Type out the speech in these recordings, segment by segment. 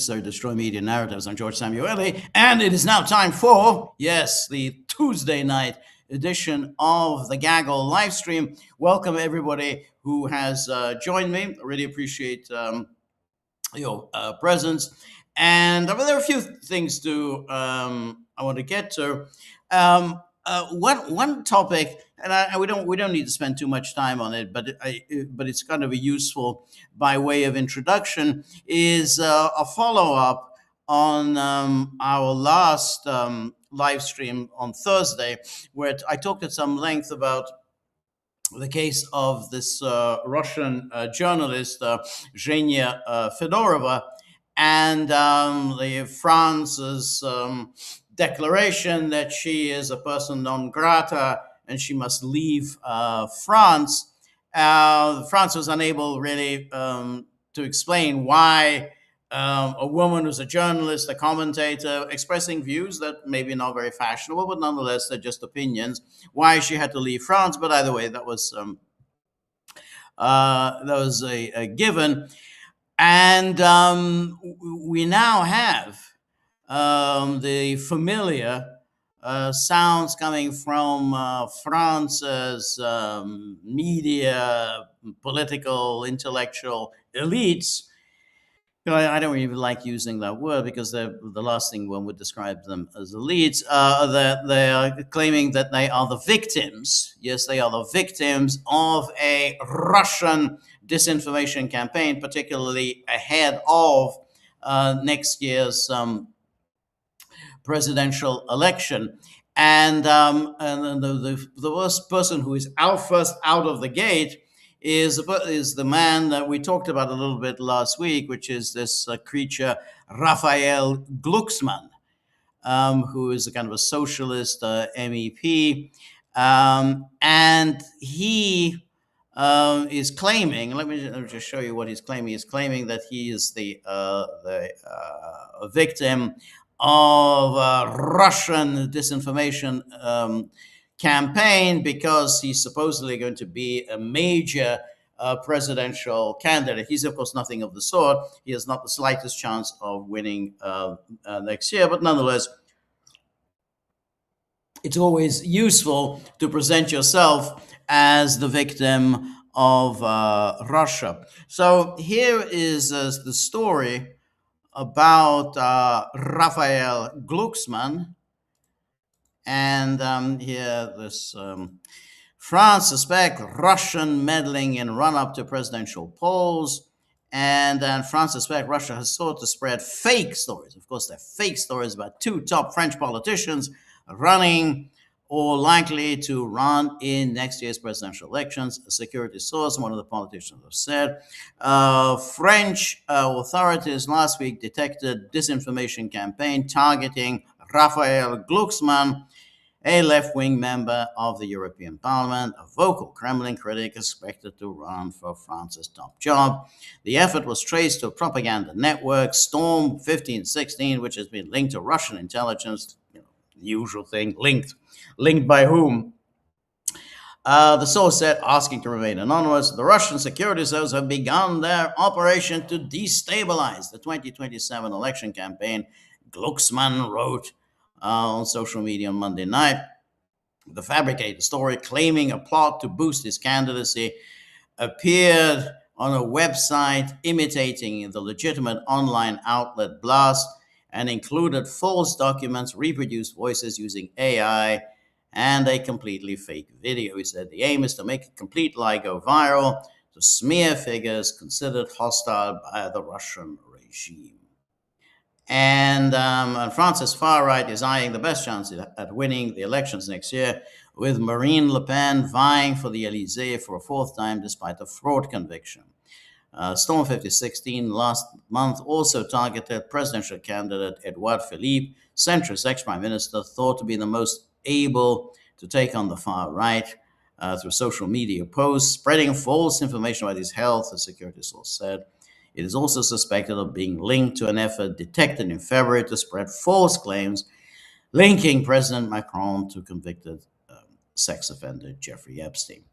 Unnecessary Destroy Media Narratives. I'm George Samueli, and it is now time for, yes, the Tuesday night edition of the Gaggle live stream. Welcome everybody who has joined me. I really appreciate your presence. And there are a few things I want to get to. One topic, and we don't need to spend too much time on it, but it's kind of a useful by way of introduction, is a follow up on our last live stream on Thursday, where I talked at some length about the case of this Russian journalist, Zhenya Fedorova, and France's declaration that she is a person non grata and she must leave France. France was unable really to explain why a woman who's a journalist, a commentator, expressing views that maybe not very fashionable, but nonetheless they're just opinions, why she had to leave France. But either way, that was a given. And we now have the familiar sounds coming from France's media, political, intellectual elites. I don't even like using that word because they're the last thing one would describe them as elites. That they are claiming that they are the victims. Yes, they are the victims of a Russian disinformation campaign, particularly ahead of next year's presidential election. And the worst person who is first out of the gate is the man that we talked about a little bit last week, which is this creature, Raphael Glucksmann, who is a kind of a socialist MEP. And he is claiming, let me just show you what he's claiming. He's claiming that he is the victim of Russian disinformation campaign because he's supposedly going to be a major presidential candidate. He's, of course, nothing of the sort. He has not the slightest chance of winning next year, but nonetheless, it's always useful to present yourself as the victim of Russia. So here is the story about Raphael Glucksmann. And here, this France suspect Russian meddling in run-up to presidential polls. And then France suspect Russia has sought to spread fake stories. Of course, they're fake stories about two top French politicians running or likely to run in next year's presidential elections. A security source, one of the politicians, have said. French authorities last week detected disinformation campaign targeting Raphael Glucksmann, a left-wing member of the European Parliament, a vocal Kremlin critic expected to run for France's top job. The effort was traced to a propaganda network, Storm 1516, which has been linked to Russian intelligence. The usual thing, linked by whom? The source said, asking to remain anonymous, the Russian security services have begun their operation to destabilize the 2027 election campaign, Glucksmann wrote on social media on Monday night. The fabricated story claiming a plot to boost his candidacy appeared on a website imitating the legitimate online outlet Blast and included false documents, reproduced voices using AI, and a completely fake video. He said the aim is to make a complete lie go viral, to smear figures considered hostile by the Russian regime. And France's far right is eyeing the best chance at winning the elections next year, with Marine Le Pen vying for the Élysée for a fourth time despite a fraud conviction. Storm 1516 last month also targeted presidential candidate Edouard Philippe, centrist ex-prime minister, thought to be the most able to take on the far right through social media posts, spreading false information about his health, the security source said. It is also suspected of being linked to an effort detected in February to spread false claims linking President Macron to convicted sex offender Jeffrey Epstein.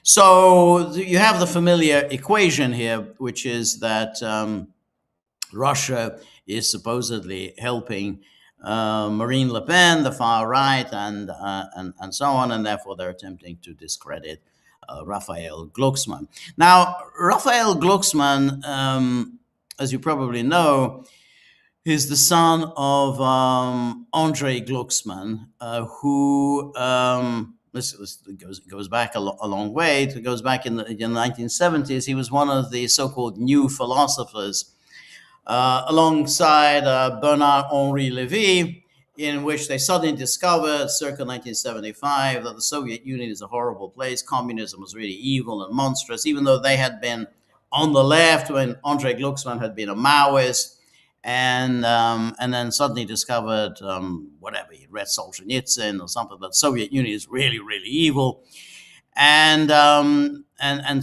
So you have the familiar equation here, which is that Russia is supposedly helping Marine Le Pen, the far right, and so on, and therefore they're attempting to discredit Raphael Glucksmann. Now, Raphael Glucksmann, as you probably know, is the son of Andrei Glucksmann, who this goes back a long way. It goes back in the 1970s. He was one of the so-called new philosophers, alongside Bernard-Henri Lévy, in which they suddenly discovered, circa 1975, that the Soviet Union is a horrible place. Communism was really evil and monstrous, even though they had been on the left when Andrei Glucksmann had been a Maoist, and then suddenly discovered, whatever, he read Solzhenitsyn or something, that the Soviet Union is really, really evil. And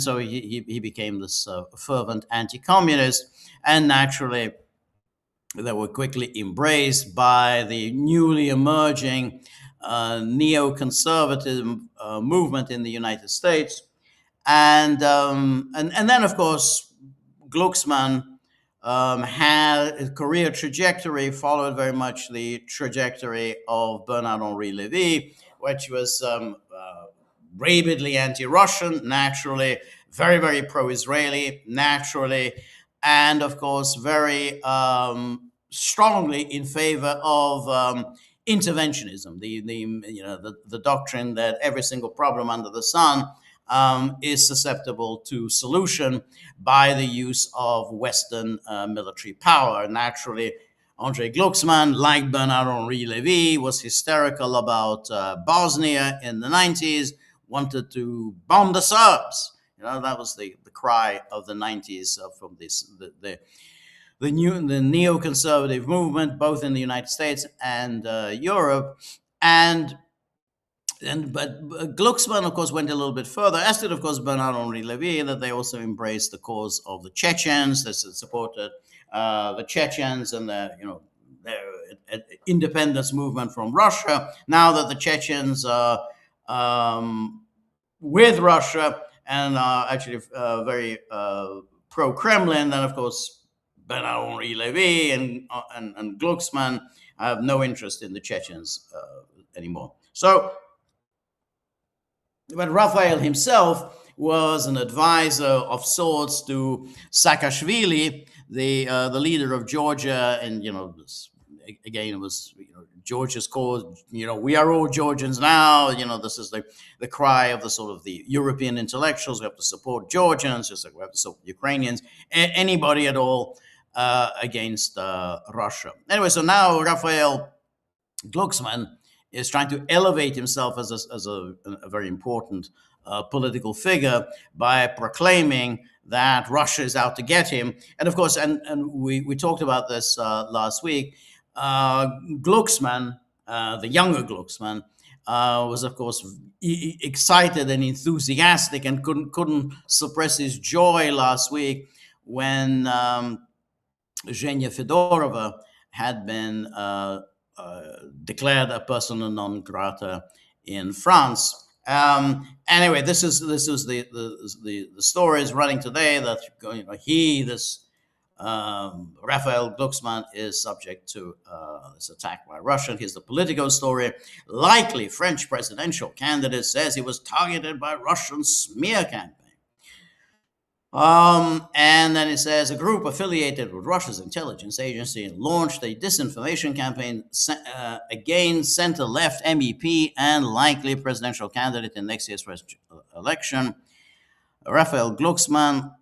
so he became this fervent anti-communist, and naturally they were quickly embraced by the newly emerging neoconservative movement in the United States, and then of course Glucksmann had a career trajectory followed very much the trajectory of Bernard-Henri Lévy, which was rabidly anti-Russian, naturally, very, very pro-Israeli, naturally, and of course very strongly in favor of interventionism, the doctrine that every single problem under the sun is susceptible to solution by the use of Western military power. Naturally, Andrei Glucksmann, like Bernard-Henri Lévy, was hysterical about Bosnia in the 90s, wanted to bomb the Serbs. That was the cry of the 90s from the neoconservative movement, both in the United States and Europe. But Glucksmann, of course, went a little bit further, as did, of course, Bernard-Henri Lévy, that they also embraced the cause of the Chechens. They supported the Chechens and their independence movement from Russia. Now that the Chechens are with Russia and are actually very pro-Kremlin, then, of course, Bernard-Henri Lévy and Glucksmann have no interest in the Chechens anymore. But Raphael himself was an advisor of sorts to Saakashvili, the leader of Georgia, and again, it was Georgia's cause. We are all Georgians now. This is the cry of the sort of the European intellectuals. We have to support Georgians, just like we have to support Ukrainians, anybody at all against Russia. Anyway, so now Raphael Glucksmann is trying to elevate himself as a very important political figure by proclaiming that Russia is out to get him. And of course, and we talked about this last week, Glucksmann, the younger Glucksmann, was of course excited and enthusiastic and couldn't suppress his joy last week when Zhenya Fedorova had been declared a persona non grata in France. Anyway, this is the story is running today that Raphael Glucksmann is subject to this attack by Russia. Here's the Politico story. Likely French presidential candidate says he was targeted by Russian smear campaign. And then it says a group affiliated with Russia's intelligence agency launched a disinformation campaign against center-left MEP and likely presidential candidate in next year's presidential election. Raphael Glucksmann,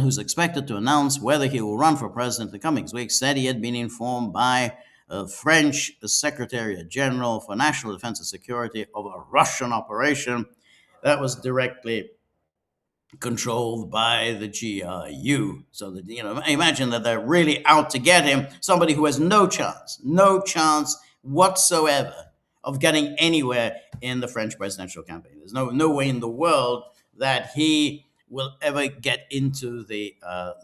who's expected to announce whether he will run for president in the coming weeks, said he had been informed by a French Secretariat General for National Defense and Security of a Russian operation that was directly controlled by the GRU. So that, imagine that they're really out to get him, somebody who has no chance whatsoever of getting anywhere in the French presidential campaign. There's no way in the world that he will ever get into the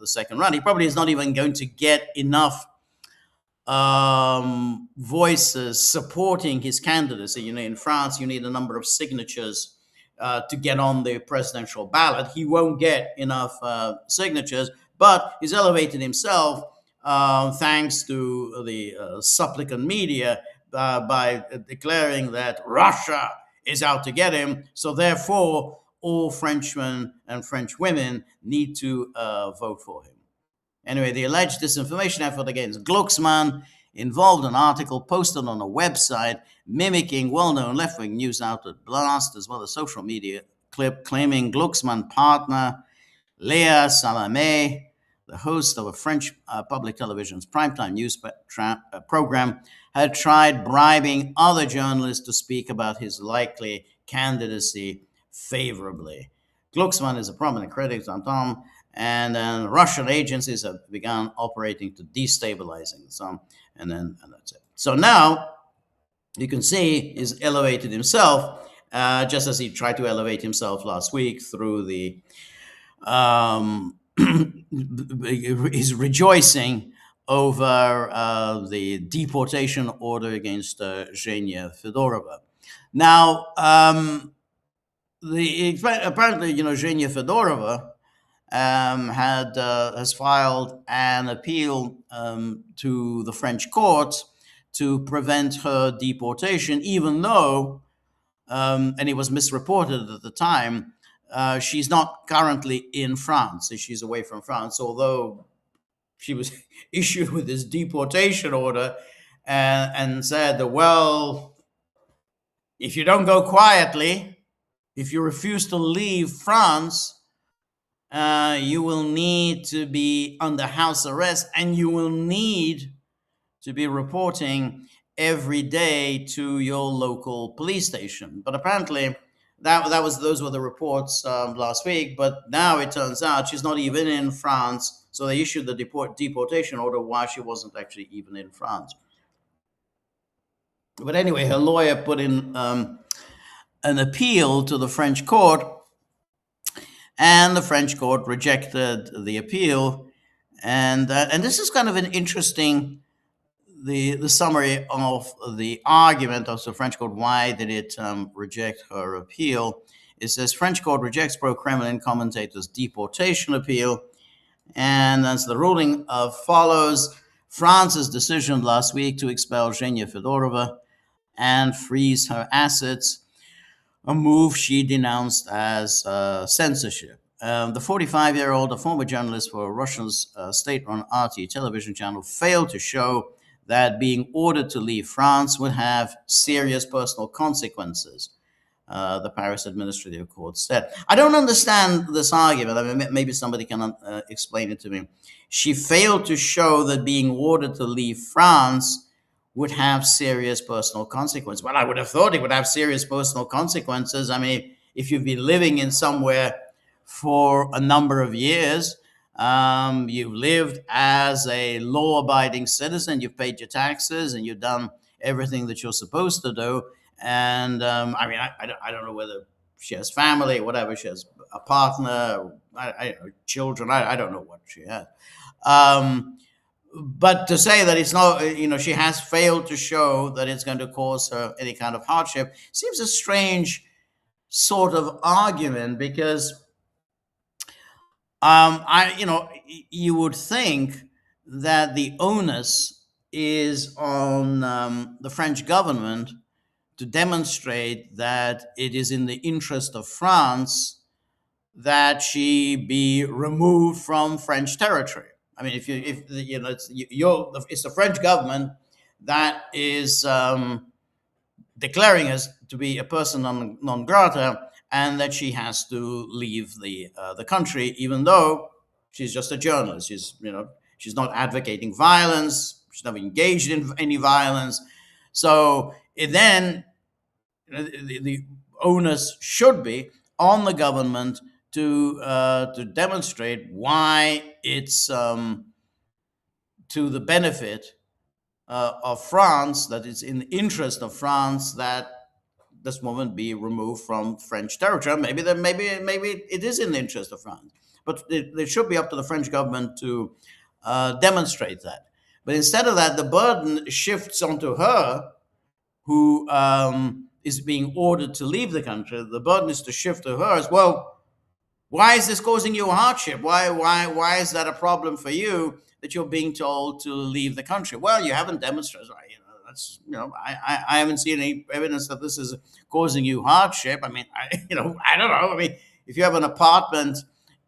second round. He probably is not even going to get enough voices supporting his candidacy. In France, you need a number of signatures to get on the presidential ballot. He won't get enough signatures, But he's elevated himself thanks to the supplicant media by declaring that Russia is out to get him. So therefore, all Frenchmen and French women need to vote for him. Anyway, the alleged disinformation effort against Glucksmann involved an article posted on a website mimicking well-known left-wing news outlet Blast, as well as social media clip claiming Glucksmann partner Léa Salamé, the host of a French public television's primetime news program, had tried bribing other journalists to speak about his likely candidacy favorably. Glucksmann is a prominent critic on Tom, and then Russian agencies have begun operating to destabilizing some, and that's it. So now you can see he's elevated himself, just as he tried to elevate himself last week through the is rejoicing over the deportation order against Zhenya Fedorova. Now, apparently, Zhenya Fedorova has filed an appeal to the French court to prevent her deportation, even though, and it was misreported at the time, she's not currently in France. She's away from France, although she was issued with this deportation order and said, well, if you don't go quietly, if you refuse to leave France, you will need to be under house arrest, and you will need to be reporting every day to your local police station. But apparently, those were the reports last week. But now it turns out she's not even in France. So they issued the deportation order while she wasn't actually even in France. But anyway, her lawyer put in an appeal to the French court, and the French court rejected the appeal. And this is kind of an interesting, the summary of the argument of the French court. Why did it reject her appeal? It says French court rejects pro-Kremlin commentators' deportation appeal. And as the ruling follows, France's decision last week to expel Zhenya Fedorova and freeze her assets, a move she denounced as censorship. The 45-year-old, a former journalist for Russia's state-run RT television channel, failed to show that being ordered to leave France would have serious personal consequences, the Paris Administrative Court said. I don't understand this argument. I mean, maybe somebody can explain it to me. She failed to show that being ordered to leave France would have serious personal consequences. Well, I would have thought it would have serious personal consequences. I mean, if you've been living in somewhere for a number of years, you've lived as a law-abiding citizen, you've paid your taxes, and you've done everything that you're supposed to do. And I mean, I don't know whether she has family or whatever. She has a partner, I don't know, children. I don't know what she has. But to say that it's not, she has failed to show that it's going to cause her any kind of hardship seems a strange sort of argument, because you would think that the onus is on the French government to demonstrate that it is in the interest of France that she be removed from French territory. I mean, it's the French government that is declaring her to be a person non grata, and that she has to leave the country, even though she's just a journalist. She's not advocating violence. She's never engaged in any violence. So then the onus should be on the government to demonstrate why it's to the benefit of France, that it's in the interest of France that this woman be removed from French territory. Maybe it is in the interest of France, but it should be up to the French government to demonstrate that. But instead of that, the burden shifts onto her, who is being ordered to leave the country. The burden is to shift to her as well. Why is this causing you a hardship? Why is that a problem for you that you're being told to leave the country? Well, you haven't demonstrated. Right? I haven't seen any evidence that this is causing you hardship. I mean, I don't know. I mean, if you have an apartment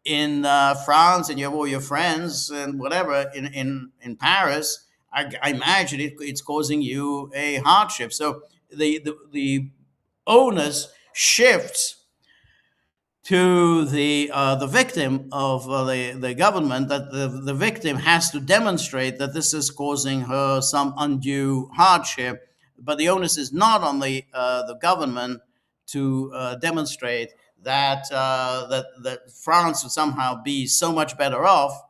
in France and you have all your friends and whatever in Paris, I imagine it's causing you a hardship. So the onus shifts to the victim of the government, that the victim has to demonstrate that this is causing her some undue hardship, but the onus is not on the government to demonstrate that France would somehow be so much better off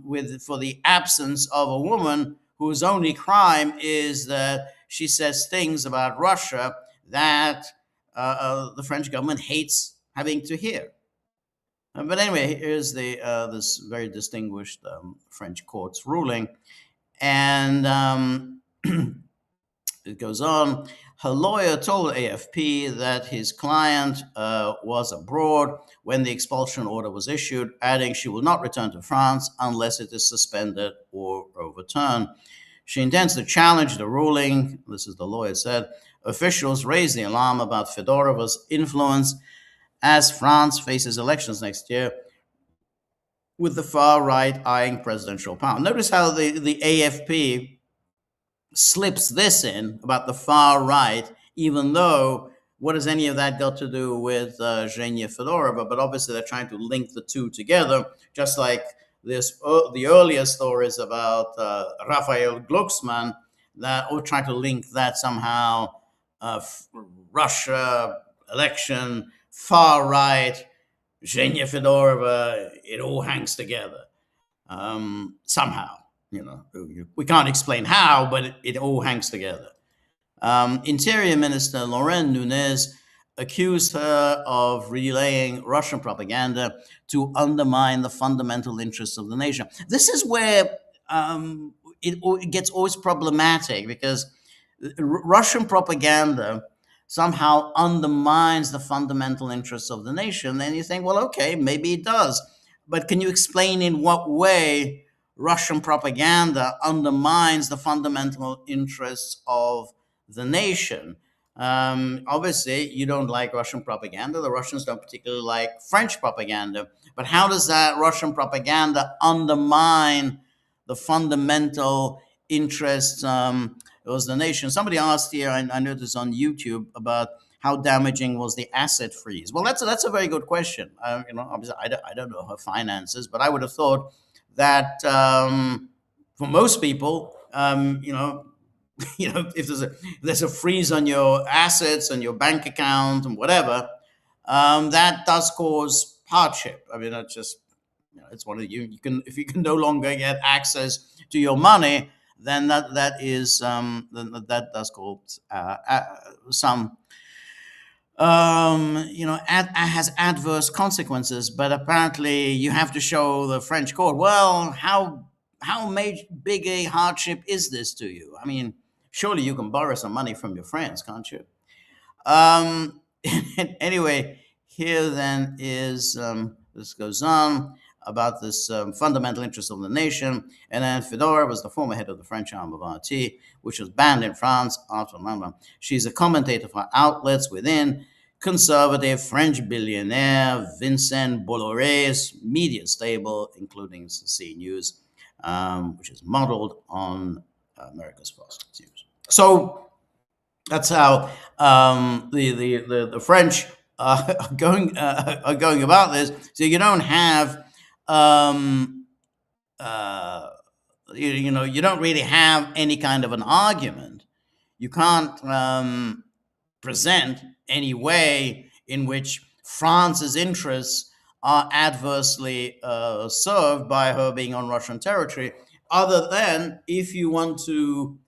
with for the absence of a woman whose only crime is that she says things about Russia that the French government hates having to hear. But anyway, here's the this very distinguished French court's ruling, and it goes on. Her lawyer told AFP that his client was abroad when the expulsion order was issued, adding she will not return to France unless it is suspended or overturned. She intends to challenge the ruling. This is the lawyer said. Officials raised the alarm about Fedorova's influence as France faces elections next year, with the far right eyeing presidential power. Notice how the AFP slips this in about the far right, even though what has any of that got to do with Zhenya Fedorova? But obviously, they're trying to link the two together, just like the earlier stories about Raphael Glucksmann that all try to link that somehow Russia election, far right, Zhenya Fedorova, it all hangs together somehow. We can't explain how, but it all hangs together. Interior Minister Laurent Nunez accused her of relaying Russian propaganda to undermine the fundamental interests of the nation. This is where it gets always problematic, because Russian propaganda somehow undermines the fundamental interests of the nation. Then you think, well, okay, maybe it does. But can you explain in what way Russian propaganda undermines the fundamental interests of the nation? Obviously, you don't like Russian propaganda. The Russians don't particularly like French propaganda. But how does that Russian propaganda undermine the fundamental interests of the nation? Somebody asked here, I noticed on YouTube, about how damaging was the asset freeze. Well, that's a very good question. Obviously, I don't know her finances, but I would have thought that for most people, if there's a freeze on your assets and your bank account and whatever, that does cause hardship. I mean, that's just it's one of you can, if you can no longer get access to your money, then that does cause some has adverse consequences. But apparently, you have to show the French court, well, how big a hardship is this to you? I mean, surely you can borrow some money from your friends, can't you? Anyway, here then is this goes on about this fundamental interest of the nation. And then Fedorova was the former head of the French arm of RT, which was banned in France after London. She's a commentator for outlets within conservative French billionaire Vincent Bolloré's media stable, including C News, which is modeled on America's Fox News. So that's how the French are going about this. So you don't have you don't really have any kind of an argument. You can't present any way in which France's interests are adversely served by her being on Russian territory, other than if you want to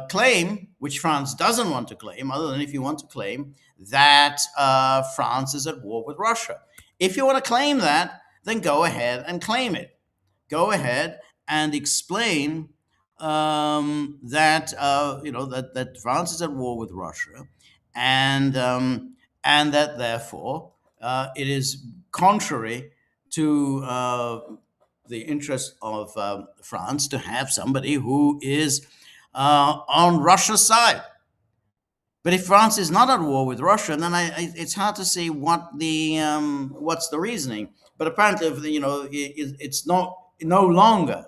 claim, which France doesn't want to claim, other than if you want to claim that France is at war with Russia. If you want to claim that, then go ahead and claim it. Go ahead and explain that that France is at war with Russia, and that therefore it is contrary to the interest of France to have somebody who is on Russia's side. But if France is not at war with Russia, then it's hard to see what's the reasoning. But apparently, it's not no longer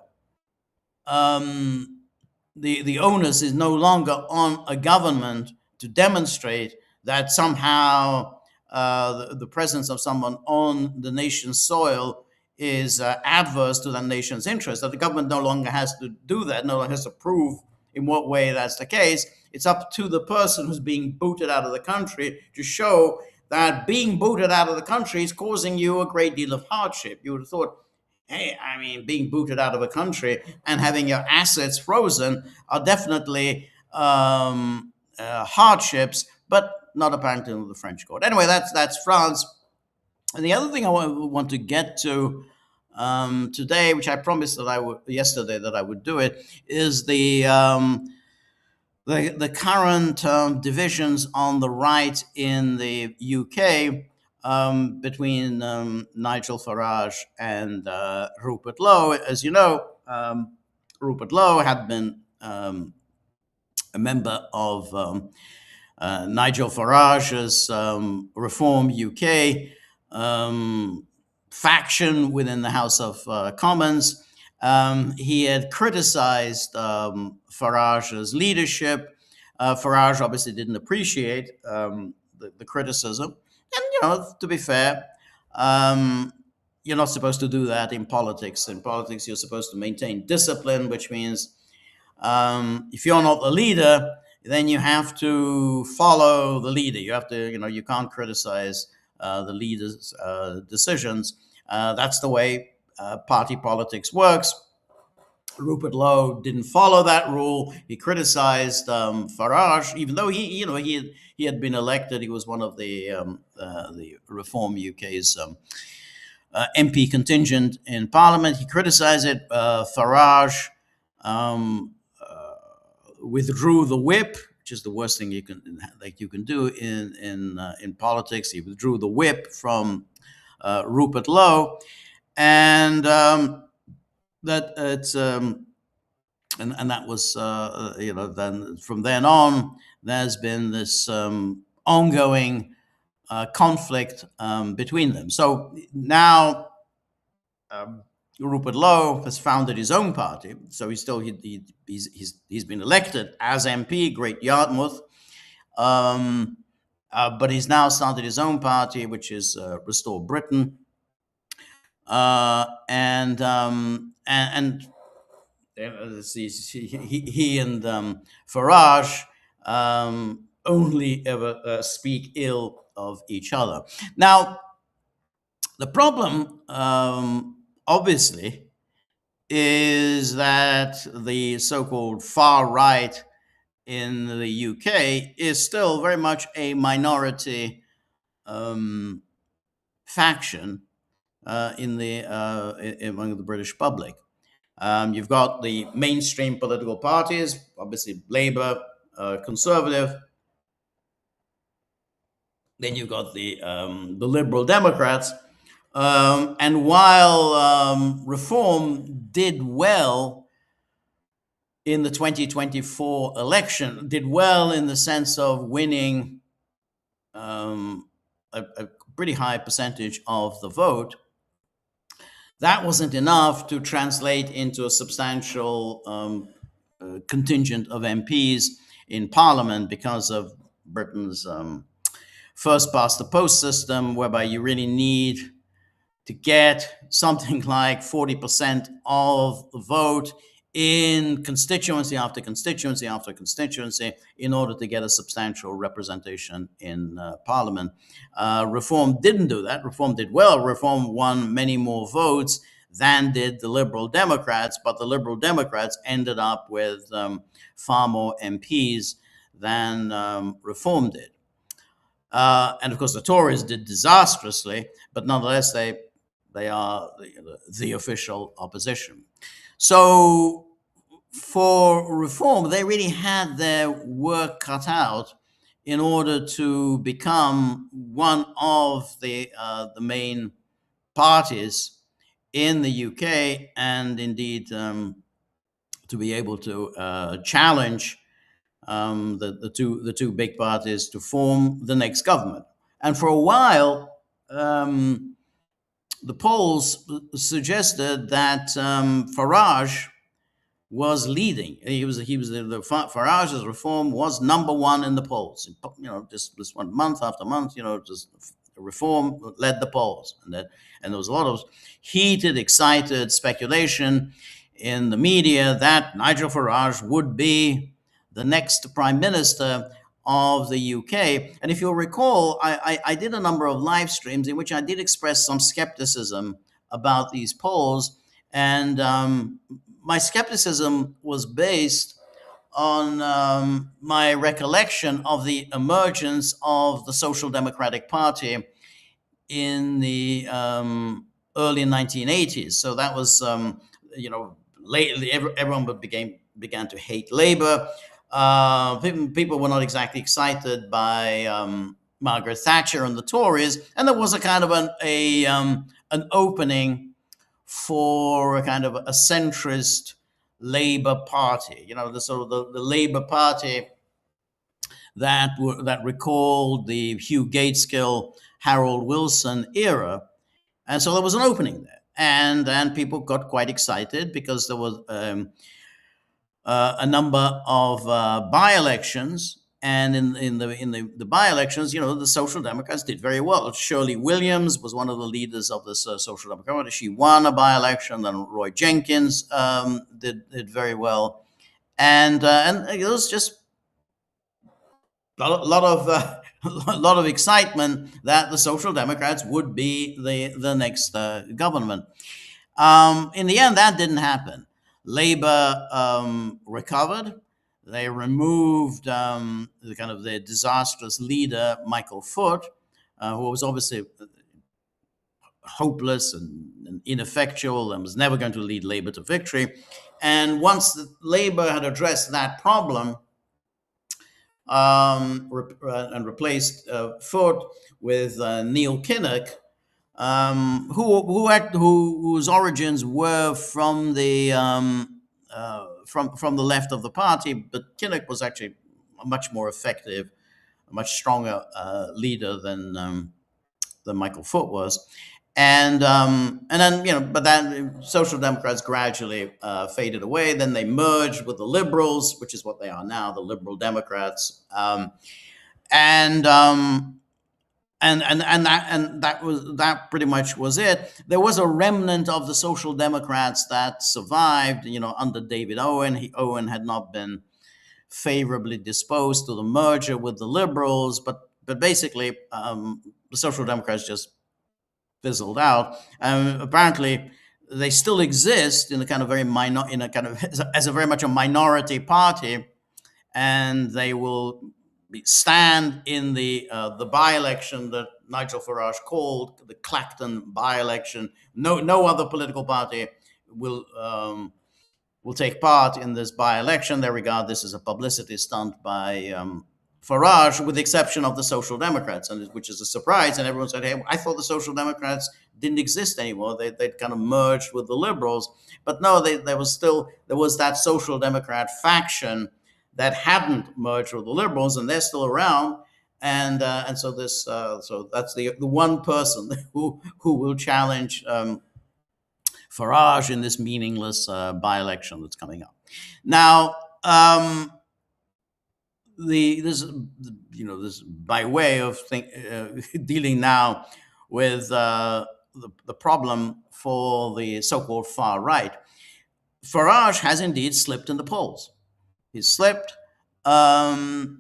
the onus is no longer on a government to demonstrate that somehow the presence of someone on the nation's soil is adverse to that nation's interest. That the government no longer has to do that, no longer has to prove in what way that's the case. It's up to the person who's being booted out of the country to show that being booted out of the country is causing you a great deal of hardship. You would have thought, hey, I mean, being booted out of a country and having your assets frozen are definitely hardships, but not apparently in the French court. Anyway, that's France. And the other thing I want to get to today, which I promised that I would yesterday that I would do it, is the current divisions on the right in the UK between Nigel Farage and Rupert Lowe. As you know, Rupert Lowe had been a member of Nigel Farage's Reform UK faction within the House of Commons. He had criticized Farage's leadership. Farage obviously didn't appreciate the criticism. And, to be fair, you're not supposed to do that in politics. In politics, you're supposed to maintain discipline, which means if you're not the leader, then you have to follow the leader. You have to, you can't criticize the leader's decisions. That's the way party politics works. Rupert Lowe didn't follow that rule. He criticized Farage, even though he had been elected. He was one of the Reform UK's MP contingent in Parliament. He criticized it. Farage withdrew the whip, which is the worst thing you can do in politics. He withdrew the whip from Rupert Lowe, and that it's and that was then from then on there's been this ongoing conflict between them. So now Rupert Lowe has founded his own party. So he's been elected as MP, Great Yarmouth, but he's now started his own party, which is Restore Britain, and he and Farage only ever speak ill of each other. Now, the problem, obviously, is that the so-called far right in the UK is still very much a minority faction among the British public. You've got the mainstream political parties, obviously Labour, Conservative. Then you've got the Liberal Democrats. And while Reform did well in the 2024 election, did well in the sense of winning a pretty high percentage of the vote, that wasn't enough to translate into a substantial contingent of MPs in Parliament because of Britain's first past the post system, whereby you really need to get something like 40% of the vote in constituency after constituency after constituency in order to get a substantial representation in Parliament. Reform didn't do that. Reform did well. Reform won many more votes than did the Liberal Democrats, but the Liberal Democrats ended up with far more MPs than Reform did. And of course, the Tories did disastrously, but nonetheless, they are the official opposition. So for Reform, they really had their work cut out in order to become one of the main parties in the UK, and indeed to be able to challenge the two big parties to form the next government. And for a while, the polls suggested that Farage was leading. The Farage's reform was number one in the polls. Just one month after month, just reform led the polls, and there was a lot of heated, excited speculation in the media that Nigel Farage would be the next prime minister of the UK. And if you'll recall, I did a number of live streams in which I did express some skepticism about these polls, and my skepticism was based on my recollection of the emergence of the Social Democratic Party in the early 1980s. So that was, lately everyone began to hate Labour. People were not exactly excited by Margaret Thatcher and the Tories, and there was a kind of an opening for a kind of a centrist Labour Party. The sort of the Labour Party that recalled the Hugh Gateskill, Harold Wilson era, and so there was an opening there, and people got quite excited because there was a number of by-elections, and in the by-elections, the Social Democrats did very well. Shirley Williams was one of the leaders of this Social Democrat Party. She won a by-election. Then Roy Jenkins did very well, and it was just a lot of excitement that the Social Democrats would be the next government. In the end, that didn't happen. Labour recovered. They removed their disastrous leader, Michael Foot, who was obviously hopeless and ineffectual and was never going to lead Labour to victory. And once Labour had addressed that problem and replaced Foot with Neil Kinnock, whose origins were from the from the left of the party, but Kinnock was actually a much more effective, a much stronger leader than Michael Foot was, and then but then Social Democrats gradually faded away. Then they merged with the Liberals, which is what they are now, the Liberal Democrats, and that pretty much was it. There was a remnant of the Social Democrats that survived, under David Owen. Owen had not been favorably disposed to the merger with the Liberals, but basically the Social Democrats just fizzled out. Apparently, they still exist in a kind of as a very much a minority party, and they will stand in the by-election that Nigel Farage called the Clacton by-election. No other political party will take part in this by-election. They regard this as a publicity stunt by Farage, with the exception of the Social Democrats, and which is a surprise. And everyone said, "Hey, I thought the Social Democrats didn't exist anymore. They'd kind of merged with the Liberals." But no, there was that Social Democrat faction that hadn't merged with the Liberals, and they're still around. And so that's the one person who will challenge Farage in this meaningless by-election that's coming up. Now, this by way of dealing now with the problem for the so-called far right. Farage has indeed slipped in the polls. He's slipped, and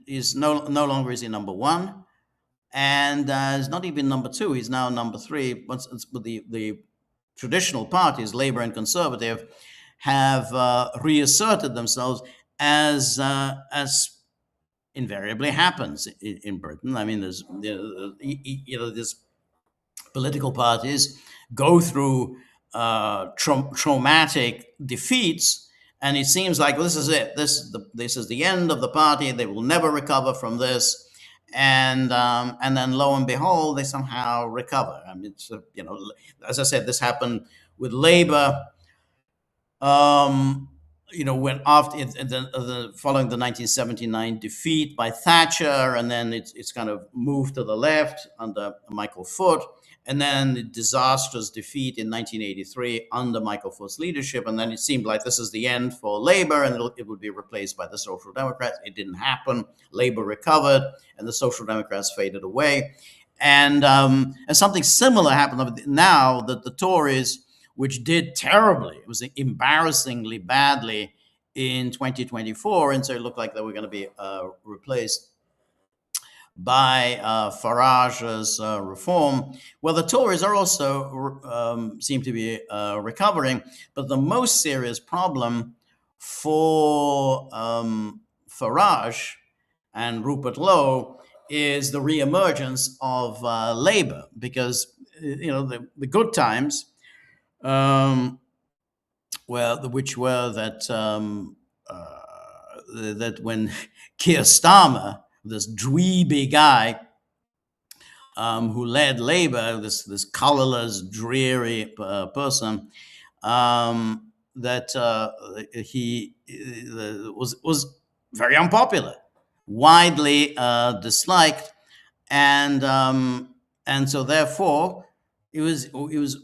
is no longer is he number one, and is not even number two. He's now number three. But the traditional parties, Labour and Conservative, have reasserted themselves as invariably happens in Britain. I mean, there's political parties go through traumatic defeats, and it seems like this is it. This is the end of the party. They will never recover from this, and then lo and behold, they somehow recover. I mean, it's as I said, this happened with Labour. Um, when after following the 1979 defeat by Thatcher, and then it's kind of moved to the left under Michael Foot, and then the disastrous defeat in 1983 under Michael Foot's leadership, and then it seemed like this is the end for Labour, and it would be replaced by the Social Democrats. It didn't happen. Labour recovered, and the Social Democrats faded away, and something similar happened now that the Tories, which did terribly, it was embarrassingly badly in 2024, and so it looked like they were going to be replaced by Farage's reform. Well, the Tories are also seem to be recovering, but the most serious problem for Farage and Rupert Lowe is the reemergence of Labour, because the good times, which were that when Keir Starmer, this dweeby guy who led Labour, this colourless, dreary person, he was very unpopular, widely disliked, and so therefore it was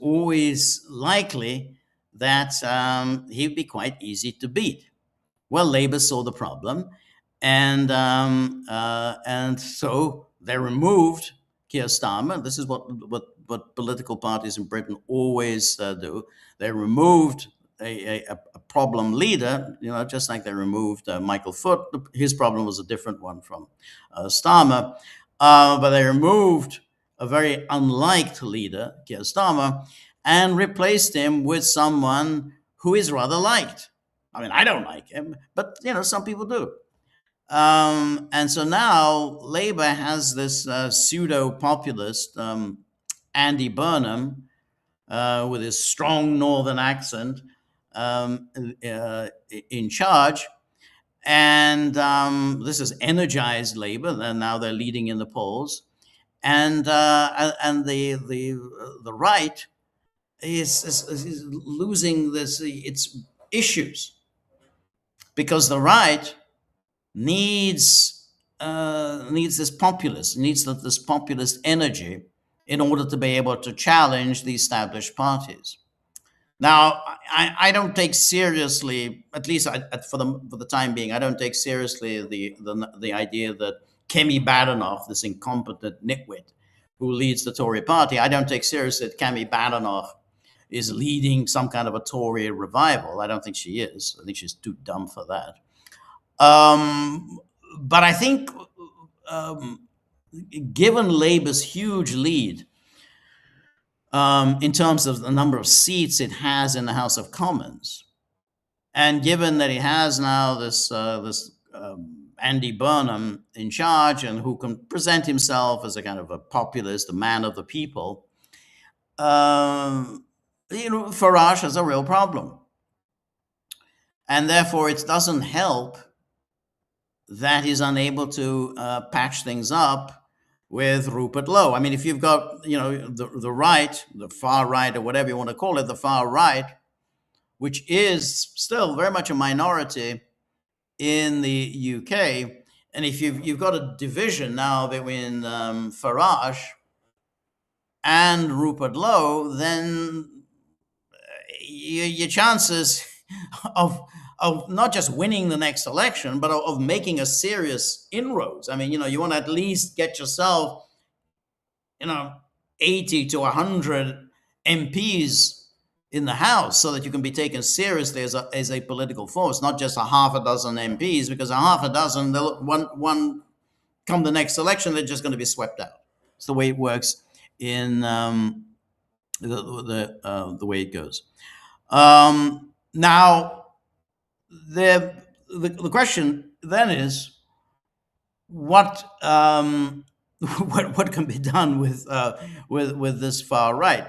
always likely that he'd be quite easy to beat. Well, Labour saw the problem, and so they removed Keir Starmer. This is what political parties in Britain always do. They removed a problem leader, just like they removed Michael Foot. His problem was a different one from Starmer, but they removed a very unliked leader, Keir Starmer, and replaced him with someone who is rather liked. I mean, I don't like him, but some people do. And so now Labour has this pseudo-populist Andy Burnham with his strong northern accent in charge, and this has energized Labour. And now they're leading in the polls, and the right is losing its issues, because the right needs this populist energy in order to be able to challenge the established parties. Now, I don't take seriously, at least for the time being, I don't take seriously the idea that Kemi Badenoch, this incompetent nitwit who leads the Tory party, I don't take seriously that Kemi Badenoch is leading some kind of a Tory revival. I don't think she is. I think she's too dumb for that. But I think, given Labour's huge lead in terms of the number of seats it has in the House of Commons, and given that it has now this Andy Burnham in charge, and who can present himself as a kind of a populist, a man of the people, Farage has a real problem. And therefore, it doesn't help that he's unable to patch things up with Rupert Lowe. I mean, if you've got, the right, the far right, or whatever you want to call it, the far right, which is still very much a minority in the UK, and if you've got a division now between Farage and Rupert Lowe, then your chances of not just winning the next election, but of making a serious inroads. I mean, you want to at least get yourself, 80 to 100 MPs in the House, so that you can be taken seriously as a political force, not just a half a dozen MPs, because a half a dozen, one come the next election, they're just going to be swept out. It's the way it works in the way it goes. Now, the question then is, what can be done with this far right?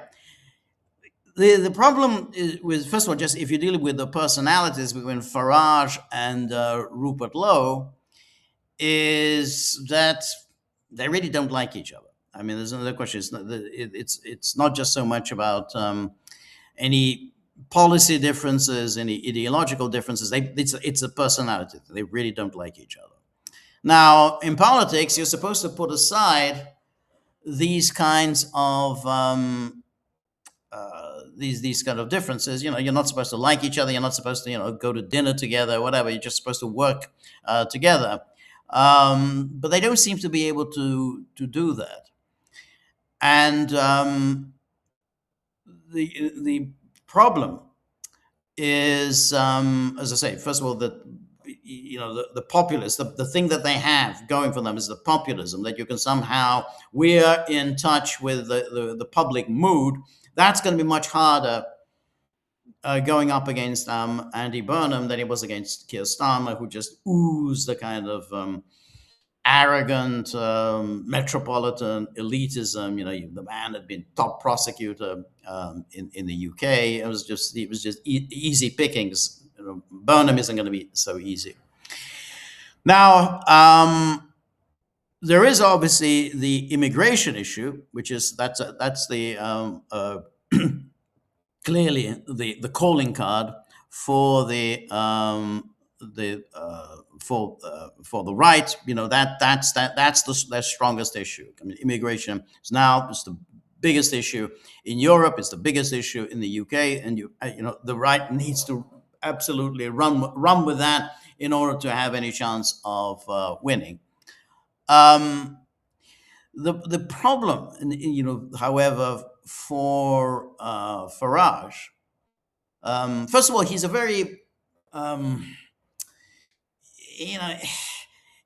The problem is with, first of all, just if you deal with the personalities between Farage and Rupert Lowe, is that they really don't like each other. I mean, there's another question. It's not just so much about any policy differences, any ideological differences. It's a personality. They really don't like each other. Now, in politics, you're supposed to put aside these kinds of these kind of differences. You know, you're not supposed to like each other. You're not supposed to, go to dinner together, whatever. You're just supposed to work together. But they don't seem to be able to do that. And the problem is, as I say, first of all, that the populace, the thing that they have going for them is the populism, that you can somehow, we're in touch with the public mood. That's going to be much harder going up against Andy Burnham than it was against Keir Starmer, who just oozed the kind of arrogant metropolitan elitism. The man had been top prosecutor in the UK. It was just easy pickings. Burnham isn't going to be so easy. Now, there is obviously the immigration issue, which is that's the clearly the calling card for the for the right. That's the strongest issue. I mean, immigration is now the biggest issue in Europe. It's the biggest issue in the UK, and the right needs to absolutely run with that in order to have any chance of winning. The problem, however, for Farage, first of all, he's a very,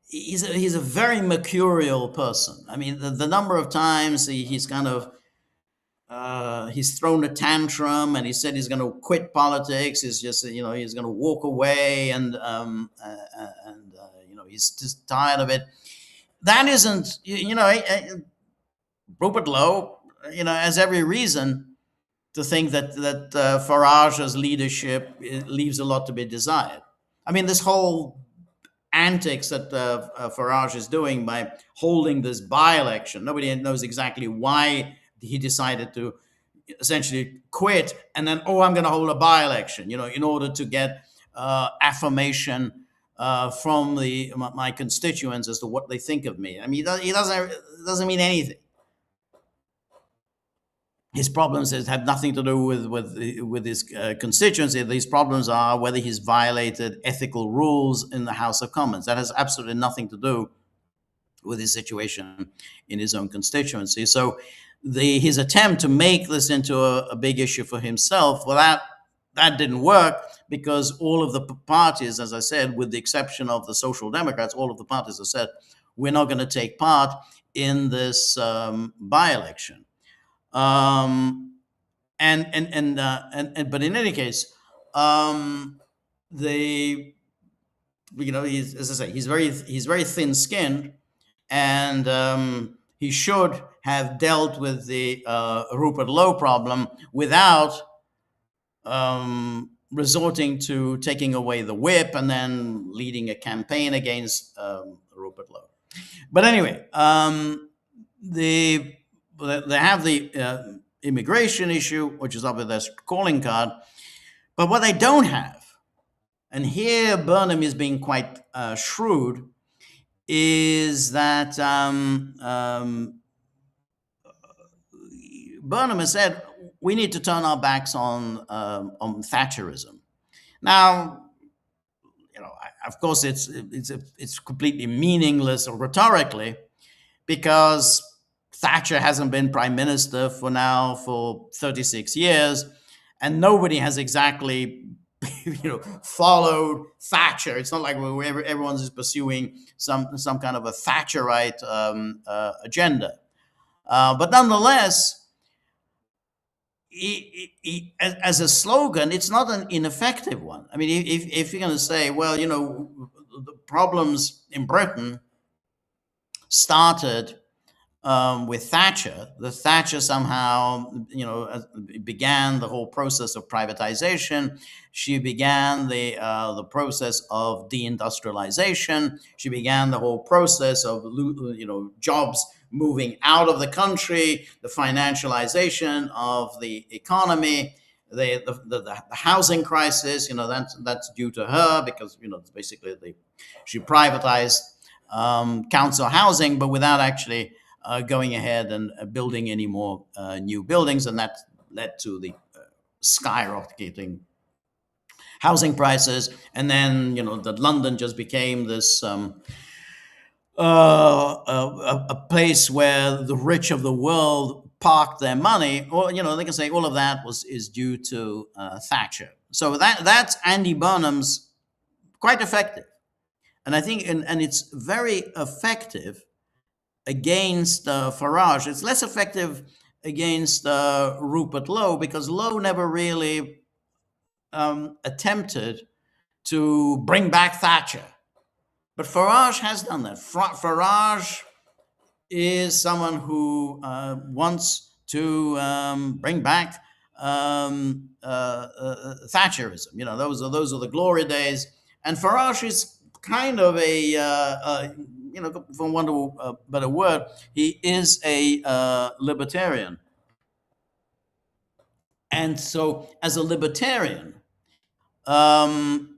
he's a very mercurial person. I mean, the number of times he's kind of he's thrown a tantrum and he said he's going to quit politics. He's just, he's going to walk away, and he's just tired of it. That isn't, Rupert Lowe, has every reason to think that Farage's leadership leaves a lot to be desired. I mean, this whole antics that Farage is doing by holding this by-election. Nobody knows exactly why he decided to essentially quit and then, I'm going to hold a by-election, in order to get affirmation from my constituents as to what they think of me. I mean, he doesn't mean anything. His problems have nothing to do with his constituents. These problems are whether he's violated ethical rules in the House of Commons. That has absolutely nothing to do with his situation in his own constituency. So his attempt to make this into a big issue for himself, well, that didn't work, because all of the parties, as I said, with the exception of the Social Democrats, all of the parties have said, we're not going to take part in this by-election. But in any case, he's, as I say, he's very thin-skinned, and he should have dealt with the Rupert Lowe problem without resorting to taking away the whip and then leading a campaign against Rupert Lowe. But anyway, they have the immigration issue, which is obviously their calling card. But what they don't have, and here Burnham is being quite shrewd, is that Burnham has said, we need to turn our backs on Thatcherism. Now, of course, it's completely meaningless rhetorically, because Thatcher hasn't been prime minister for 36 years, and nobody has exactly, followed Thatcher. It's not like everyone's is pursuing some kind of a Thatcherite agenda. But nonetheless, as a slogan, it's not an ineffective one. I mean, if you're going to say, well, the problems in Britain started with Thatcher. The Thatcher somehow, began the whole process of privatization. She began the process of deindustrialization. She began the whole process of jobs moving out of the country, the financialization of the economy, the housing crisis. That's due to her, because basically she privatized council housing, but without actually going ahead and building any more new buildings, and that led to the skyrocketing housing prices. And then that London just became this a place where the rich of the world parked their money, or they can say all of that is due to Thatcher. So that's Andy Burnham's quite effective, and I think and it's very effective against Farage. It's less effective against Rupert Lowe, because Lowe never really attempted to bring back Thatcher. But Farage has done that. Farage is someone who wants to bring back Thatcherism. Those are the glory days. And Farage is kind of for want of a better word, he is a libertarian. And so, as a libertarian,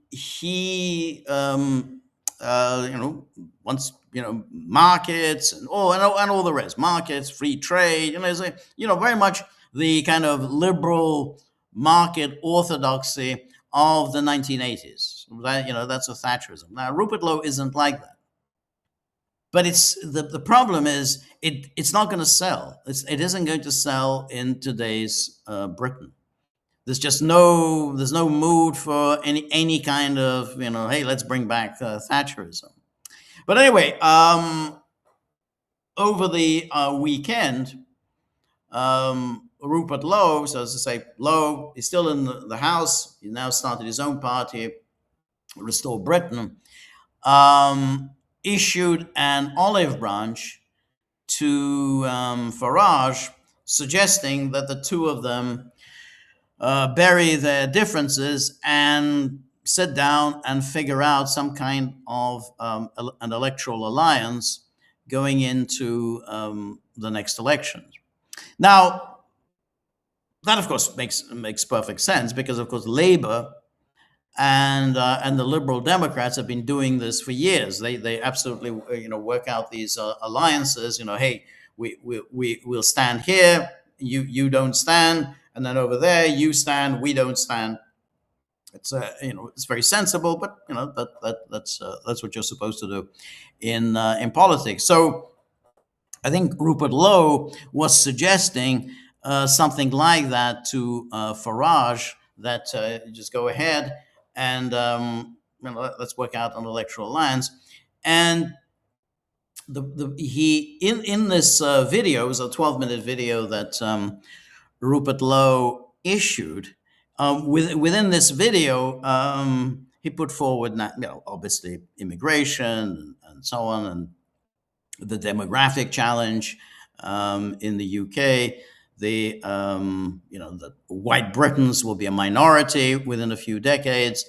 he wants markets and all the rest, markets, free trade. Very much the kind of liberal market orthodoxy of the 1980s. That's a Thatcherism. Now, Rupert Lowe isn't like that. But it's the problem is it's not going to sell. It isn't going to sell in today's Britain. There's no mood for any kind of hey, let's bring back Thatcherism. But anyway, over the weekend, Rupert Lowe, so as I say, Lowe is still in the House. He now started his own party, Restore Britain. Issued an olive branch to Farage, suggesting that the two of them bury their differences and sit down and figure out some kind of an electoral alliance going into the next election. Now, that of course makes perfect sense, because of course Labour and the Liberal Democrats have been doing this for years. They absolutely work out these alliances. Hey, we'll stand here, you don't stand, and then over there you stand, we don't stand. It's it's very sensible, but that's what you're supposed to do in politics. So I think Rupert Lowe was suggesting something like that to Farage, that just go ahead and let's work out an electoral alliance. And he in this video, it was a 12-minute video that Rupert Lowe issued. Within this video, he put forward, obviously immigration and so on, and the demographic challenge in the UK. That white Britons will be a minority within a few decades.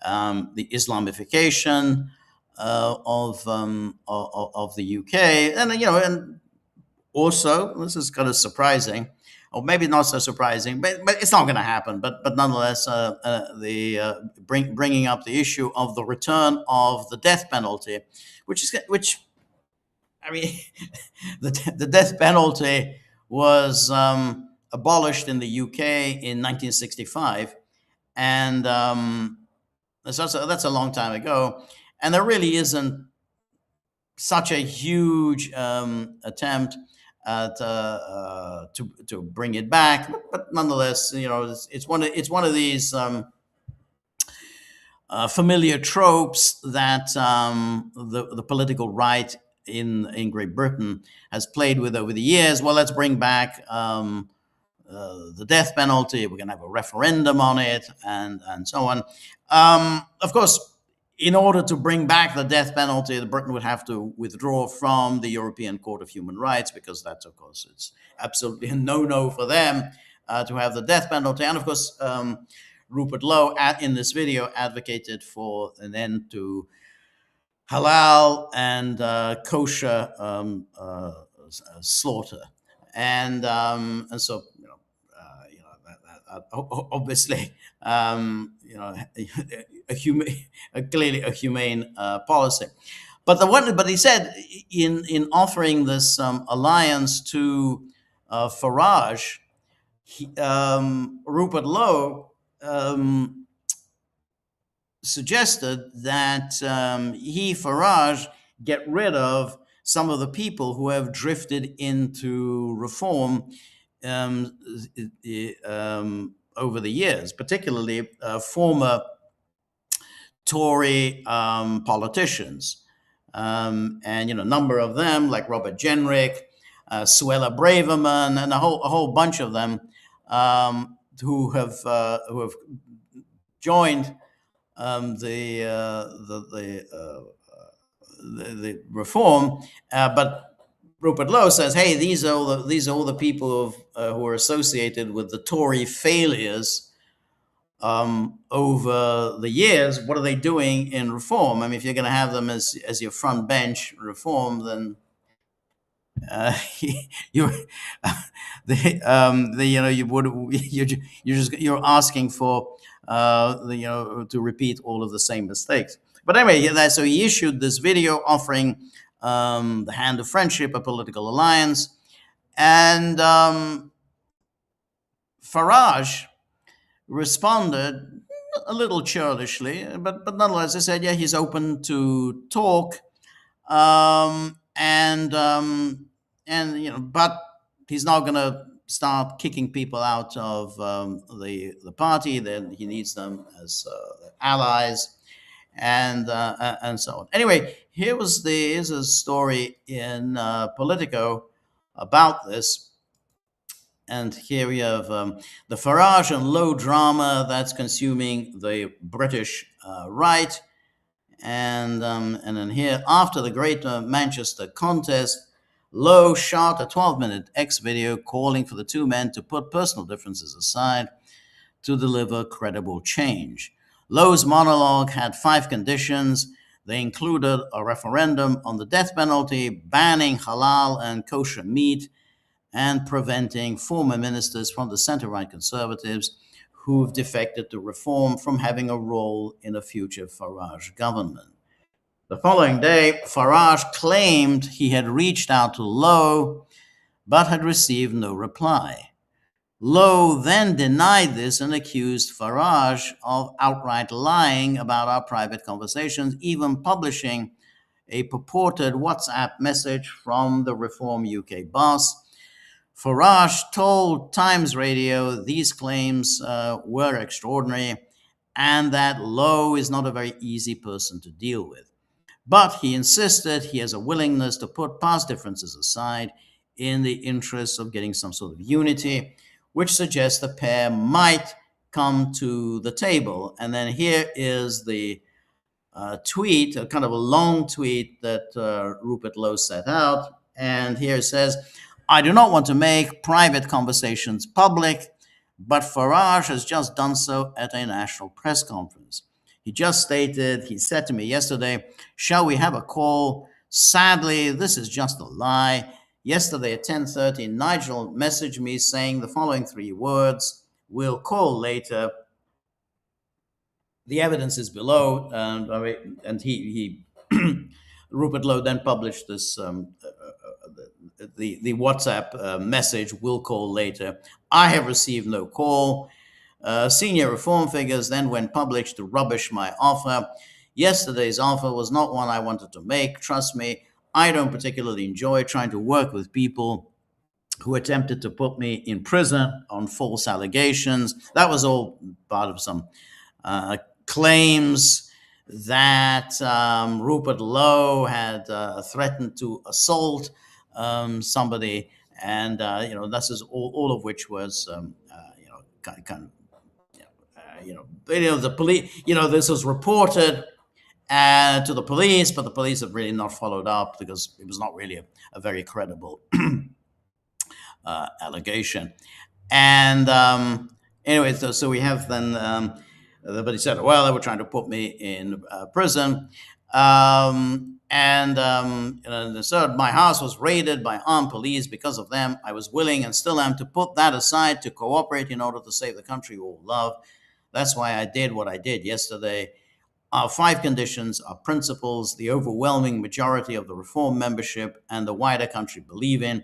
The Islamification of the UK, and also, this is kind of surprising, or maybe not so surprising, but it's not going to happen. But nonetheless, bringing up the issue of the return of the death penalty, which I mean, the death penalty was abolished in the UK in 1965, and that's a long time ago. And there really isn't such a huge attempt at to bring it back, but nonetheless, it's one of these familiar tropes that the political right in Great Britain has played with over the years. Well, let's bring back the death penalty. We're going to have a referendum on it, and so on. Of course, in order to bring back the death penalty, Britain would have to withdraw from the European Court of Human Rights, because that's, of course, it's absolutely a no-no for them to have the death penalty. And of course, Rupert Lowe, in this video, advocated for an end to halal and kosher slaughter, and so obviously, clearly a humane policy. But he said, in offering this alliance to Farage, Rupert Lowe suggested that Farage, get rid of some of the people who have drifted into reform over the years, particularly former Tory politicians. And a number of them, like Robert Jenrick, Suella Braverman, and a whole bunch of them who have joined the reform, but Rupert Lowe says, "Hey, these are all the people who are associated with the Tory failures over the years. What are they doing in reform? I mean, if you're going to have them as your front bench reform, then you're asking for to repeat all of the same mistakes." But anyway, so he issued this video offering the hand of friendship, a political alliance, and Farage responded a little churlishly, but nonetheless, he said, yeah, he's open to talk, but he's not going to start kicking people out of the party. Then he needs them as allies, and so on. Anyway, here's a story in Politico about this. And here we have the Farage and Lowe drama that's consuming the British right. And then here, after the Great Manchester contest, Lowe shot a 12-minute X video calling for the two men to put personal differences aside to deliver credible change. Lowe's monologue had 5 conditions. They included a referendum on the death penalty, banning halal and kosher meat, and preventing former ministers from the center-right Conservatives who've defected to reform from having a role in a future Farage government. The following day, Farage claimed he had reached out to Lowe, but had received no reply. Lowe then denied this and accused Farage of outright lying about our private conversations, even publishing a purported WhatsApp message from the Reform UK boss. Farage told Times Radio these claims were extraordinary and that Lowe is not a very easy person to deal with. But he insisted he has a willingness to put past differences aside in the interest of getting some sort of unity, which suggests the pair might come to the table. And then here is the tweet, a kind of a long tweet that Rupert Lowe set out. And here it says, "I do not want to make private conversations public, but Farage has just done so at a national press conference. He just stated, he said to me yesterday, 'Shall we have a call?' Sadly, this is just a lie. Yesterday at 10:30, Nigel messaged me saying the following 3 words, 'We'll call later.' The evidence is below." And he Rupert Lowe then published this the WhatsApp message, "We'll call later. I have received no call. Senior reform figures then went public to rubbish my offer. Yesterday's offer was not one I wanted to make. Trust me, I don't particularly enjoy trying to work with people who attempted to put me in prison on false allegations." That was all part of some claims that Rupert Lowe had threatened to assault somebody, and this is all of which was the police. This was reported, to the police, but the police have really not followed up because it was not really a very credible allegation. And anyway, so we have then, but he said, well, they were trying to put me in prison. The third, my house was raided by armed police. Because of them, I was willing and still am to put that aside to cooperate in order to save the country we all love. That's why I did what I did yesterday. Our 5 conditions, our principles, the overwhelming majority of the Reform membership and the wider country believe in: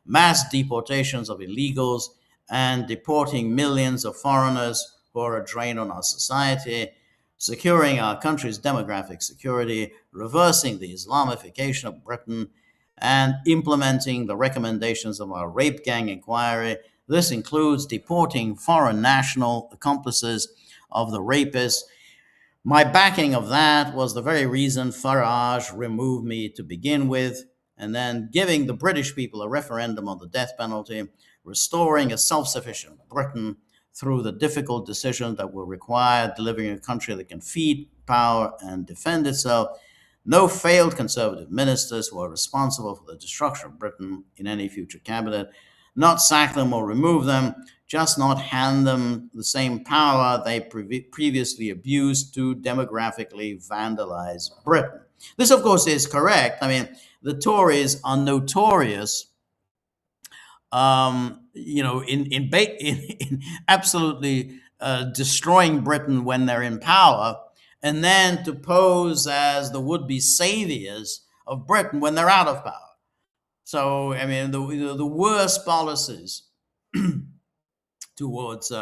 mass deportations of illegals and deporting millions of foreigners who are a drain on our society, securing our country's demographic security, reversing the Islamification of Britain, and implementing the recommendations of our rape gang inquiry. This includes deporting foreign national accomplices of the rapists. My backing of that was the very reason Farage removed me to begin with, and then giving the British people a referendum on the death penalty, restoring a self-sufficient Britain through the difficult decision that will require delivering a country that can feed, power, and defend itself. No failed conservative ministers who are responsible for the destruction of Britain in any future cabinet. Not sack them or remove them, just not hand them the same power they previously abused to demographically vandalize Britain. This, of course, is correct. I mean, the Tories are notorious, in absolutely destroying Britain when they're in power, and then to pose as the would-be saviors of Britain when they're out of power. So, I mean, the worst policies towards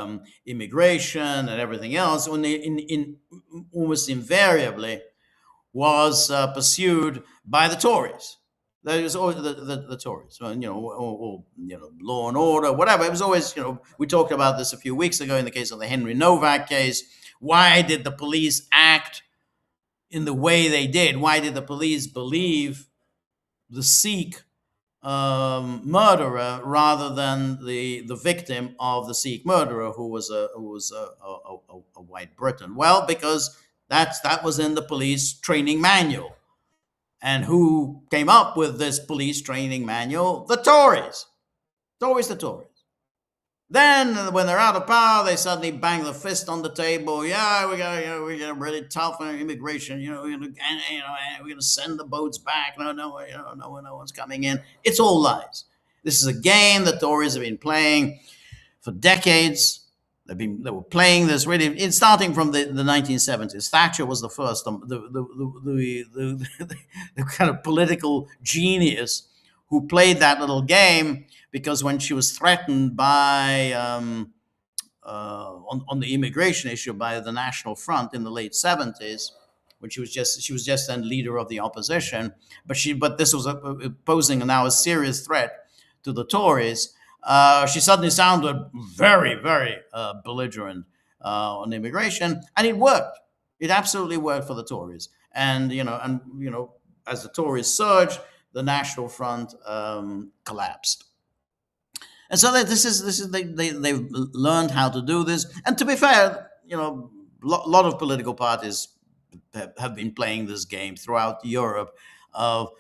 immigration and everything else, almost invariably was pursued by the Tories. There was always the Tories, or law and order, whatever. It was always, we talked about this a few weeks ago in the case of the Henry Novak case. Why did the police act in the way they did? Why did the police believe the Sikh murderer rather than the victim of the Sikh murderer, who was a white Briton? Well, because that was in the police training manual. And who came up with this police training manual? The Tories. It's always the Tories. Then, when they're out of power, they suddenly bang the fist on the table. Yeah, we're gonna really tough on immigration. We're gonna send the boats back. No one's coming in. It's all lies. This is a game the Tories have been playing for decades. They were playing this really, starting from the 1970s. Thatcher was the first, the kind of political genius who played that little game, because when she was threatened by on the immigration issue by the National Front in the late 70s, when she was just then leader of the opposition, but this was posing now a serious threat to the Tories. She suddenly sounded very, very belligerent on immigration, and it worked. It absolutely worked for the Tories. And as the Tories surged, the National Front collapsed. And so they've learned how to do this. And to be fair, a lot of political parties have been playing this game throughout Europe of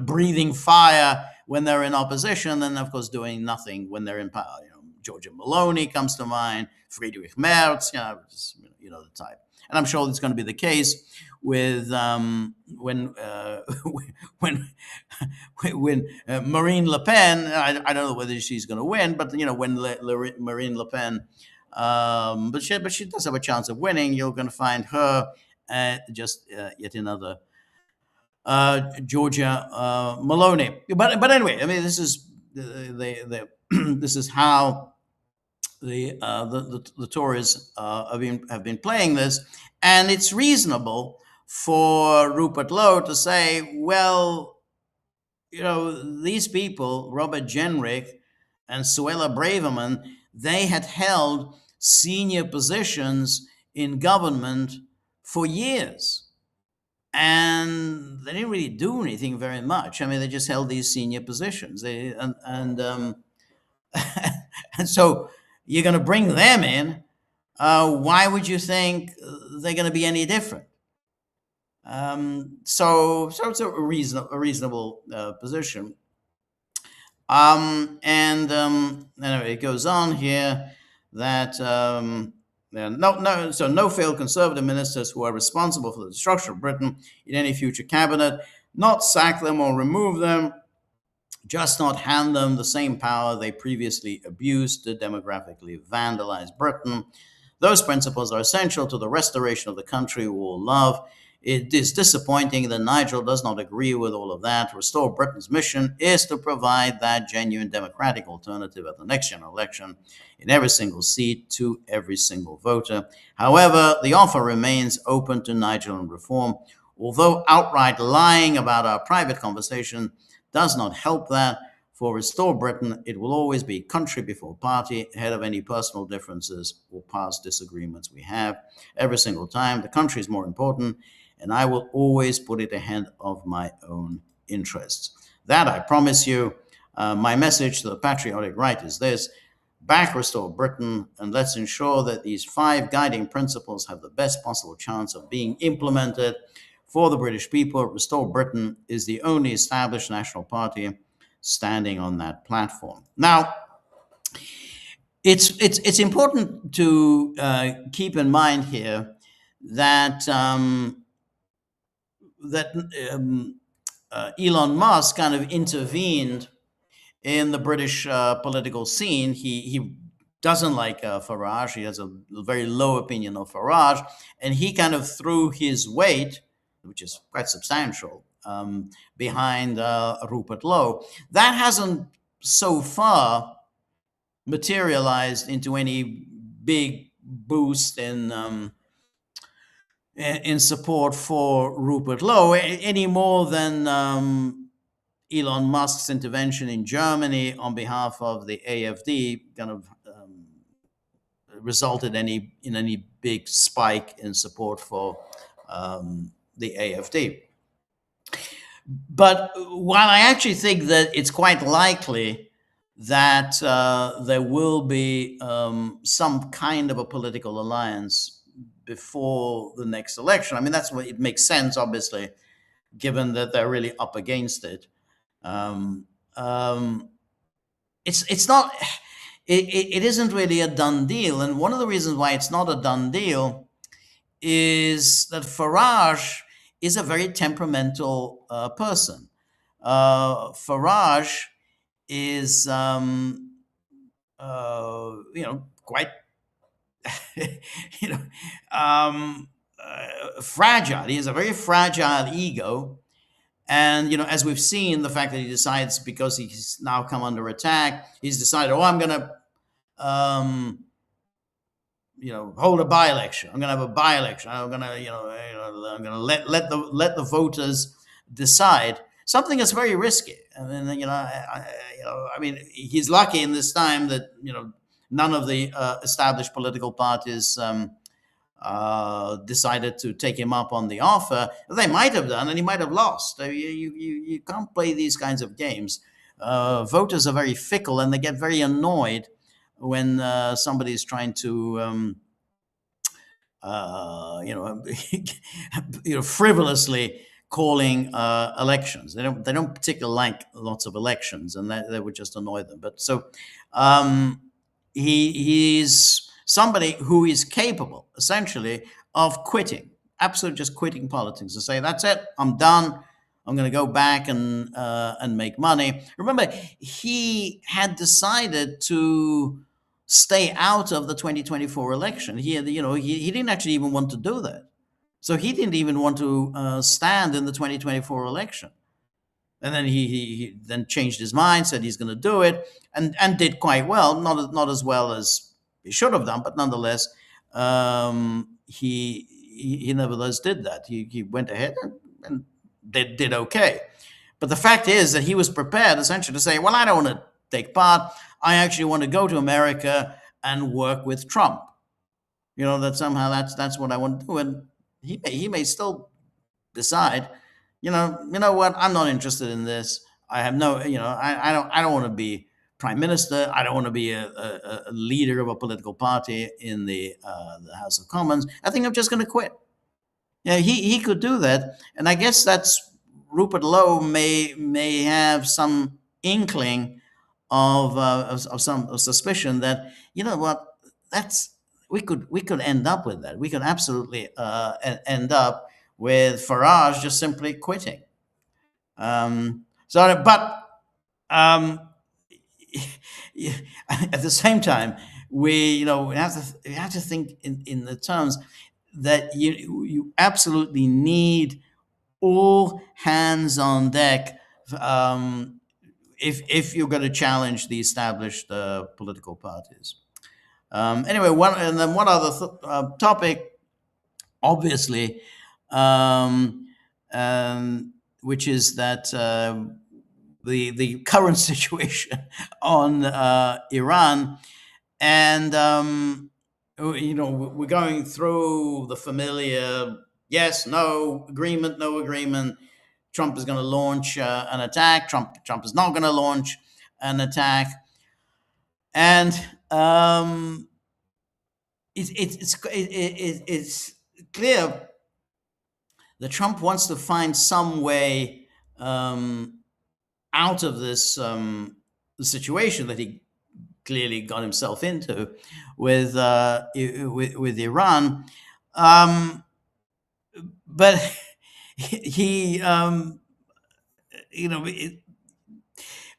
breathing fire when they're in opposition, and of course doing nothing when they're in power. Giorgia Meloni comes to mind, Friedrich Merz, the type. And I'm sure it's going to be the case with when Marine Le Pen. I don't know whether she's going to win, but when Marine Le Pen, but she does have a chance of winning. You're going to find her just yet another Giorgia Meloni. But anyway, I mean, this is this is how the Tories have been playing this, and it's reasonable for Rupert Lowe to say, well, these people, Robert Jenrick and Suella Braverman, they had held senior positions in government for years. And they didn't really do anything very much. I mean, they just held these senior positions. And so you're going to bring them in. Why would you think they're going to be any different? So it's a reasonable position. Anyway, it goes on here that no failed conservative ministers who are responsible for the destruction of Britain in any future cabinet, not sack them or remove them, just not hand them the same power they previously abused to demographically vandalize Britain. Those principles are essential to the restoration of the country we all love. It is disappointing that Nigel does not agree with all of that. Restore Britain's mission is to provide that genuine democratic alternative at the next general election in every single seat to every single voter. However, the offer remains open to Nigel and reform. Although outright lying about our private conversation does not help that, for Restore Britain, it will always be country before party, ahead of any personal differences or past disagreements we have. Every single time, the country is more important, and I will always put it ahead of my own interests. That I promise you. My message to the patriotic right is this: back Restore Britain, and let's ensure that these 5 guiding principles have the best possible chance of being implemented for the British people. Restore Britain is the only established national party standing on that platform. Now, it's important to keep in mind here that Elon Musk kind of intervened in the British political scene. He doesn't like Farage. He has a very low opinion of Farage, and he kind of threw his weight, which is quite substantial, behind Rupert Lowe. That hasn't so far materialized into any big boost in support for Rupert Lowe, any more than Elon Musk's intervention in Germany on behalf of the AfD kind of resulted in any big spike in support for the AfD. But while I actually think that it's quite likely that there will be some kind of a political alliance before the next election, I mean, that's what it makes sense, obviously, given that they're really up against it. It's not. It isn't really a done deal, and one of the reasons why it's not a done deal is that Farage is a very temperamental person. Farage is, quite, fragile. He has a very fragile ego. And, as we've seen, the fact that he decides, because he's now come under attack, he's decided, I'm going to, hold a by-election. I'm going to have a by-election. I'm going to, I'm going to let the voters decide something that's very risky. And then, I mean, he's lucky in this time that, none of the established political parties decided to take him up on the offer. They might have done, and he might have lost. You can't play these kinds of games. Voters are very fickle, and they get very annoyed when somebody is trying to, frivolously calling elections. They don't particularly like lots of elections, and that would just annoy them. But so he's somebody who is capable, essentially, of quitting, absolutely just quitting politics and say, that's it, I'm done. I'm going to go back and make money. Remember, he had decided to stay out of the 2024 election. He didn't actually even want to do that. So he didn't even want to stand in the 2024 election. And then he then changed his mind, said he's going to do it, and did quite well. Not as well as he should have done, but nonetheless, he nevertheless did that. He went ahead and did okay. But the fact is that he was prepared essentially to say, well, I don't want to take part. I actually want to go to America and work with Trump. That somehow that's what I want to do. And he may still decide, you know what, I'm not interested in this. I have no, I don't want to be prime minister. I don't want to be a leader of a political party in the House of Commons. I think I'm just going to quit. Yeah, he could do that, and I guess that's Rupert Lowe may have some inkling of some of suspicion that, you know what, that's we could end up with that. We could absolutely end up with Farage just simply quitting. But um, at the same time, we have to think in the terms that you absolutely need all hands on deck, if you're going to challenge the established political parties. Anyway, one other topic, obviously, um, which is that the current situation on Iran, and we're going through the familiar yes, no agreement, no agreement. Trump is going to launch an attack. Trump is not going to launch an attack, and it's clear that Trump wants to find some way out of this situation that he clearly got himself into with Iran. But he,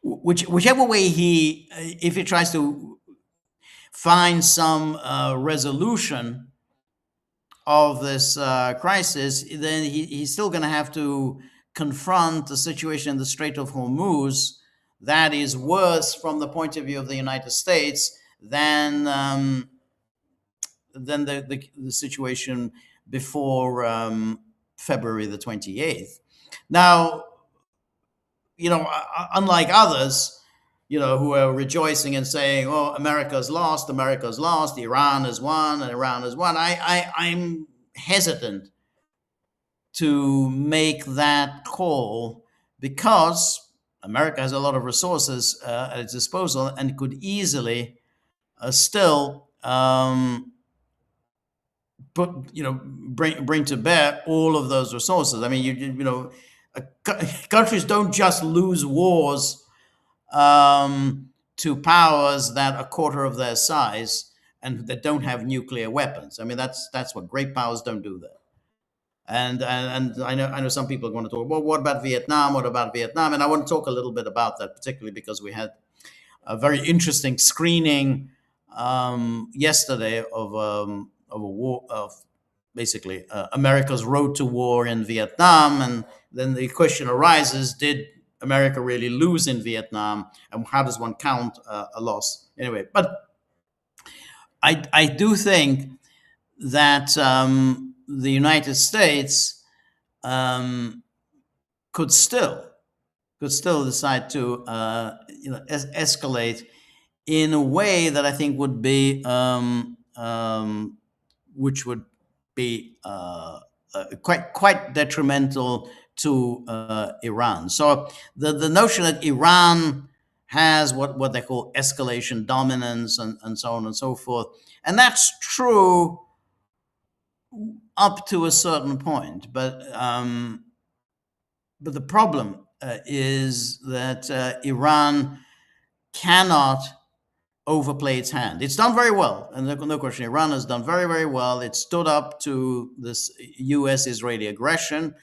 whichever way if he tries to find some resolution of this crisis, then he's still going to have to confront the situation in the Strait of Hormuz that is worse from the point of view of the United States than the situation before February the 28th. Now, unlike others, who are rejoicing and saying, "Oh, America's lost, Iran has won, and Iran has won." I'm hesitant to make that call because America has a lot of resources at its disposal and could easily still bring to bear all of those resources. I mean, countries don't just lose wars to powers that are a quarter of their size and that don't have nuclear weapons. I mean, that's what great powers don't do that. And I know some people are going to talk. Well, what about Vietnam? What about Vietnam? And I want to talk a little bit about that, particularly because we had a very interesting screening yesterday of a war of basically America's road to war in Vietnam, and then the question arises: did America really lose in Vietnam, and how does one count a loss? Anyway, but I do think that the United States could still decide to escalate in a way that I think would be which would be quite detrimental to Iran. So the notion that Iran has what they call escalation dominance and so on and so forth, and that's true up to a certain point, but the problem is that Iran cannot overplay its hand. It's done very well, and no question. Iran has done very, very well. It stood up to this U.S.-Israeli aggression,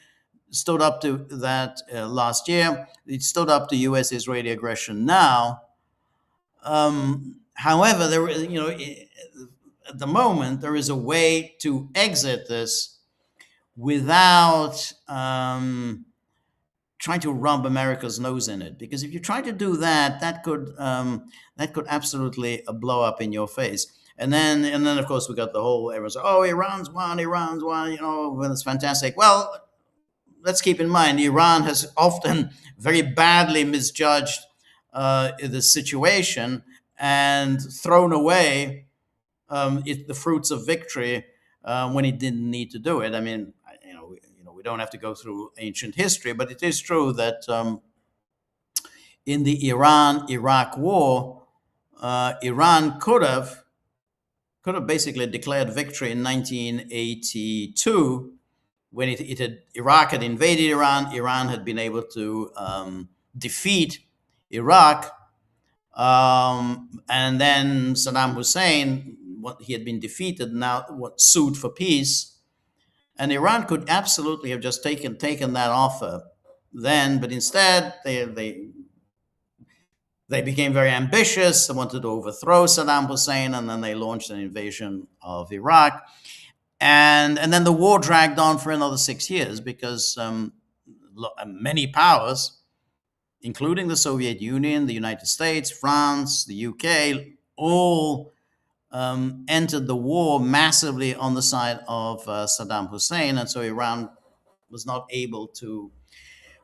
stood up to that last year. It stood up to U.S.-Israeli aggression now. However, at the moment, there is a way to exit this without trying to rub America's nose in it. Because if you try to do that, that could absolutely blow up in your face. And then of course we got the whole everyone's, oh, Iran's won, it's fantastic. Well, let's keep in mind Iran has often very badly misjudged the situation and thrown away the fruits of victory when it didn't need to do it. I mean, we don't have to go through ancient history, but it is true that in the Iran-Iraq war, Iran could have basically declared victory in 1982 when Iraq had invaded Iran, Iran had been able to defeat Iraq, and then Saddam Hussein, he had been defeated, now sued for peace, and Iran could absolutely have just taken that offer then, but instead they became very ambitious. They wanted to overthrow Saddam Hussein, and then they launched an invasion of Iraq. And then the war dragged on for another 6 years because many powers, including the Soviet Union, the United States, France, the UK, all entered the war massively on the side of Saddam Hussein. And so Iran was not able to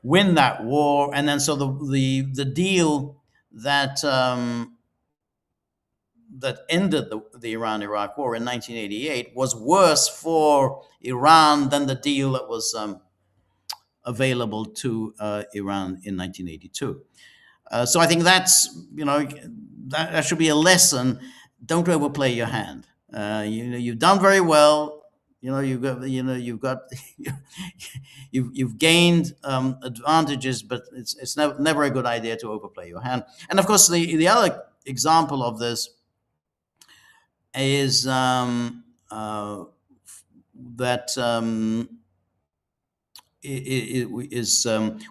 win that war. And then so the deal that that ended the Iran-Iraq war in 1988 was worse for Iran than the deal that was available to Iran in 1982. So I think that's, that should be a lesson. Don't overplay your hand. You've done very well. You've gained advantages, but it's never a good idea to overplay your hand. And of course, the other example of this is that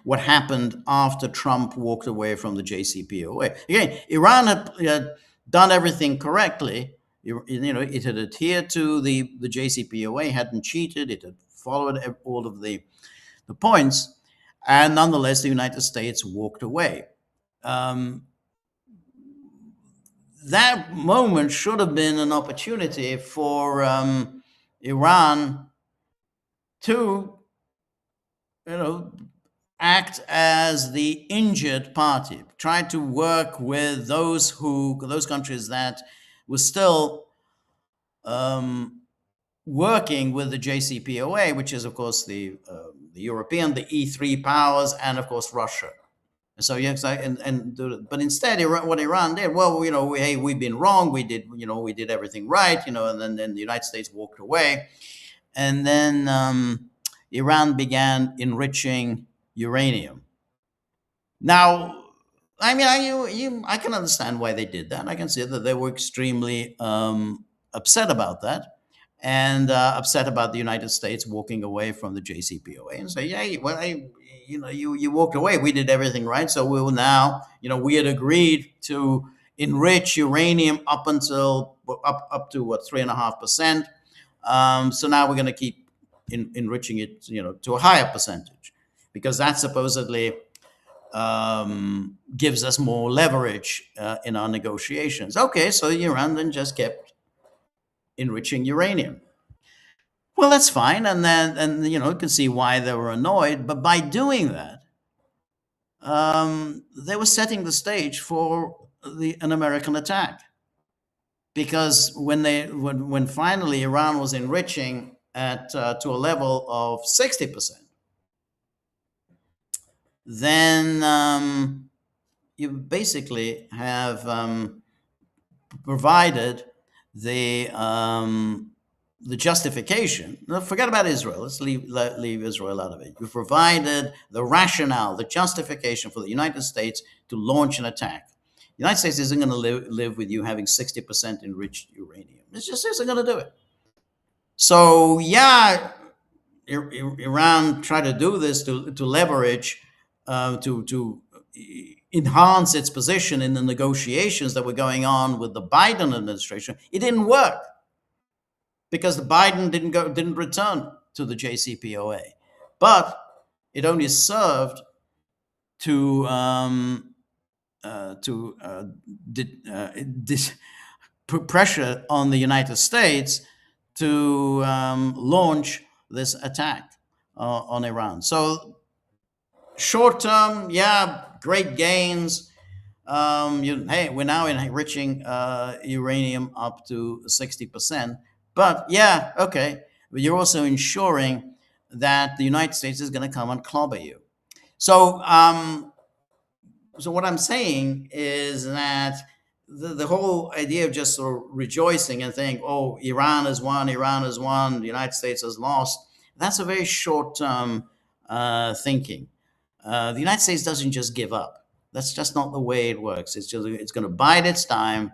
what happened after Trump walked away from the JCPOA. Again, Iran had done everything correctly. It had adhered to the JCPOA, hadn't cheated, it had followed all of the points, and nonetheless, the United States walked away. That moment should have been an opportunity for Iran to, act as the injured party, try to work with those countries that were still working with the JCPOA, which is, of course, the European, the E3 powers, and of course Russia. So yes, but instead, what Iran did, well, we've been wrong. We did everything right, and then the United States walked away, and then Iran began enriching uranium. Now, I can understand why they did that. I can see that they were extremely upset about that, and upset about the United States walking away from the JCPOA, and say, yeah, well, you walked away. We did everything right. So we will now, we had agreed to enrich uranium up to 3.5%. So now we're going to keep enriching it, to a higher percentage, because that supposedly gives us more leverage in our negotiations. Okay, so Iran then just kept enriching uranium. Well, that's fine, and you can see why they were annoyed. But by doing that, they were setting the stage for an American attack. Because when finally Iran was enriching to a level of 60%, then you basically have provided the justification. Now, forget about Israel. Let's leave Israel out of it. You've provided the rationale, the justification for the United States to launch an attack. The United States isn't going to live with you having 60% enriched uranium. It just isn't going to do it. So, yeah, Iran tried to do this to leverage, to enhance its position in the negotiations that were going on with the Biden administration. It didn't work, because the Biden didn't return to the JCPOA, but it only served to put pressure on the United States to launch this attack on Iran. So short term, yeah, great gains. Hey, we're now enriching uranium up to 60%. But yeah, okay, but you're also ensuring that the United States is going to come and clobber you. So, so what I'm saying is that the whole idea of just sort of rejoicing and saying, oh, Iran has won, the United States has lost, that's a very short-term thinking. The United States doesn't just give up. That's just not the way it works. It's going to bide its time,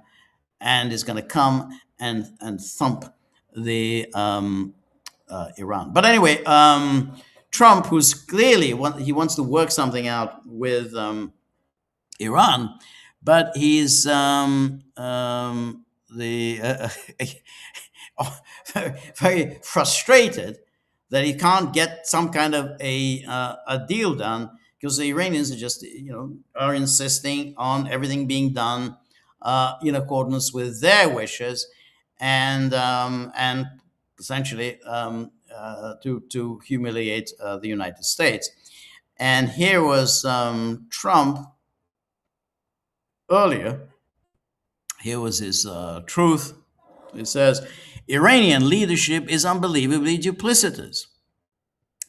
and it's going to come and thump the Iran. But anyway, Trump, who's clearly he wants to work something out with Iran, but he's the very frustrated that he can't get some kind of a deal done, because the Iranians are just are insisting on everything being done in accordance with their wishes, and essentially to humiliate the United States. And here was Trump earlier. Here was his truth. It says, Iranian leadership is unbelievably duplicitous.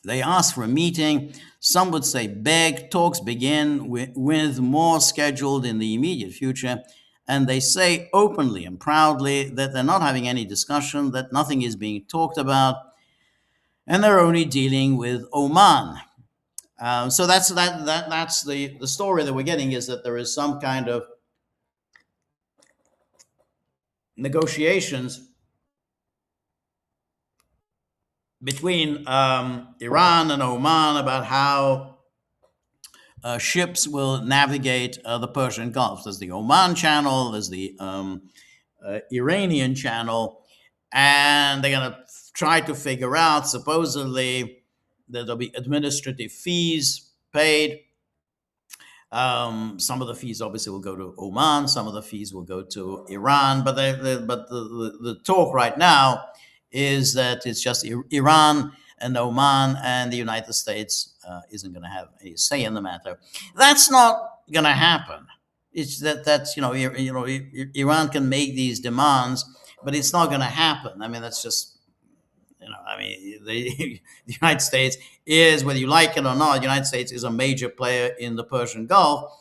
They ask for a meeting. Some would say beg. Talks begin with more scheduled in the immediate future. And they say openly and proudly that they're not having any discussion, that nothing is being talked about, and they're only dealing with Oman. So that's the story that we're getting, is that there is some kind of negotiations between Iran and Oman about how ships will navigate the Persian Gulf. There's the Oman Channel, there's the Iranian Channel, and they're going to try to figure out, supposedly, that there'll be administrative fees paid. Some of the fees obviously will go to Oman, some of the fees will go to Iran, but the talk right now is that it's just Iran and Oman, and the United States isn't going to have any say in the matter. That's not going to happen. It's Iran can make these demands, but it's not going to happen. I mean, that's just the United States is, whether you like it or not, the United States is a major player in the Persian Gulf,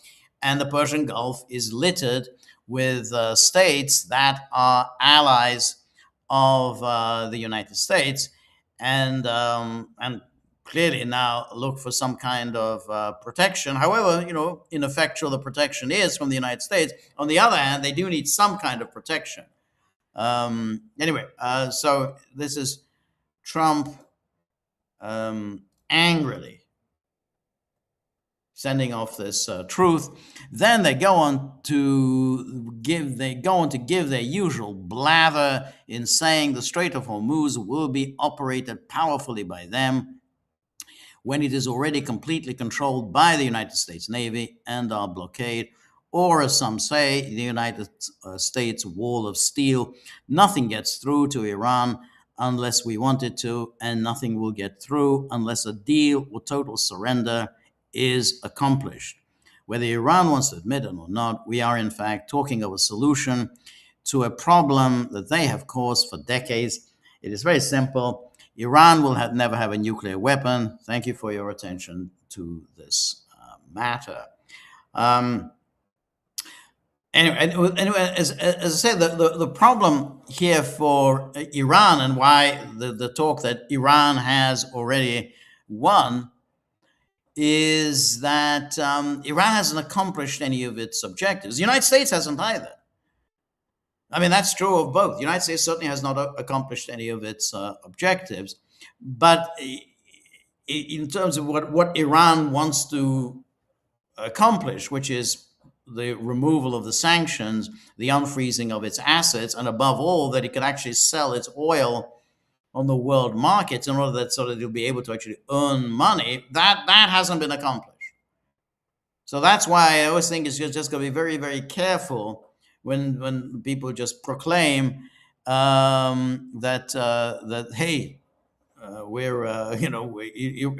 and the Persian Gulf is littered with states that are allies of the United States, and clearly now look for some kind of protection. However, ineffectual the protection is from the United States. On the other hand, they do need some kind of protection. Anyway, so this is Trump angrily sending off this truth. Then they go on to give their usual blather in saying the Strait of Hormuz will be operated powerfully by them when it is already completely controlled by the United States Navy and our blockade, or as some say, the United States wall of steel. Nothing gets through to Iran unless we want it to, and nothing will get through unless a deal or total surrender is accomplished. Whether Iran wants to admit it or not, we are in fact talking of a solution to a problem that they have caused for decades. It is very simple. Iran will never have a nuclear weapon. Thank you for your attention to this matter. Anyway, as I said, the problem here for Iran, and why the talk that Iran has already won, is that Iran hasn't accomplished any of its objectives. The United States hasn't either. I mean, that's true of both. The United States certainly has not accomplished any of its objectives. But in terms of what Iran wants to accomplish, which is the removal of the sanctions, the unfreezing of its assets, and above all, that it could actually sell its oil on the world markets in order that so that it'll be able to actually earn money, that hasn't been accomplished. So that's why I always think it's just going to be very, very careful when people just proclaim that hey,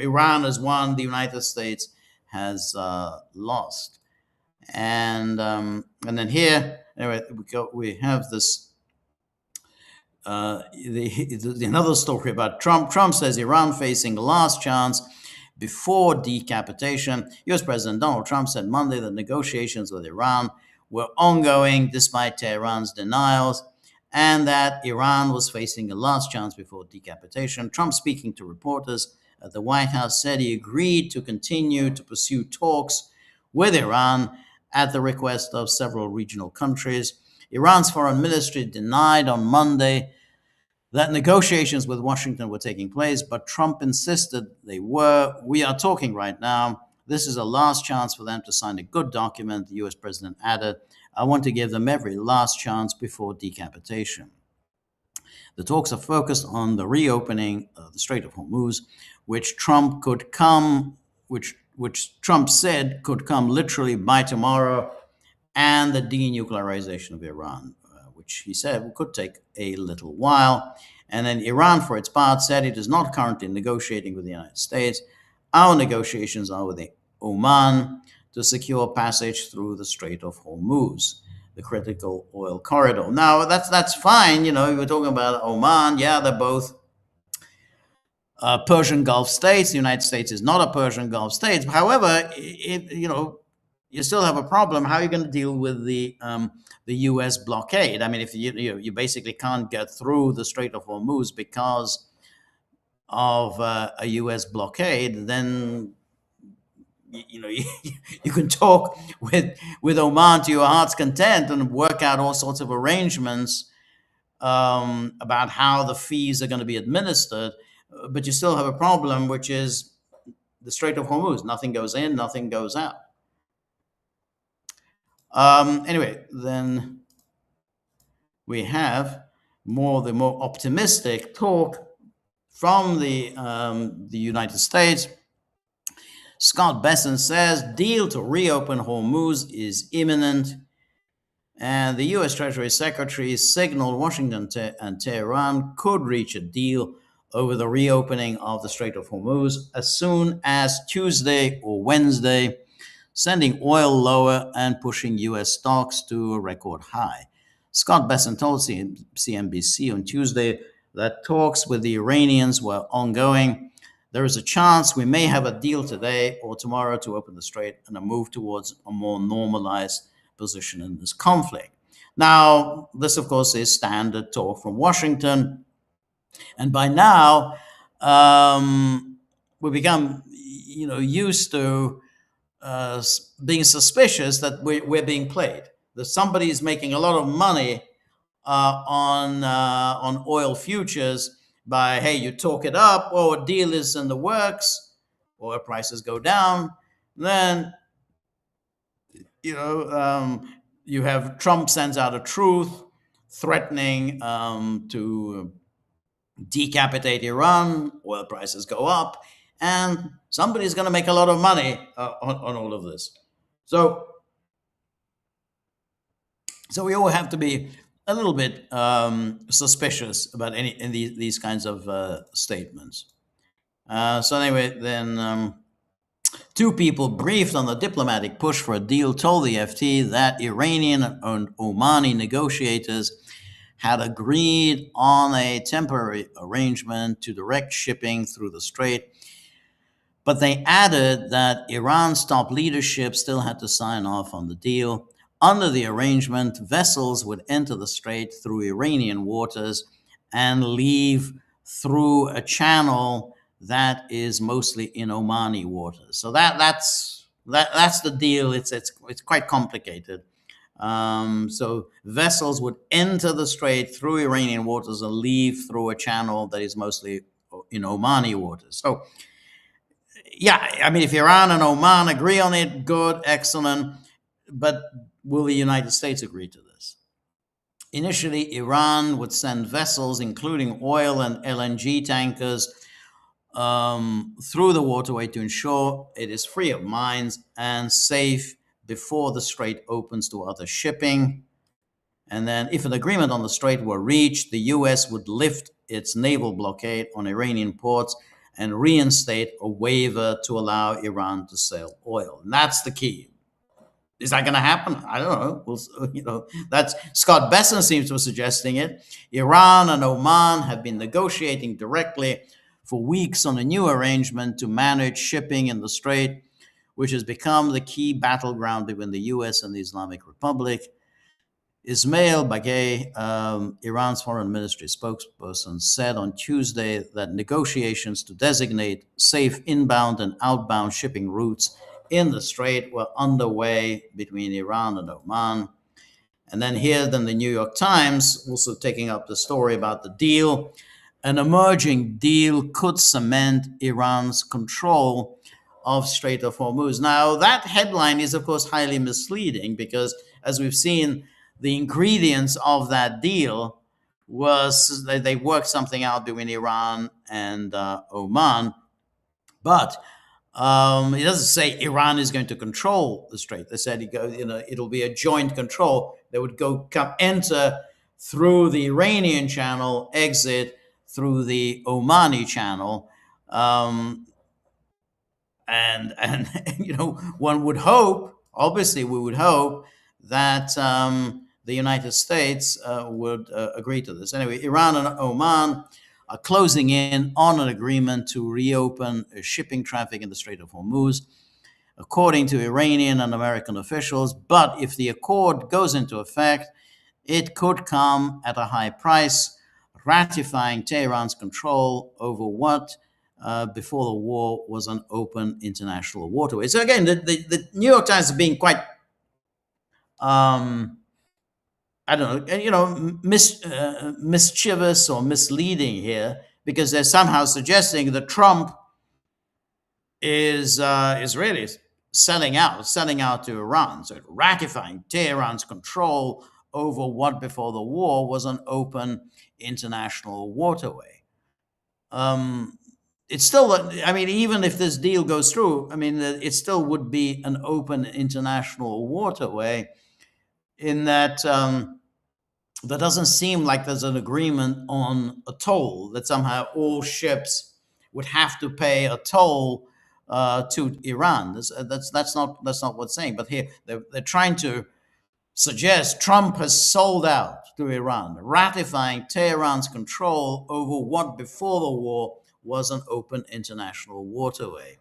Iran has won, the United States has lost. And then here, anyway, we have this another story about Trump. Trump says Iran facing last chance before decapitation. U.S. President Donald Trump said Monday that negotiations with Iran were ongoing despite Tehran's denials, and that Iran was facing a last chance before decapitation. Trump, speaking to reporters at the White House, said he agreed to continue to pursue talks with Iran at the request of several regional countries. Iran's foreign ministry denied on Monday that negotiations with Washington were taking place, but Trump insisted they were. We are talking right now. This is a last chance for them to sign a good document, the US president added. I want to give them every last chance before decapitation. The talks are focused on the reopening of the Strait of Hormuz, which Trump said could come literally by tomorrow, and the denuclearization of Iran, which he said could take a little while. And then Iran, for its part, said it is not currently negotiating with the United States. Our negotiations are with Oman to secure passage through the Strait of Hormuz, the critical oil corridor. Now, that's fine. You know, we're talking about Oman. Yeah, they're both Persian Gulf states. The United States is not a Persian Gulf state. However, you still have a problem. How are you going to deal with the U.S. blockade? I mean, if you basically can't get through the Strait of Hormuz because of a U.S. blockade, then you can talk with Oman to your heart's content and work out all sorts of arrangements about how the fees are going to be administered, but you still have a problem, which is the Strait of Hormuz. Nothing goes in, nothing goes out. Anyway, then we have the more optimistic talk from the United States. Scott Bessent says deal to reopen Hormuz is imminent, and the U.S. Treasury Secretary signaled Washington and Tehran could reach a deal over the reopening of the Strait of Hormuz as soon as Tuesday or Wednesday, sending oil lower and pushing U.S. stocks to a record high. Scott Bessent told CNBC on Tuesday that talks with the Iranians were ongoing. There is a chance we may have a deal today or tomorrow to open the strait and a move towards a more normalized position in this conflict. Now, this, of course, is standard talk from Washington. And by now, we become, used to being suspicious that we're being played, that somebody is making a lot of money on oil futures by, hey, you talk it up, or a deal is in the works, oil prices go down, then you have Trump sends out a truth threatening to decapitate Iran, oil prices go up, and somebody's going to make a lot of money on all of this. So we all have to be a little bit suspicious about these kinds of statements. So anyway, then two people briefed on the diplomatic push for a deal told the FT that Iranian and Omani negotiators had agreed on a temporary arrangement to direct shipping through the strait, but they added that Iran's top leadership still had to sign off on the deal. Under the arrangement, vessels would enter the strait through Iranian waters and leave through a channel that is mostly in Omani waters. So that's the deal. It's quite complicated. So vessels would enter the strait through Iranian waters and leave through a channel that is mostly in Omani waters. So, yeah, I mean, if Iran and Oman agree on it, good, excellent. But will the United States agree to this? Initially, Iran would send vessels, including oil and LNG tankers, through the waterway to ensure it is free of mines and safe before the strait opens to other shipping. And then if an agreement on the strait were reached, the U.S. would lift its naval blockade on Iranian ports and reinstate a waiver to allow Iran to sell oil. And that's the key. Is that going to happen? I don't know. That's Scott Bessent seems to be suggesting it. Iran and Oman have been negotiating directly for weeks on a new arrangement to manage shipping in the strait, which has become the key battleground between the U.S. and the Islamic Republic. Ismail Bagay, Iran's foreign ministry spokesperson, said on Tuesday that negotiations to designate safe inbound and outbound shipping routes in the strait were underway between Iran and Oman. And then the New York Times also taking up the story about the deal. An emerging deal could cement Iran's control of Strait of Hormuz. Now, that headline is, of course, highly misleading because, as we've seen, the ingredients of that deal was they worked something out between Iran and Oman, but it doesn't say Iran is going to control the strait. They said it'll be a joint control. They would enter through the Iranian channel, exit through the Omani channel, and one would hope. Obviously, we would hope that the United States would agree to this. Anyway, Iran and Oman are closing in on an agreement to reopen shipping traffic in the Strait of Hormuz, according to Iranian and American officials. But if the accord goes into effect, it could come at a high price, ratifying Tehran's control over what before the war was an open international waterway. So again, the New York Times is being quite mischievous or misleading here, because they're somehow suggesting that Trump is really selling out to Iran, so ratifying Tehran's control over what before the war was an open international waterway. It's still, even if this deal goes through, it still would be an open international waterway, in that there doesn't seem like there's an agreement on a toll, that somehow all ships would have to pay a toll to Iran. That's not what it's saying. But here they're trying to suggest Trump has sold out to Iran, ratifying Tehran's control over what before the war was an open international waterway.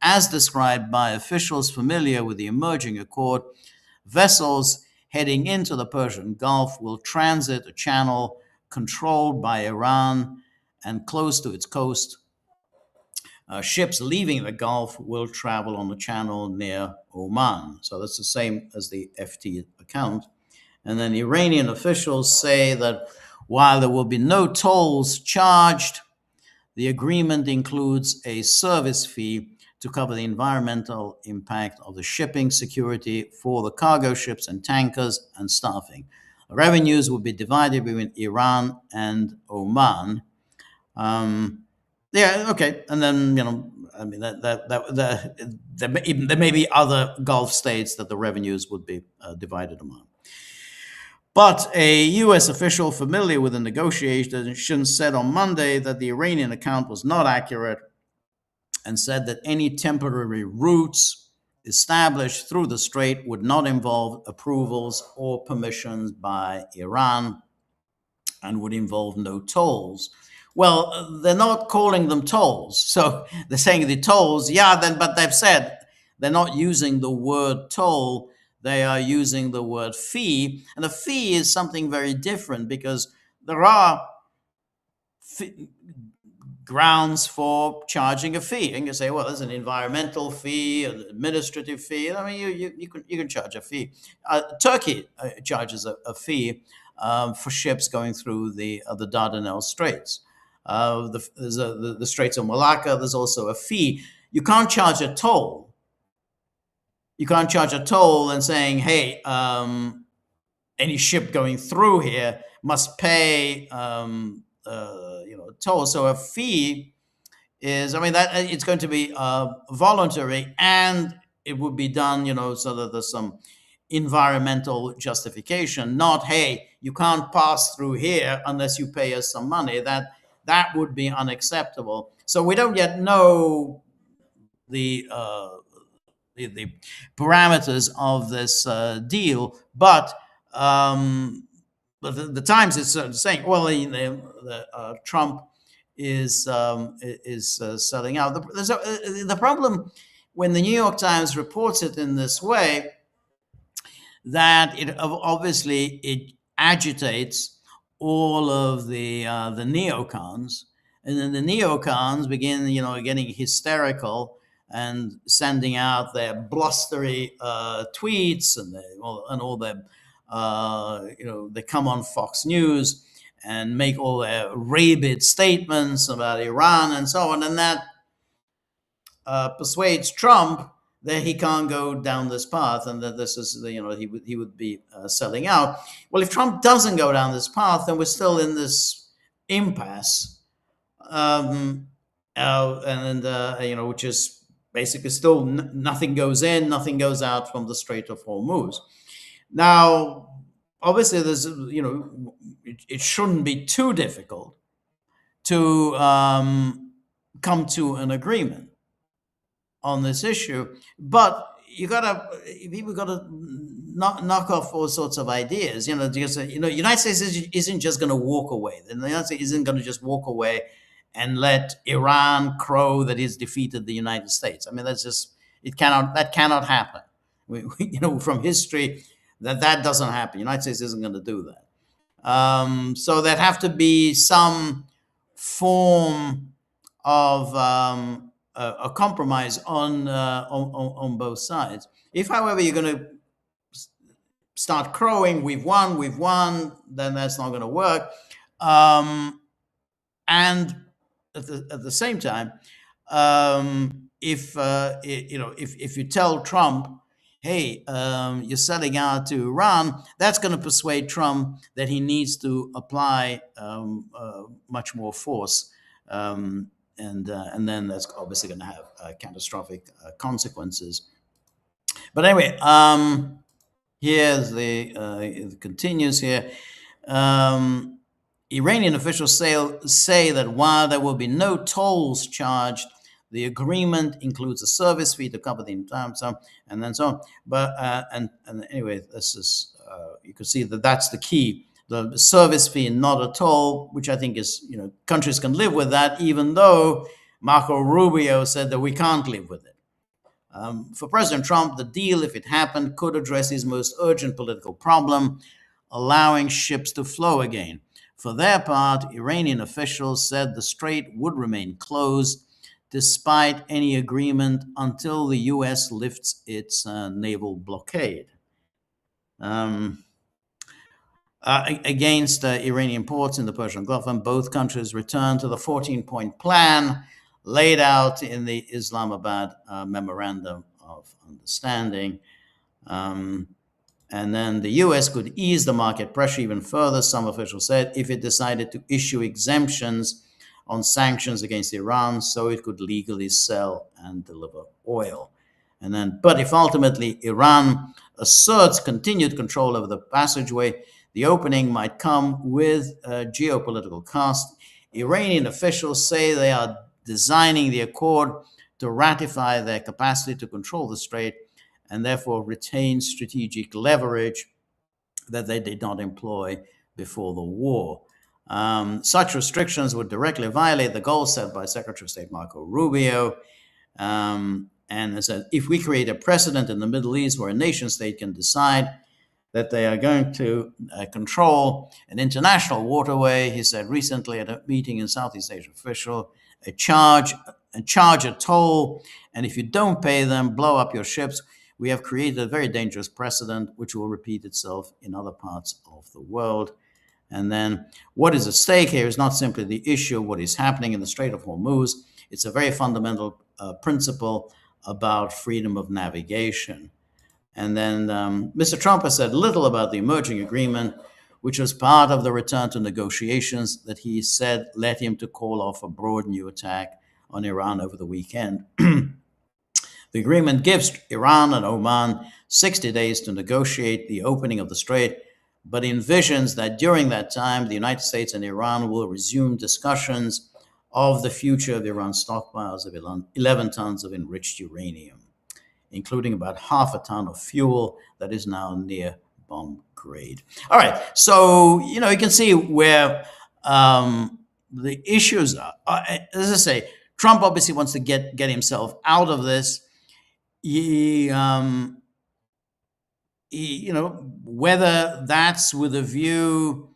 As described by officials familiar with the emerging accord, vessels heading into the Persian Gulf will transit a channel controlled by Iran and close to its coast. Ships leaving the Gulf will travel on the channel near Oman. So that's the same as the FT account. And then Iranian officials say that while there will be no tolls charged, the agreement includes a service fee to cover the environmental impact of the shipping, security for the cargo ships and tankers, and staffing. Revenues will be divided between Iran and Oman. Okay, and then there may be other Gulf states that the revenues would be divided among. But a U.S. official familiar with the negotiations said on Monday that the Iranian account was not accurate, and said that any temporary routes established through the strait would not involve approvals or permissions by Iran and would involve no tolls. Well, they're not calling them tolls. So they're saying the tolls, but they've said they're not using the word toll. They are using the word fee. And a fee is something very different, because there are grounds for charging a fee. And you say, well, there's an environmental fee, an administrative fee. You can charge a fee. Turkey charges a fee for ships going through the Dardanelles Straits. The Straits of Malacca, there's also a fee. You can't charge a toll. You can't charge a toll and saying, hey, any ship going through here must pay toll. So a fee is, that it's going to be voluntary, and it would be done, so that there's some environmental justification. Not, hey, you can't pass through here unless you pay us some money. That would be unacceptable. So we don't yet know the parameters of this deal, but the Times is saying, well, Trump is selling out. The problem when the New York Times reports it in this way that it obviously it agitates all of the neocons, and then the neocons begin, getting hysterical and sending out their blustery tweets, and all their, they come on Fox News and make all their rabid statements about Iran and so on, and that persuades Trump that he can't go down this path, and that this is, he would be selling out. Well, if Trump doesn't go down this path, then we're still in this impasse, which is basically still nothing goes in, nothing goes out from the Strait of Hormuz. Now, obviously, there's, it shouldn't be too difficult to come to an agreement on this issue, but people gotta knock off all sorts of ideas. Because United States isn't just going to walk away. The United States isn't going to just walk away and let Iran crow that he's defeated the United States. I mean, that cannot happen. From history, that doesn't happen. The United States isn't going to do that. So there'd have to be some form of a compromise on both sides. If, however, you're going to start crowing, we've won, then that's not going to work. And at the same time, if you tell Trump, hey, you're selling out to Iran, that's going to persuade Trump that he needs to apply much more force. And then that's obviously going to have catastrophic consequences. But anyway, here's it continues here. Iranian officials say that while there will be no tolls charged, the agreement includes a service fee to cover the entire time, and then so on. But and anyway, this is you can see that that's the key. The service fee, not a toll, which I think is, countries can live with that, even though Marco Rubio said that we can't live with it. For President Trump, the deal, if it happened, could address his most urgent political problem, allowing ships to flow again. For their part, Iranian officials said the strait would remain closed despite any agreement until the U.S. lifts its naval blockade. Against Iranian ports in the Persian Gulf, and both countries returned to the 14-point plan laid out in the Islamabad Memorandum of Understanding. And then the U.S. could ease the market pressure even further, some officials said, if it decided to issue exemptions on sanctions against Iran so it could legally sell and deliver oil. And then, but if ultimately Iran asserts continued control over the passageway, the opening might come with geopolitical cost. Iranian officials say they are designing the accord to ratify their capacity to control the strait and therefore retain strategic leverage that they did not employ before the war. Such restrictions would directly violate the goals set by Secretary of State Marco Rubio. And it said, if we create a precedent in the Middle East where a nation state can decide that they are going to control an international waterway, he said recently at a meeting in Southeast Asia official, charge a toll, and if you don't pay them, blow up your ships. We have created a very dangerous precedent which will repeat itself in other parts of the world. And then what is at stake here is not simply the issue of what is happening in the Strait of Hormuz. It's a very fundamental principle about freedom of navigation. And then Mr. Trump has said little about the emerging agreement, which was part of the return to negotiations that he said led him to call off a broad new attack on Iran over the weekend. The agreement gives Iran and Oman 60 days to negotiate the opening of the strait, but envisions that during that time, the United States and Iran will resume discussions of the future of Iran's stockpiles of 11 tons of enriched uranium, including about half a ton of fuel that is now near bomb grade. All right, so, you can see where the issues are. As I say, Trump obviously wants to get himself out of this. He whether that's with a view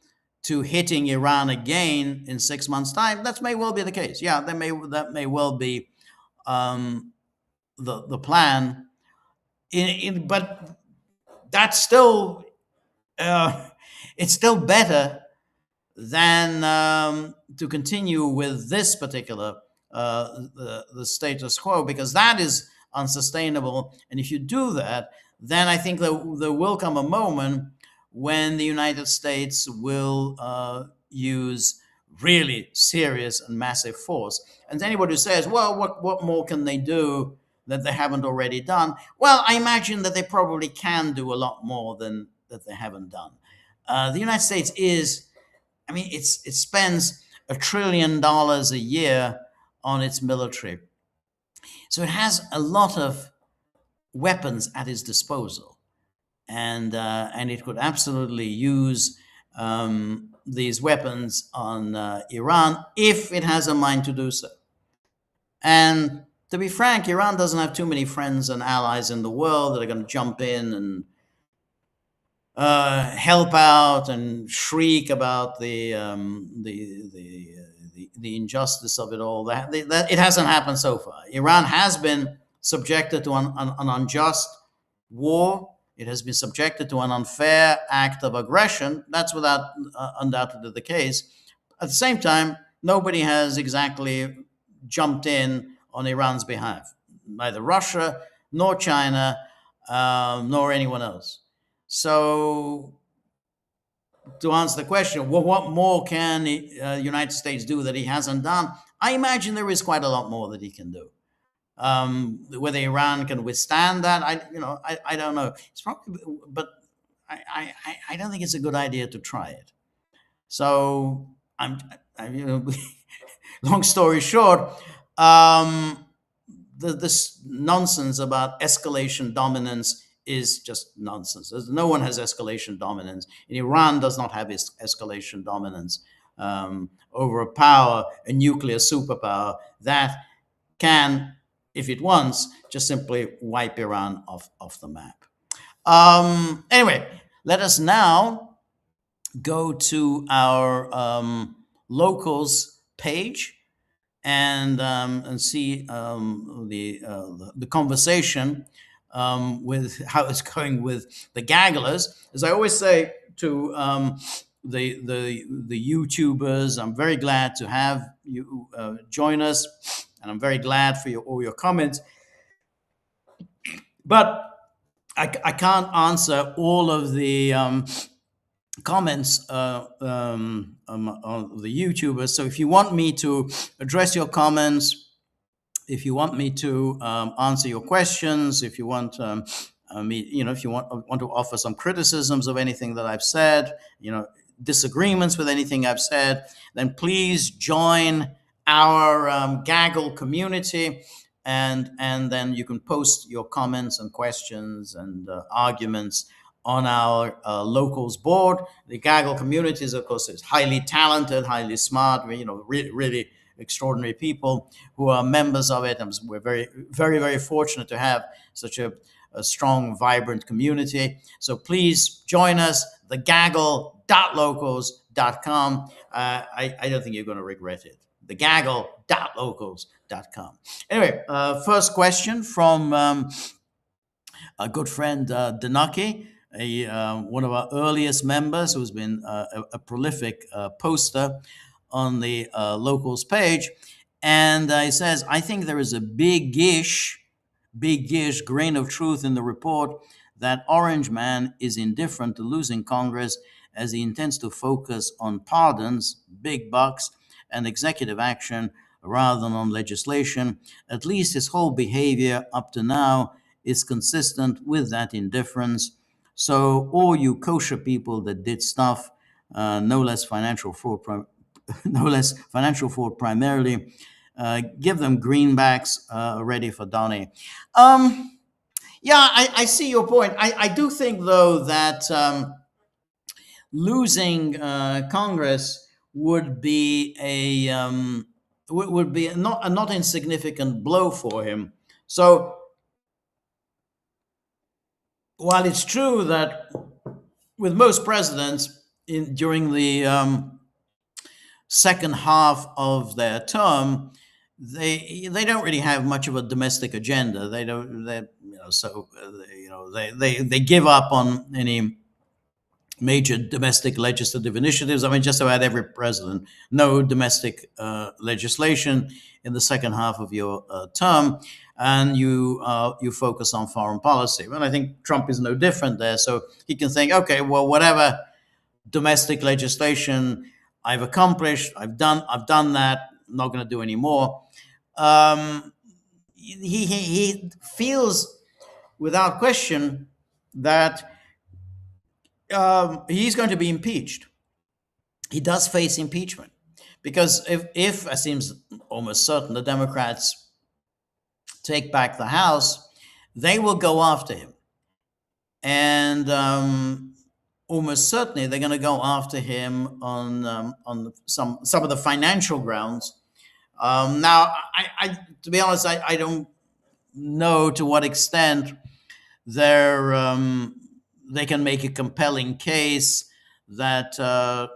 to hitting Iran again in 6 months' time, that may well be the case. Yeah, that may well be the plan. But that's still it's still better than to continue with this particular the status quo, because that is unsustainable. And if you do that, then I think that there will come a moment when the United States will use really serious and massive force. And anybody who says, well, what more can they do that they haven't already done? Well, I imagine that they probably can do a lot more than that they haven't done. The United States is, I mean, it spends $1 trillion a year on its military. So it has a lot of weapons at its disposal. And it could absolutely use these weapons on Iran if it has a mind to do so. And to be frank, Iran doesn't have too many friends and allies in the world that are going to jump in and help out and shriek about the injustice of it all. That it hasn't happened so far. Iran has been subjected to an unjust war. It has been subjected to an unfair act of aggression. That's without undoubtedly the case. At the same time, nobody has exactly jumped in on Iran's behalf. Neither Russia, nor China, nor anyone else. So, to answer the question, well, what more can the United States do that he hasn't done? I imagine there is quite a lot more that he can do. Whether Iran can withstand that, I don't know. It's probably, but I don't think it's a good idea to try it. So long story short, this nonsense about escalation dominance is just nonsense. No one has escalation dominance. And Iran does not have escalation dominance over a nuclear superpower that can, if it wants, just simply wipe Iran off the map. Anyway, let us now go to our locals page and see the conversation with how it's going with the Gagglers. As I always say to the YouTubers, I'm very glad to have you join us, and I'm very glad for all your comments. But I can't answer all of the comments on the YouTubers. So if you want me to address your comments, if you want me to answer your questions, if you want if you want to offer some criticisms of anything that I've said, disagreements with anything I've said, then please join our Gaggle community, and then you can post your comments and questions and arguments on our locals board. The Gaggle community is, of course, is highly talented, highly smart, really extraordinary people who are members of it. And we're very, very, very fortunate to have such a strong, vibrant community. So please join us, thegaggle.locals.com. I don't think you're going to regret it. Thegaggle.locals.com. Anyway, first question from a good friend, Danaki, one of our earliest members who's been a prolific poster on the locals page. And he says, I think there is a big-ish grain of truth in the report that Orange Man is indifferent to losing Congress, as he intends to focus on pardons, big bucks, and executive action rather than on legislation. At least his whole behavior up to now is consistent with that indifference. So all you kosher people that did stuff, no less financial fraud primarily, give them greenbacks ready for Donnie. Yeah, I see your point. I do think, though, that losing Congress would be a not insignificant blow for him. So while it's true that with most presidents during the second half of their term, they don't really have much of a domestic agenda. They don't. They, so they give up on any major domestic legislative initiatives. I mean, just about every president, no domestic legislation in the second half of your term, and you focus on foreign policy. And I think Trump is no different there. So he can think, okay, well, whatever domestic legislation I've accomplished, I've done that. I'm not going to do any more. He feels without question that he's going to be impeached. He does face impeachment because if it seems almost certain the Democrats take back the House, they will go after him, and almost certainly they're going to go after him on some of the financial grounds. Now, to be honest, I don't know to what extent they can make a compelling case that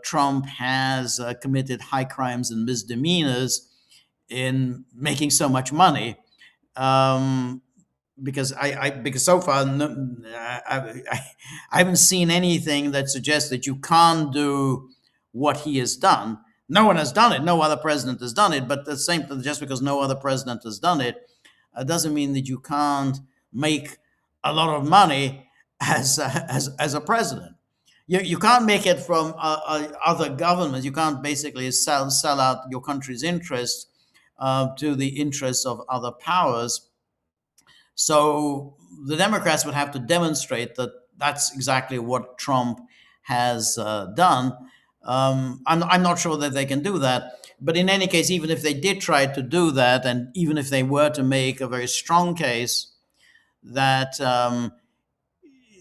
Trump has committed high crimes and misdemeanors in making so much money. Because because so far I haven't seen anything that suggests that you can't do what he has done. No one has done it. No other president has done it. But the same, just because no other president has done it, doesn't mean that you can't make a lot of money as a president. You can't make it from other governments. You can't basically sell out your country's interests to the interests of other powers. So the Democrats would have to demonstrate that that's exactly what Trump has done. I'm not sure that they can do that. But in any case, even if they did try to do that, and even if they were to make a very strong case that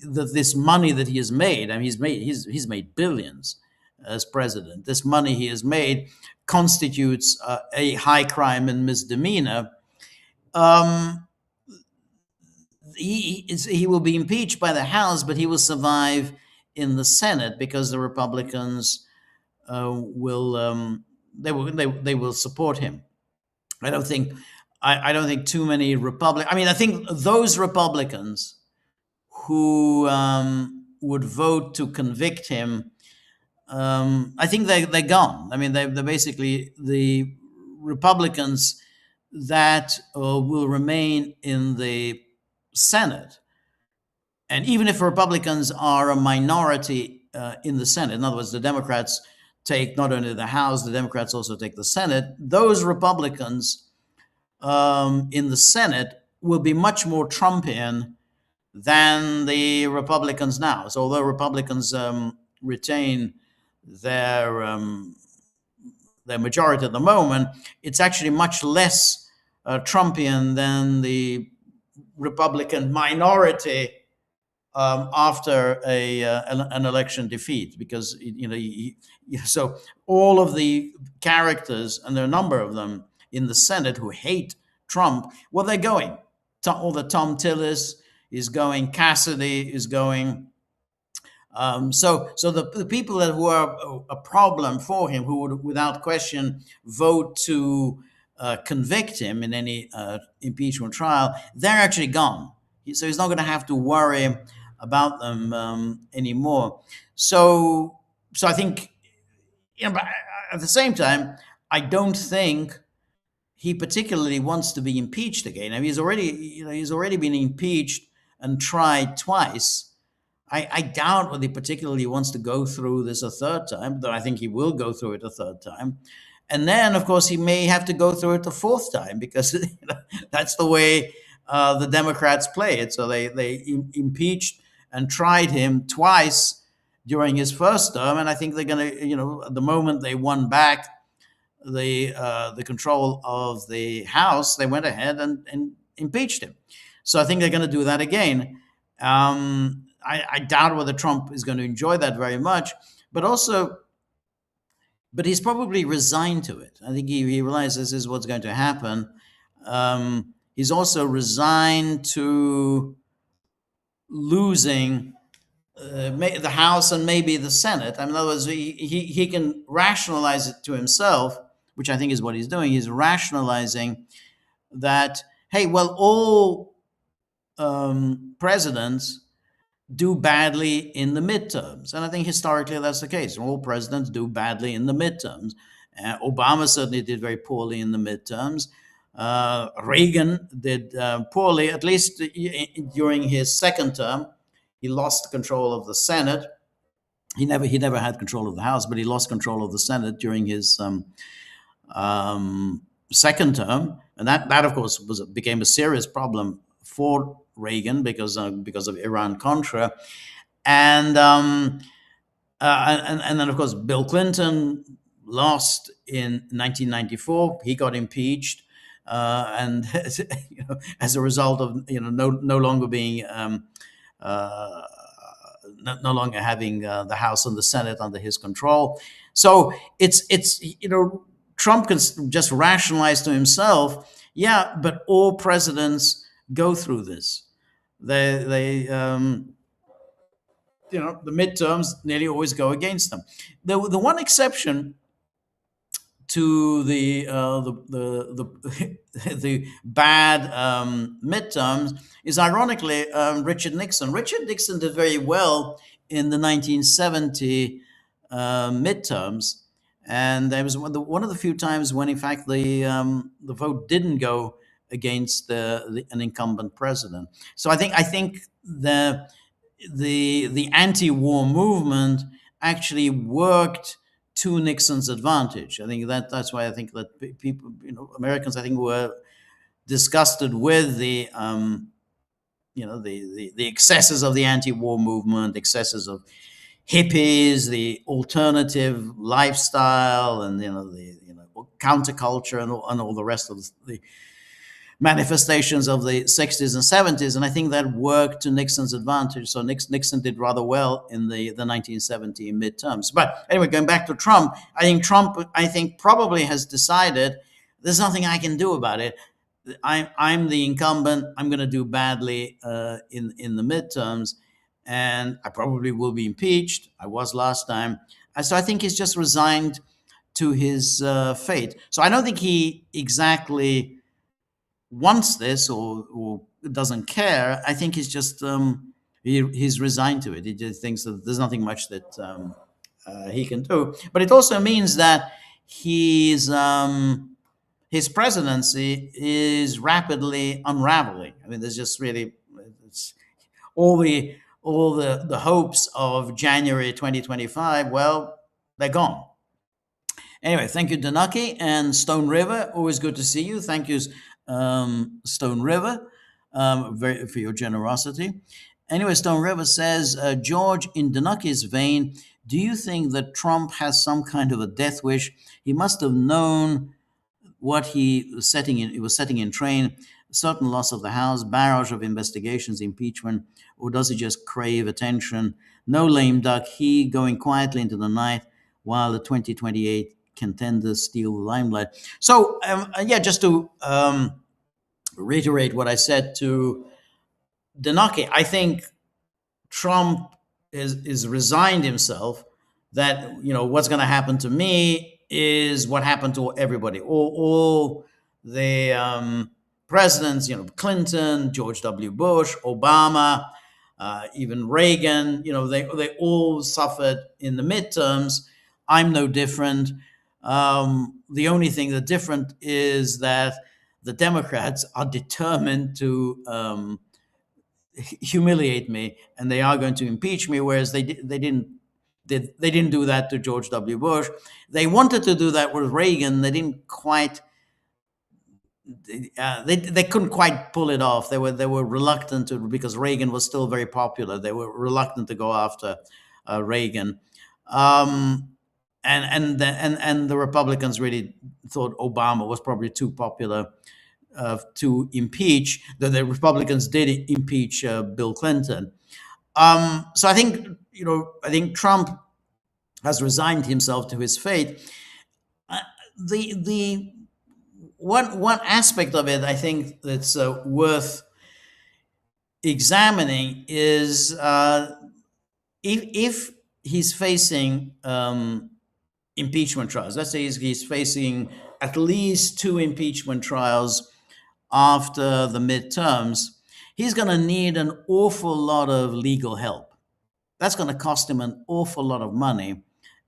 that this money that he has made, I mean, he's made billions as president. This money he has made constitutes a high crime and misdemeanor. He will be impeached by the House, but he will survive in the Senate because the Republicans will they will support him. I don't think too many Republicans. I mean, I think those Republicans who would vote to convict him, I think they're gone. I mean, they're basically the Republicans that will remain in the Senate. And even if Republicans are a minority in the Senate, in other words, the Democrats take not only the House, the Democrats also take the Senate, those Republicans in the Senate will be much more Trumpian than the Republicans now. So although Republicans retain their majority at the moment, it's actually much less Trumpian than the Republican minority after an election defeat, because so all of the characters, and there are a number of them in the Senate who hate Trump, well, they're going. All the Tom Tillis is going, Cassidy is going. So the people who are a problem for him, who would without question vote to convict him in any impeachment trial, they're actually gone. So he's not going to have to worry about them anymore. So I think, but at the same time, I don't think he particularly wants to be impeached again. I mean, he's already been impeached and tried twice. I doubt whether he particularly wants to go through this a third time, though I think he will go through it a third time. And then, of course, he may have to go through it a fourth time, because that's the way the Democrats play it. So they impeached and tried him twice during his first term, and I think they're going to, at the moment they won back the control of the House, they went ahead and impeached him. So I think they're going to do that again. I doubt whether Trump is going to enjoy that very much, but he's probably resigned to it. I think he realizes this is what's going to happen. He's also resigned to losing the House and maybe the Senate. I mean, in other words, he can rationalize it to himself, which I think is what he's doing. He's rationalizing that, hey, well, all presidents do badly in the midterms. And I think historically that's the case. All presidents do badly in the midterms. Obama certainly did very poorly in the midterms. Reagan did poorly, at least during his second term. He lost control of the Senate. He never had control of the House, but he lost control of the Senate during his second term, and that of course became a serious problem for Reagan because of Iran Contra, and and then of course Bill Clinton lost in 1994. He got impeached, and as a result of no longer being uh, no longer having the House and the Senate under his control. So it's Trump can just rationalize to himself, yeah, but all presidents go through this. They the midterms nearly always go against them. The one exception to the bad midterms is ironically Richard Nixon. Richard Nixon did very well in the 1970 midterms, and there was one of the few times when, in fact, the vote didn't go against an incumbent president. So I think the anti-war movement actually worked to Nixon's advantage. I think that's why I think that people, Americans, I think, were disgusted with the excesses of the anti-war movement, excesses of hippies, the alternative lifestyle, and the counterculture, and all the rest of the manifestations of the 60s and 70s. And I think that worked to Nixon's advantage. So Nixon did rather well in the 1970 midterms. But anyway, going back to Trump, I think probably has decided there's nothing I can do about it. I'm the incumbent. I'm going to do badly in the midterms, and I probably will be impeached. I was last time. And so I think he's just resigned to his fate. So I don't think he exactly wants this or doesn't care. I think he's just he's resigned to it. He just thinks that there's nothing much that he can do. But it also means that his presidency is rapidly unraveling. I mean, there's just really it's all the hopes of January 2025. Well, they're gone. Anyway, thank you, Danaki and Stone River. Always good to see you. Thank you, Stone River, for your generosity. Anyway, Stone River says, George, in Danaki's vein, do you think that Trump has some kind of a death wish? He must have known what he was setting in train, certain loss of the House, barrage of investigations, impeachment, or does he just crave attention? No lame duck, he going quietly into the night while the 2028 contenders steal the limelight. So, just to reiterate what I said to Danaki, I think Trump is resigned himself that what's going to happen to me is what happened to everybody. All the presidents, Clinton, George W. Bush, Obama, even Reagan, they all suffered in the midterms. I'm no different. The only thing that's different is that the Democrats are determined to humiliate me, and they are going to impeach me, whereas they didn't do that to George W. Bush. They wanted to do that with Reagan. They didn't quite. They couldn't quite pull it off. They were reluctant to, because Reagan was still very popular. They were reluctant to go after Reagan, and the Republicans really thought Obama was probably too popular to impeach. That the Republicans did impeach Bill Clinton. So I think Trump has resigned himself to his fate. The one aspect of it, I think, that's worth examining is if he's facing impeachment trials. Let's say he's facing at least two impeachment trials after the midterms. He's going to need an awful lot of legal help. That's going to cost him an awful lot of money.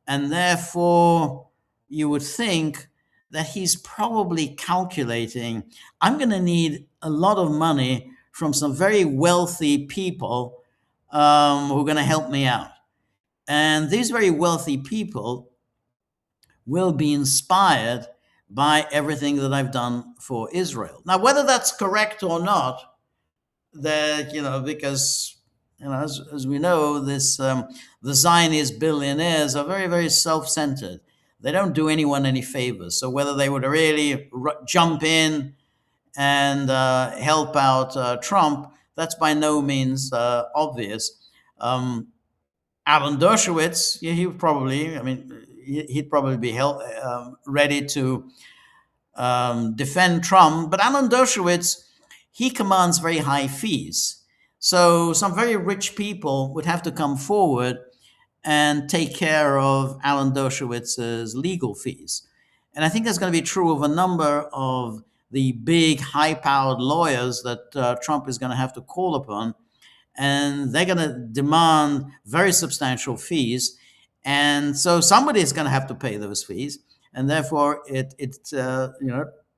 And therefore, you would think that he's probably calculating, I'm going to need a lot of money from some very wealthy people who are going to help me out. And these very wealthy people will be inspired by everything that I've done for Israel. Now, whether that's correct or not, that, because, as we know, the Zionist billionaires are very, very self-centered. They don't do anyone any favors. So whether they would really jump in and help out Trump, that's by no means obvious. Alan Dershowitz, yeah, he would probably, he'd probably be ready to defend Trump. But Alan Dershowitz, he commands very high fees. So some very rich people would have to come forward and take care of Alan Dershowitz's legal fees. And I think that's going to be true of a number of the big, high-powered lawyers that Trump is going to have to call upon. And they're going to demand very substantial fees. And so somebody is going to have to pay those fees. And therefore,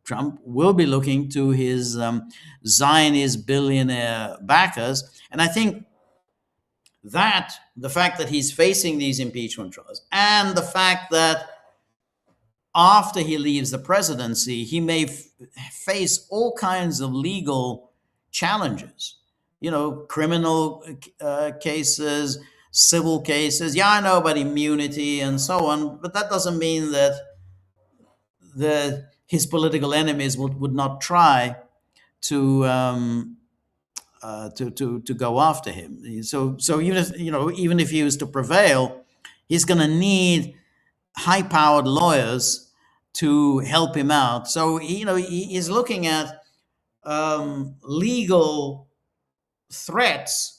Trump will be looking to his Zionist billionaire backers. And I think that the fact that he's facing these impeachment trials and the fact that after he leaves the presidency, he may face all kinds of legal challenges, criminal cases, civil cases. Yeah, I know about immunity and so on, but that doesn't mean that his political enemies would not try to go after him. So even if he was to prevail, he's going to need high-powered lawyers to help him out. So he's looking at legal threats.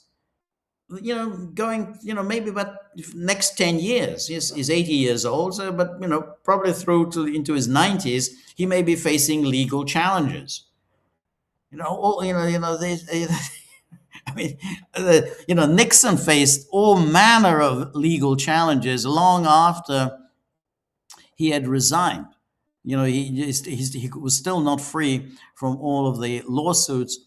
Going maybe about next 10 years. He's 80 years old, so but probably through into his 90s, he may be facing legal challenges. Nixon faced all manner of legal challenges long after he had resigned. He was still not free from all of the lawsuits.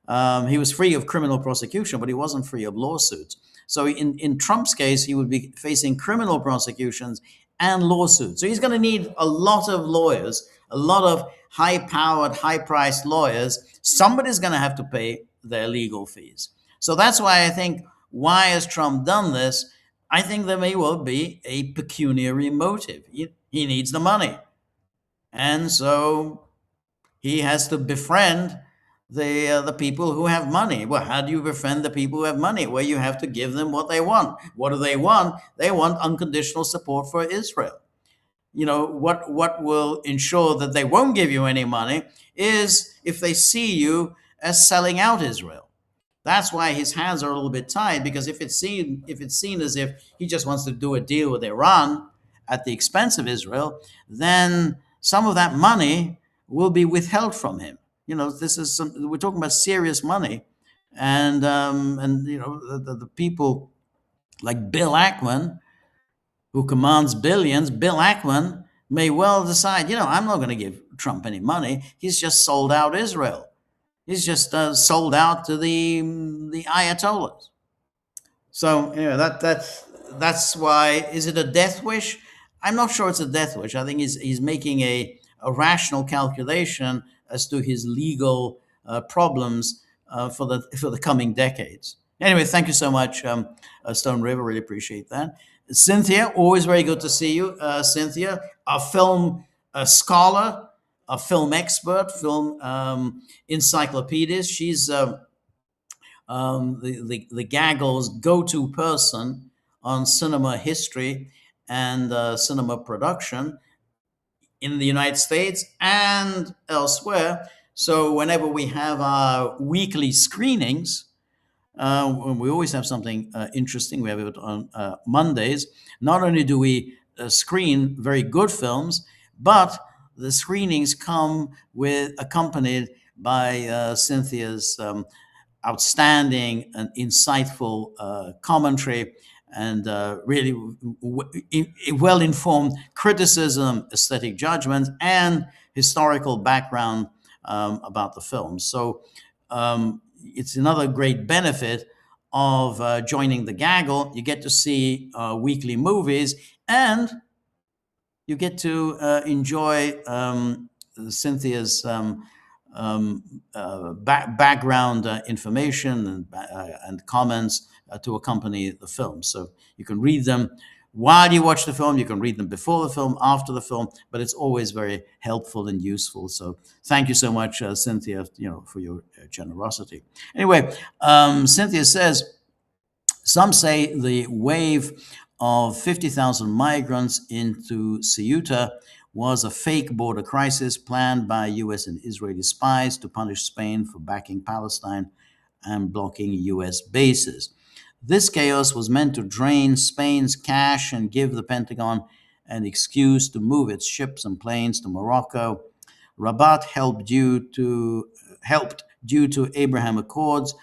He was free of criminal prosecution, but he wasn't free of lawsuits. So in Trump's case, he would be facing criminal prosecutions and lawsuits. So he's going to need a lot of lawyers, a lot of high-powered, high-priced lawyers. Somebody's going to have to pay their legal fees. So that's why I think, why has Trump done this? I think there may well be a pecuniary motive. He needs the money. And so he has to befriend the people who have money. Well, how do you befriend the people who have money? Well, you have to give them what they want. What do they want? They want unconditional support for Israel. What will ensure that they won't give you any money is if they see you as selling out Israel. That's why his hands are a little bit tied, because if it's seen as if he just wants to do a deal with Iran at the expense of Israel, then some of that money will be withheld from him. We're talking about serious money, and the people like Bill Ackman, who commands billions. Bill Ackman may well decide, I'm not going to give Trump any money. He's just sold out Israel. He's just sold out to the Ayatollahs. So that's why. Is it a death wish? I'm not sure it's a death wish. I think he's making a rational calculation as to his legal problems for the coming decades. Anyway, thank you so much, Stone River. Really appreciate that. Cynthia, always very good to see you. Cynthia, a film scholar, a film expert, film encyclopedist. She's the Gaggle's go-to person on cinema history and cinema production in the United States and elsewhere. So whenever we have our weekly screenings, We always have something interesting. We have it on Mondays. Not only do we screen very good films, but the screenings come with accompanied by Cynthia's outstanding and insightful commentary and really well-informed criticism, aesthetic judgment, and historical background about the film. So it's another great benefit of joining the Gaggle. You get to see weekly movies, and you get to enjoy Cynthia's background information and comments to accompany the film. So you can read them while you watch the film. You can read them before the film, after the film, but it's always very helpful and useful. So thank you so much, Cynthia, for your generosity. Anyway, Cynthia says, some say the wave of 50,000 migrants into Ceuta was a fake border crisis planned by US and Israeli spies to punish Spain for backing Palestine and blocking US bases. This chaos was meant to drain Spain's cash and give the Pentagon an excuse to move its ships and planes to Morocco. Rabat helped due to Abraham Accords.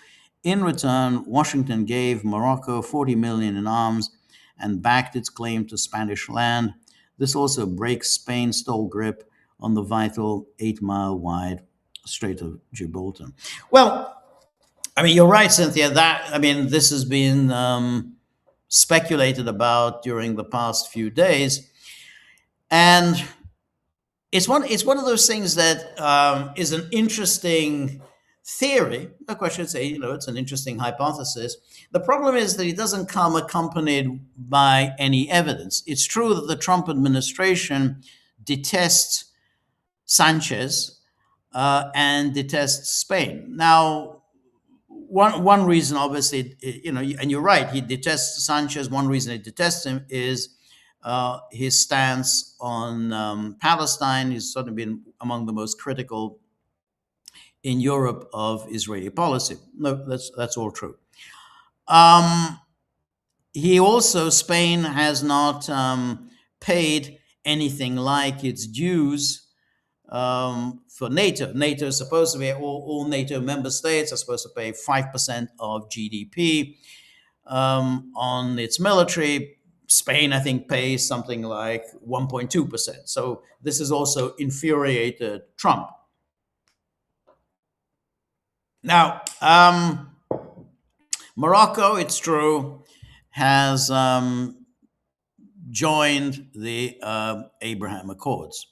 In return, Washington gave Morocco 40 million in arms and backed its claim to Spanish land. This also breaks Spain's toll grip on the vital 8-mile wide Strait of Gibraltar. Well, I mean, you're right, Cynthia. This has been speculated about during the past few days, and it's one of those things that is an interesting theory. No question, it's an interesting hypothesis. The problem is that it doesn't come accompanied by any evidence. It's true that the Trump administration detests Sanchez and detests Spain. Now, one reason, obviously, and you're right, he detests Sanchez. One reason he detests him is his stance on Palestine. He's sort of been among the most critical in Europe of Israeli policy. No, that's all true. Spain has not paid anything like its dues for NATO. NATO is supposed to be, all NATO member states are supposed to pay 5% of GDP on its military. Spain, I think, pays something like 1.2%. So this has also infuriated Trump. Now, Morocco, it's true, has joined the Abraham Accords.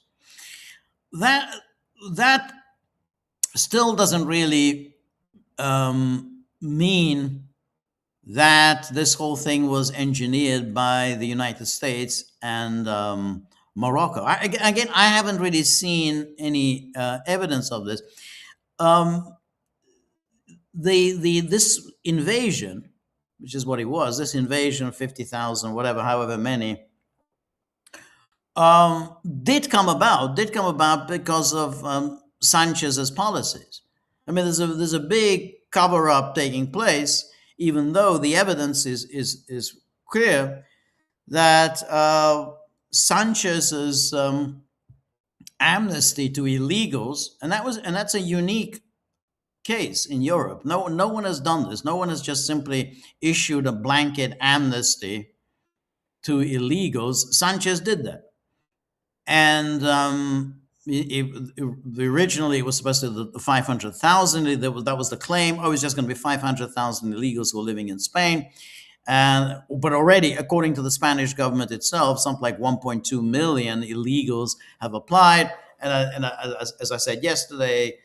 That still doesn't really mean that this whole thing was engineered by the United States and Morocco. I haven't really seen any evidence of this. This invasion, which is what it was, this invasion of 50,000, however many, did come about because of Sanchez's policies. I mean, there's a big cover-up taking place, even though the evidence is clear that Sanchez's amnesty to illegals, and that's a unique case in Europe. No one has done this. No one has just simply issued a blanket amnesty to illegals. Sanchez did that. And originally it was supposed to be the 500,000. That was the claim. Oh, it's just going to be 500,000 illegals who are living in Spain. But already, according to the Spanish government itself, something like 1.2 million illegals have applied. And as I said yesterday,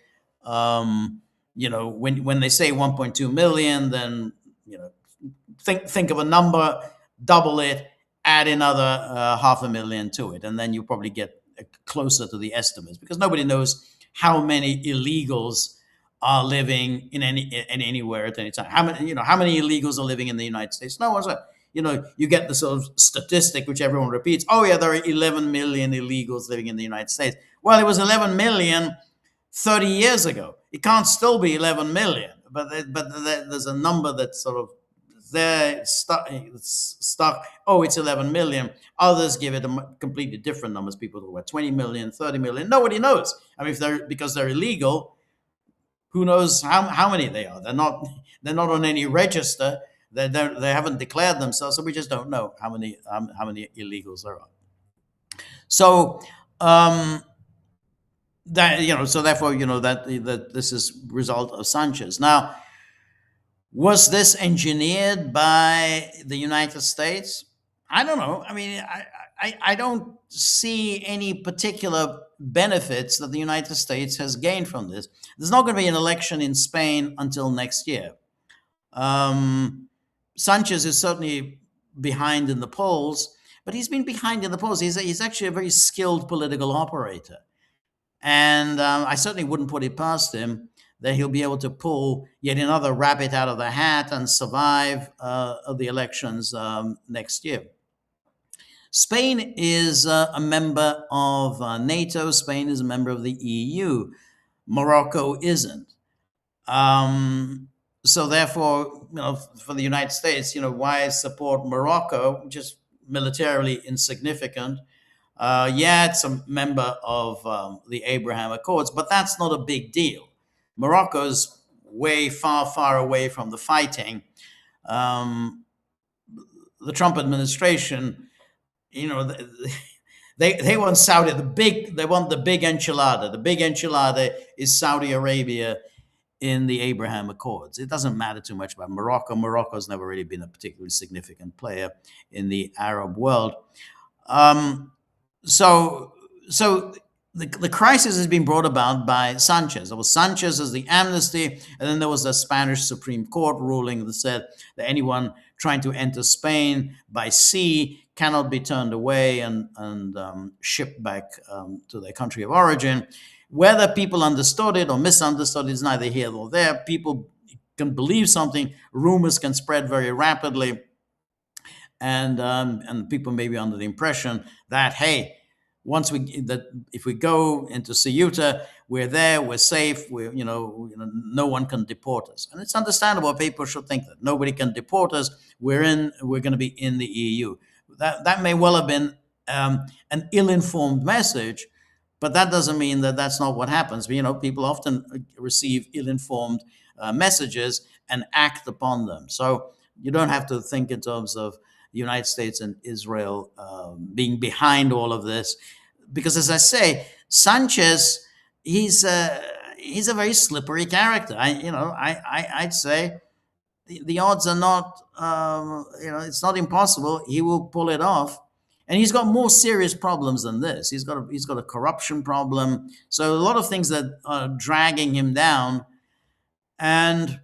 when they say 1.2 million, then think of a number, double it, add another 500,000 to it, and then you probably get closer to the estimates, because nobody knows how many illegals are living in anywhere at any time. How many illegals are living in the United States? No one's. You get the sort of statistic which everyone repeats. Oh yeah, there are 11 million illegals living in the United States. Well, it was 11 million 30 years ago. It can't still be 11 million. there's a number that's sort of there stuck. Oh, it's 11 million. Others give it completely different numbers. People talk about 20 million, 30 million. Nobody knows. I mean, if they're because they're illegal, who knows how many they are? They're not on any register. They haven't declared themselves, so we just don't know how many illegals there are. So so therefore, that this is result of Sanchez. Now, was this engineered by the United States? I don't know. I mean, I don't see any particular benefits that the United States has gained from this. There's not going to be an election in Spain until next year. Sanchez is certainly behind in the polls, but he's been behind in the polls. He's actually a very skilled political operator. And I certainly wouldn't put it past him that he'll be able to pull yet another rabbit out of the hat and survive the elections next year. Spain is a member of NATO. Spain is a member of the EU. Morocco isn't. So therefore, for the United States, why support Morocco, which is militarily insignificant? It's a member of the Abraham Accords, but that's not a big deal. Morocco's way far, far away from the fighting. The Trump administration, they want Saudi. They want the big enchilada. The big enchilada is Saudi Arabia in the Abraham Accords. It doesn't matter too much about Morocco. Morocco's never really been a particularly significant player in the Arab world. So the crisis has been brought about by Sanchez. There was Sanchez as the amnesty, and then there was the Spanish Supreme Court ruling that said that anyone trying to enter Spain by sea cannot be turned away and shipped back to their country of origin. Whether people understood it or misunderstood it is neither here nor there. People can believe something. Rumors can spread very rapidly. And people may be under the impression that, hey, if we go into Ceuta, we're there, we're safe, no one can deport us. And it's understandable people should think that nobody can deport us. We're going to be in the EU. That may well have been an ill-informed message, but that doesn't mean that that's not what happens. People often receive ill-informed messages and act upon them. So you don't have to think in terms of the United States and Israel being behind all of this, because, as I say, Sanchez, he's a very slippery character. I'd say the odds are not, it's not impossible. He will pull it off, and he's got more serious problems than this. He's got a corruption problem. So a lot of things that are dragging him down, and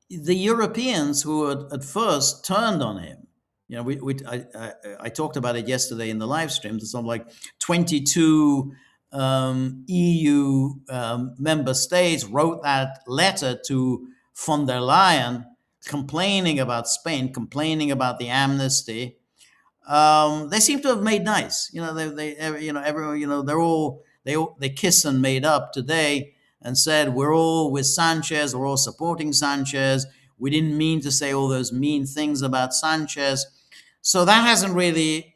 the Europeans who had at first turned on him, I talked about it yesterday in the live stream. There's something like 22 EU member states wrote that letter to von der Leyen, complaining about Spain, complaining about the amnesty. They seem to have made nice. They kiss and made up today and said, we're all with Sanchez, we're all supporting Sanchez. We didn't mean to say all those mean things about Sanchez. So that hasn't really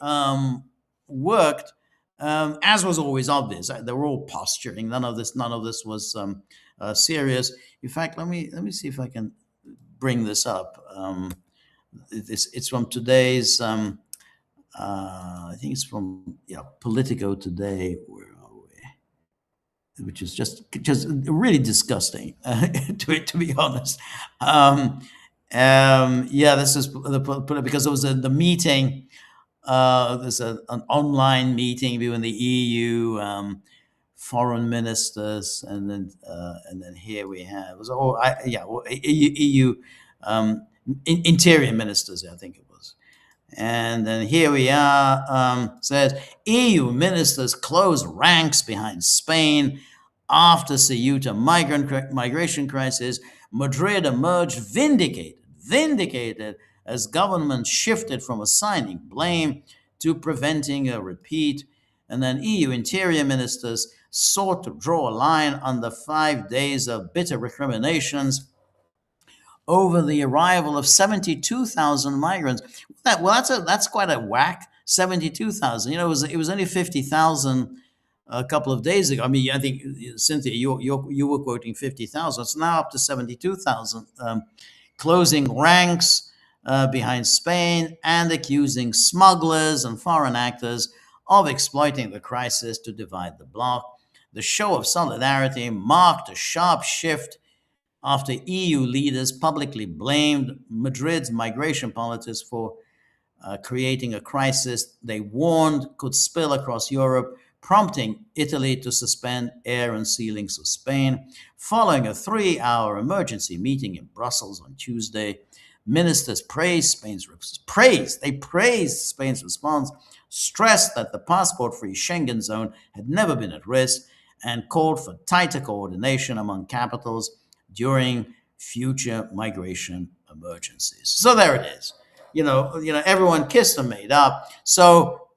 worked, as was always obvious. They were all posturing. None of this was serious. In fact, let me see if I can bring this up. It's from today's, I think it's from Politico today. Which is just really disgusting, to be honest. This is because there was the meeting. There's an online meeting between the EU foreign ministers, and then here we have EU interior ministers, I think it was. And then here we are, says EU ministers close ranks behind Spain after Ceuta migration crisis. Madrid emerged vindicated as government shifted from assigning blame to preventing a repeat. And then EU interior ministers sought to draw a line under 5 days of bitter recriminations over the arrival of 72,000 migrants. That's quite a whack. 72,000. It was only 50,000 a couple of days ago. I mean, I think Cynthia, you were quoting 50,000. It's now up to 72,000, closing ranks behind Spain and accusing smugglers and foreign actors of exploiting the crisis to divide the bloc. The show of solidarity marked a sharp shift after EU leaders publicly blamed Madrid's migration policies for creating a crisis they warned could spill across Europe, prompting Italy to suspend air and sea links with Spain. Following a 3-hour emergency meeting in Brussels on Tuesday, ministers praised Spain's response, stressed that the passport-free Schengen zone had never been at risk, and called for tighter coordination among capitals during future migration emergencies. So there it is. Everyone kissed and made up. So,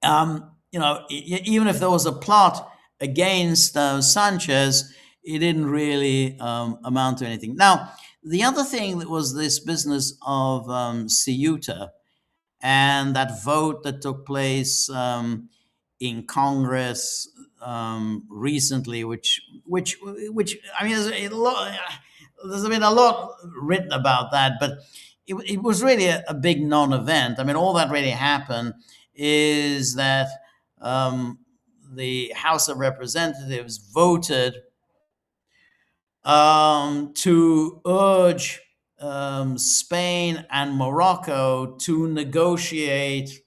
even if there was a plot against Sanchez, it didn't really amount to anything. Now, the other thing that was this business of Ceuta and that vote that took place in Congress recently, which I mean, there's been a lot written about that, but it was really a big non-event. I mean, all that really happened is that the House of Representatives voted to urge Spain and Morocco to negotiate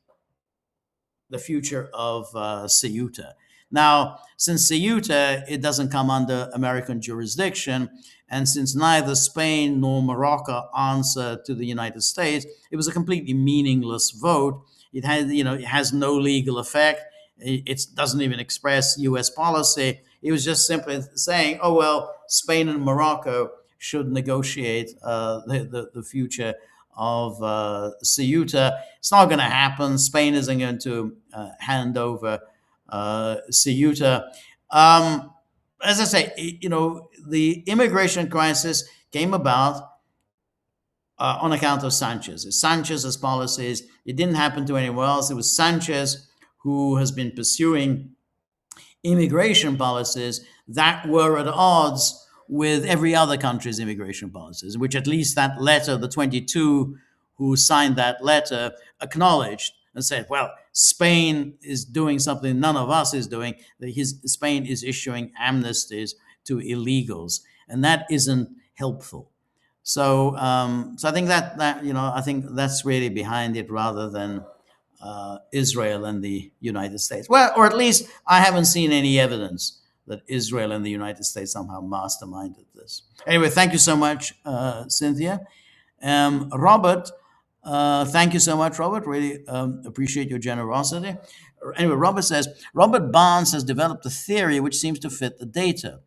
the future of Ceuta. Now, since Ceuta, it doesn't come under American jurisdiction, and since neither Spain nor Morocco answer to the United States, it was a completely meaningless vote. It has no legal effect. It doesn't even express U.S. policy. It was just simply saying, oh, well, Spain and Morocco should negotiate the future of Ceuta. It's not going to happen. Spain isn't going to hand over Ceuta. As I say, the immigration crisis came about on account of Sanchez. It's Sanchez's policies. It didn't happen to anyone else. It was Sanchez who has been pursuing immigration policies that were at odds with every other country's immigration policies, which at least that letter, the 22 who signed that letter, acknowledged and said, well, Spain is doing something none of us is doing. Spain is issuing amnesties to illegals, and that isn't helpful. So I think I think that's really behind it, rather than Israel and the United States. Well, or at least I haven't seen any evidence that Israel and the United States somehow masterminded this. Anyway, thank you so much, Cynthia. Robert, thank you so much, Robert. Really appreciate your generosity. Anyway, Robert says, Robert Barnes has developed a theory which seems to fit the data.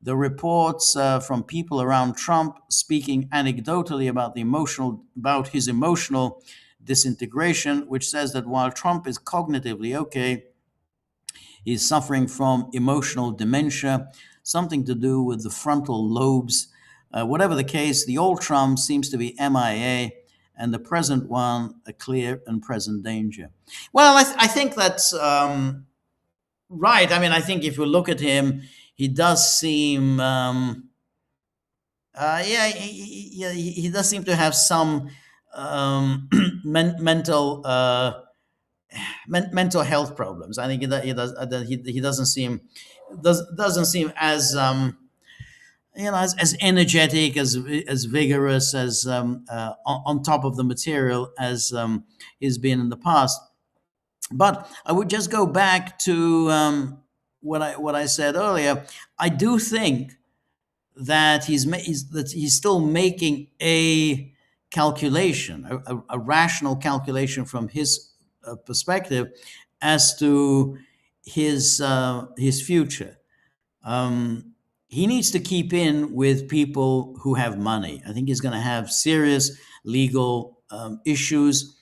The reports from people around Trump speaking anecdotally about his emotional disintegration, which says that while Trump is cognitively okay, he's suffering from emotional dementia, something to do with the frontal lobes. Whatever the case, the old Trump seems to be MIA, and the present one a clear and present danger. Well, I think that's right. I mean, I think if you look at him, he does seem, he does seem to have some mental health problems. I think he doesn't seem as as energetic, as vigorous, as on top of the material as he's been in the past. But I would just go back to what I said earlier. I do think that he's still making a calculation, a rational calculation from his perspective as to his future. He needs to keep in with people who have money. I think he's going to have serious legal issues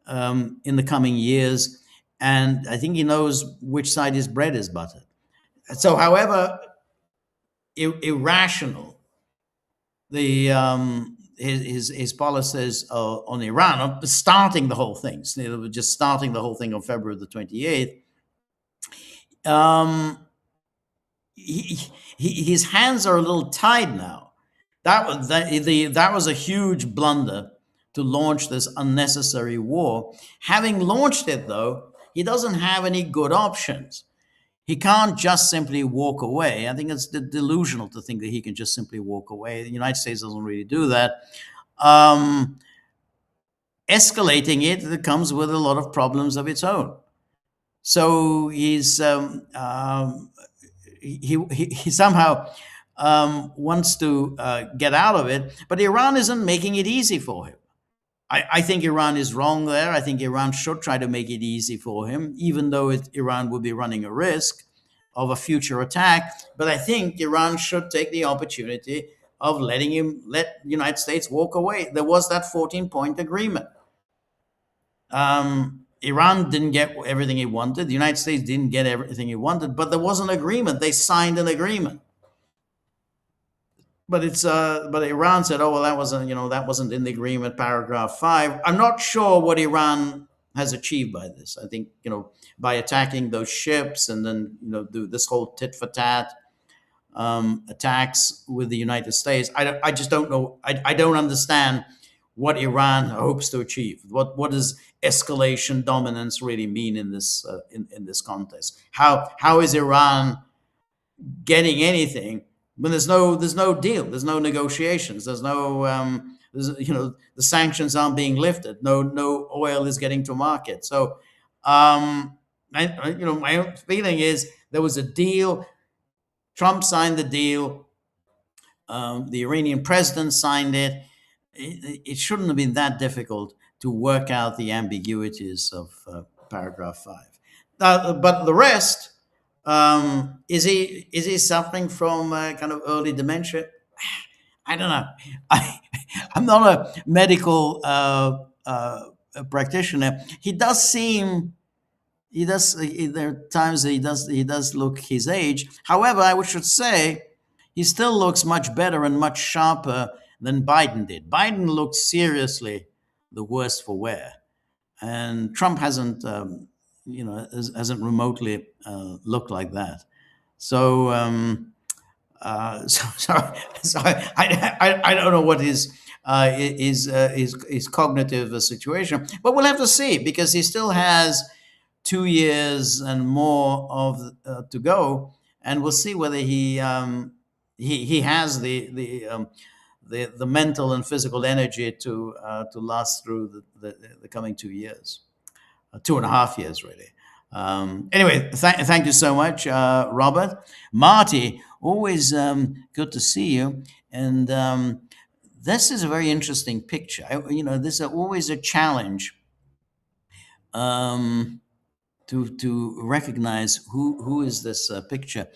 in the coming years, and I think he knows which side his bread is buttered. So, however irrational the his policies on Iran, starting the whole thing, just starting the whole thing on February the 28th, um, his hands are a little tied now. That was a huge blunder to launch this unnecessary war. Having launched it, though, he doesn't have any good options. He can't just simply walk away. I think it's delusional to think that he can just simply walk away. The United States doesn't really do that. Um, Escalating it comes with a lot of problems of its own. So he somehow wants to get out of it, but Iran isn't making it easy for him. I think Iran is wrong there. I think Iran should try to make it easy for him, even though Iran would be running a risk of a future attack. But I think Iran should take the opportunity of let the United States walk away. There was that 14-point agreement. Iran didn't get everything he wanted. The United States didn't get everything he wanted, but there was an agreement. They signed an agreement. But Iran said, "Oh well, that wasn't in the agreement, paragraph 5." I'm not sure what Iran has achieved by this. I think by attacking those ships and then do this whole tit for tat attacks with the United States. I just don't know. I don't understand what Iran hopes to achieve. What does escalation dominance really mean in this in this context? How is Iran getting anything when there's no deal, there's no negotiations, there's no the sanctions aren't being lifted, no oil is getting to market. So my own feeling is there was a deal. Trump signed the deal. The Iranian president signed it. It shouldn't have been that difficult to work out the ambiguities of paragraph 5. But the rest, is he suffering from kind of early dementia? I don't know. I'm not a medical practitioner. He does seem. There are times that he does look his age. However, I should say he still looks much better and much sharper than Biden did. Biden looked seriously the worse for wear, and Trump hasn't hasn't remotely looked like that. So so I don't know what his cognitive situation, but we'll have to see, because he still has 2 years and more of to go, and we'll see whether he has the mental and physical energy to last through the coming 2 years, 2.5 years really. Anyway, thank you so much, Robert. Marty, always good to see you. And this is a very interesting picture. This is always a challenge to recognize who is this picture.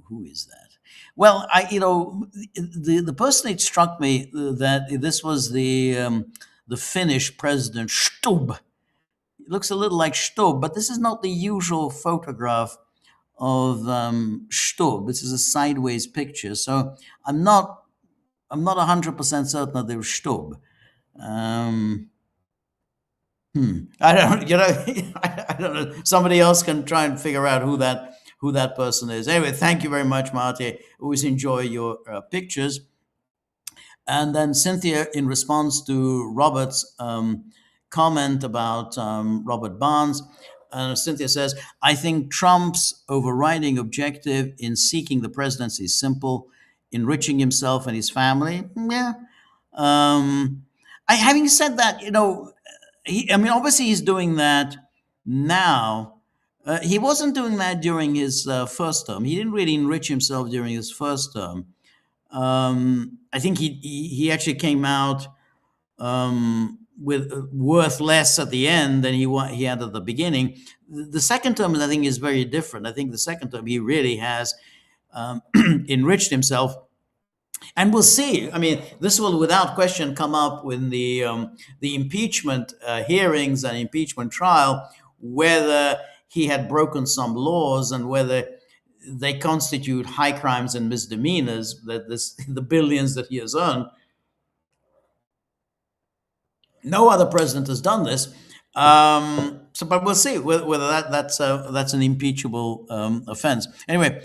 Who is that? Well, the person it struck me that this was the Finnish president Stubb. It looks a little like Stubb, but this is not the usual photograph of Stubb. This is a sideways picture, so I'm not 100% certain that it was Stubb. I don't, I don't know. Somebody else can try and figure out who that person is. Anyway, thank you very much, Marty. Always enjoy your pictures. And then Cynthia, in response to Robert's comment about Robert Barnes, Cynthia says, "I think Trump's overriding objective in seeking the presidency is simple: enriching himself and his family." Yeah. Having said that, obviously he's doing that now. He wasn't doing that during his first term. He didn't really enrich himself during his first term. I think he actually came out with worth less at the end than he had at the beginning. The second term, I think, is very different. I think the second term he really has enriched himself. And we'll see. I mean, this will, without question, come up when the impeachment hearings and impeachment trial, whether he had broken some laws and whether they constitute high crimes and misdemeanors, that the billions that he has earned. No other president has done this. But we'll see whether that's an impeachable offense. Anyway,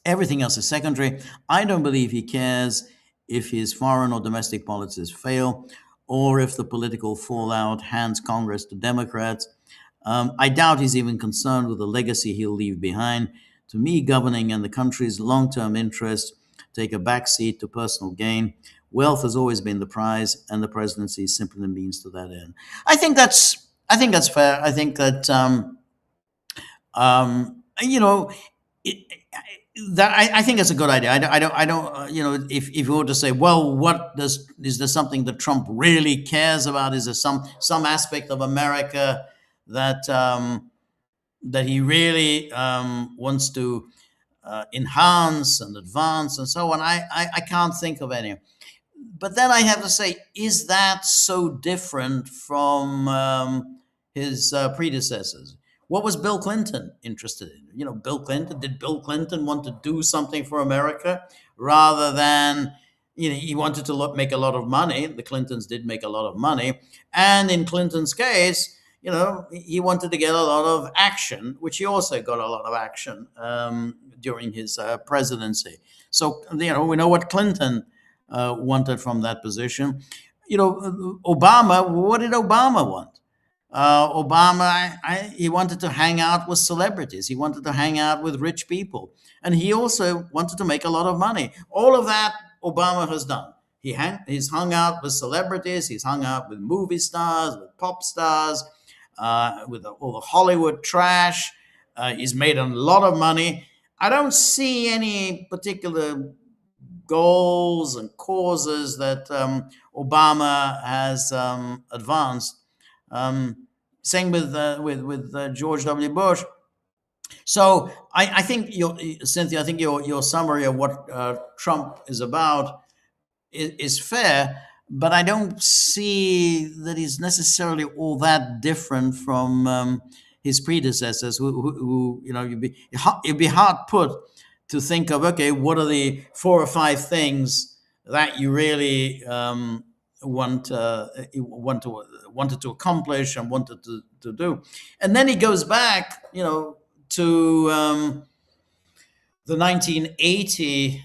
everything else is secondary. I don't believe he cares if his foreign or domestic policies fail, or if the political fallout hands Congress to Democrats. I doubt he's even concerned with the legacy he'll leave behind. To me, governing and the country's long-term interests take a backseat to personal gain. Wealth has always been the prize, and the presidency is simply the means to that end. I think that's fair. I think that you know. It, I think that's a good idea. I don't. If you were to say, well, is there something that Trump really cares about? Is there some aspect of America that that he really wants to enhance and advance and so on? I can't think of any. But then I have to say, is that so different from his predecessors? What was Bill Clinton interested in? Did Bill Clinton want to do something for America rather than, he wanted to make a lot of money. The Clintons did make a lot of money. And in Clinton's case, he wanted to get a lot of action, which he also got a lot of action during his presidency. So, we know what Clinton wanted from that position. Obama, what did Obama want? Obama, he wanted to hang out with celebrities. He wanted to hang out with rich people. And he also wanted to make a lot of money. All of that Obama has done. He's hung out with celebrities. He's hung out with movie stars, with pop stars, with all the Hollywood trash. He's made a lot of money. I don't see any particular goals and causes that Obama has advanced. Same with George W. Bush. So I think Cynthia, I think your summary of what Trump is about is fair, but I don't see that he's necessarily all that different from his predecessors. Who you'd be hard put to think of. Okay, what are the 4 or 5 things that you really wanted to accomplish and wanted to do? And then he goes back, to the 1980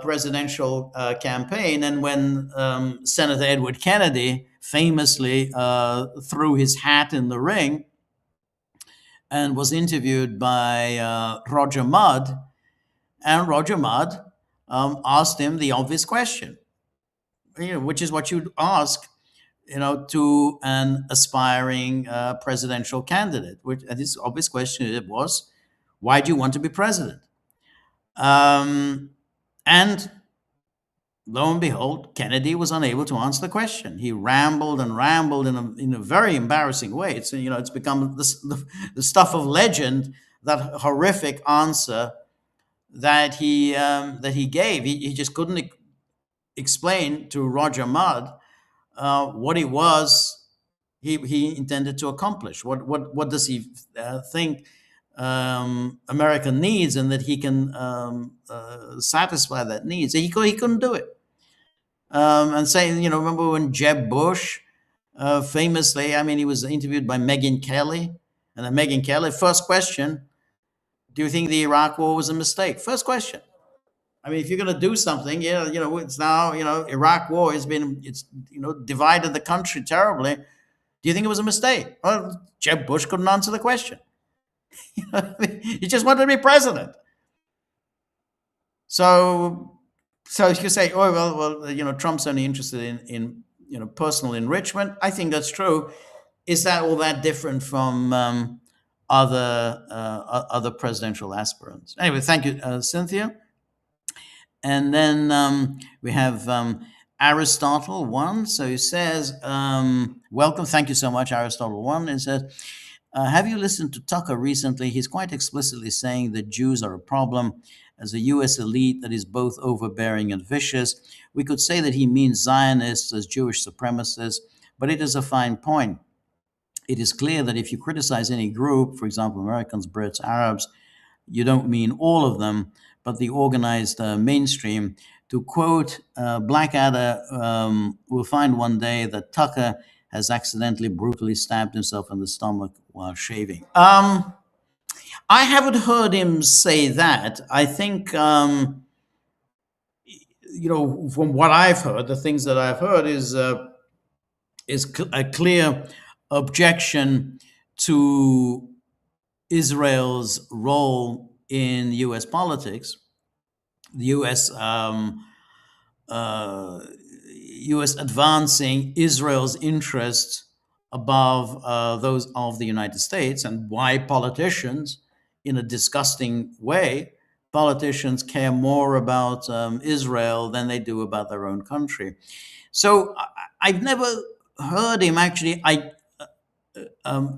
presidential campaign, and when Senator Edward Kennedy famously threw his hat in the ring and was interviewed by Roger Mudd, and Roger Mudd asked him the obvious question, which is what you'd ask, to an aspiring presidential candidate. And his obvious question was, why do you want to be president? And lo and behold, Kennedy was unable to answer the question. He rambled and rambled in a very embarrassing way. It's become the stuff of legend, that horrific answer that he gave. He just couldn't explain to Roger Mudd what it was he intended to accomplish. What does he think America needs, and that he can satisfy that needs? He couldn't do it. And saying, remember when Jeb Bush famously, he was interviewed by Megyn Kelly, and then Megyn Kelly, first question, do you think the Iraq War was a mistake? First question. If you're going to do something, it's now, Iraq War it's divided the country terribly. Do you think it was a mistake? Well, Jeb Bush couldn't answer the question. He just wanted to be president. So you could say, oh, well, Trump's only interested in personal enrichment. I think that's true. Is that all that different from other presidential aspirants? Anyway, thank you, Cynthia. And then we have Aristotle 1. So he says, welcome. Thank you so much, Aristotle 1. It says, have you listened to Tucker recently? He's quite explicitly saying that Jews are a problem. As a U.S. elite that is both overbearing and vicious, we could say that he means Zionists as Jewish supremacists, but it is a fine point. it is clear that if you criticize any group, for example, Americans, Brits, Arabs, you don't mean all of them, but the organized mainstream. To quote Blackadder, will find one day that Tucker has accidentally brutally stabbed himself in the stomach while shaving. I haven't heard him say that. I think, from what I've heard, the things that I've heard is a clear objection to Israel's role in U.S. politics, the U.S. advancing Israel's interests above those of the United States, and why politicians, in a disgusting way, politicians care more about Israel than they do about their own country. So I've never heard him actually.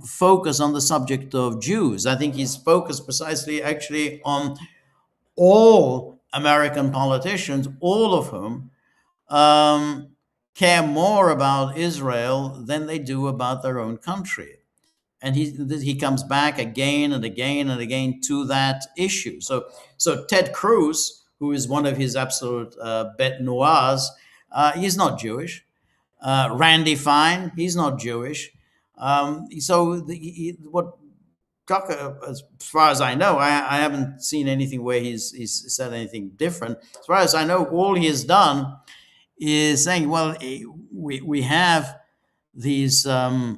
Focus on the subject of Jews. I think he's focused precisely actually on all American politicians, all of whom um, care more about Israel than they do about their own country. And he comes back again and again and again to that issue. So Ted Cruz, who is one of his absolute bête noirs, he's not Jewish. Randy Fine, he's not Jewish. What Tucker, as far as I know, I haven't seen anything where he's said anything different. As far as I know, all he has done is saying, well, we have these the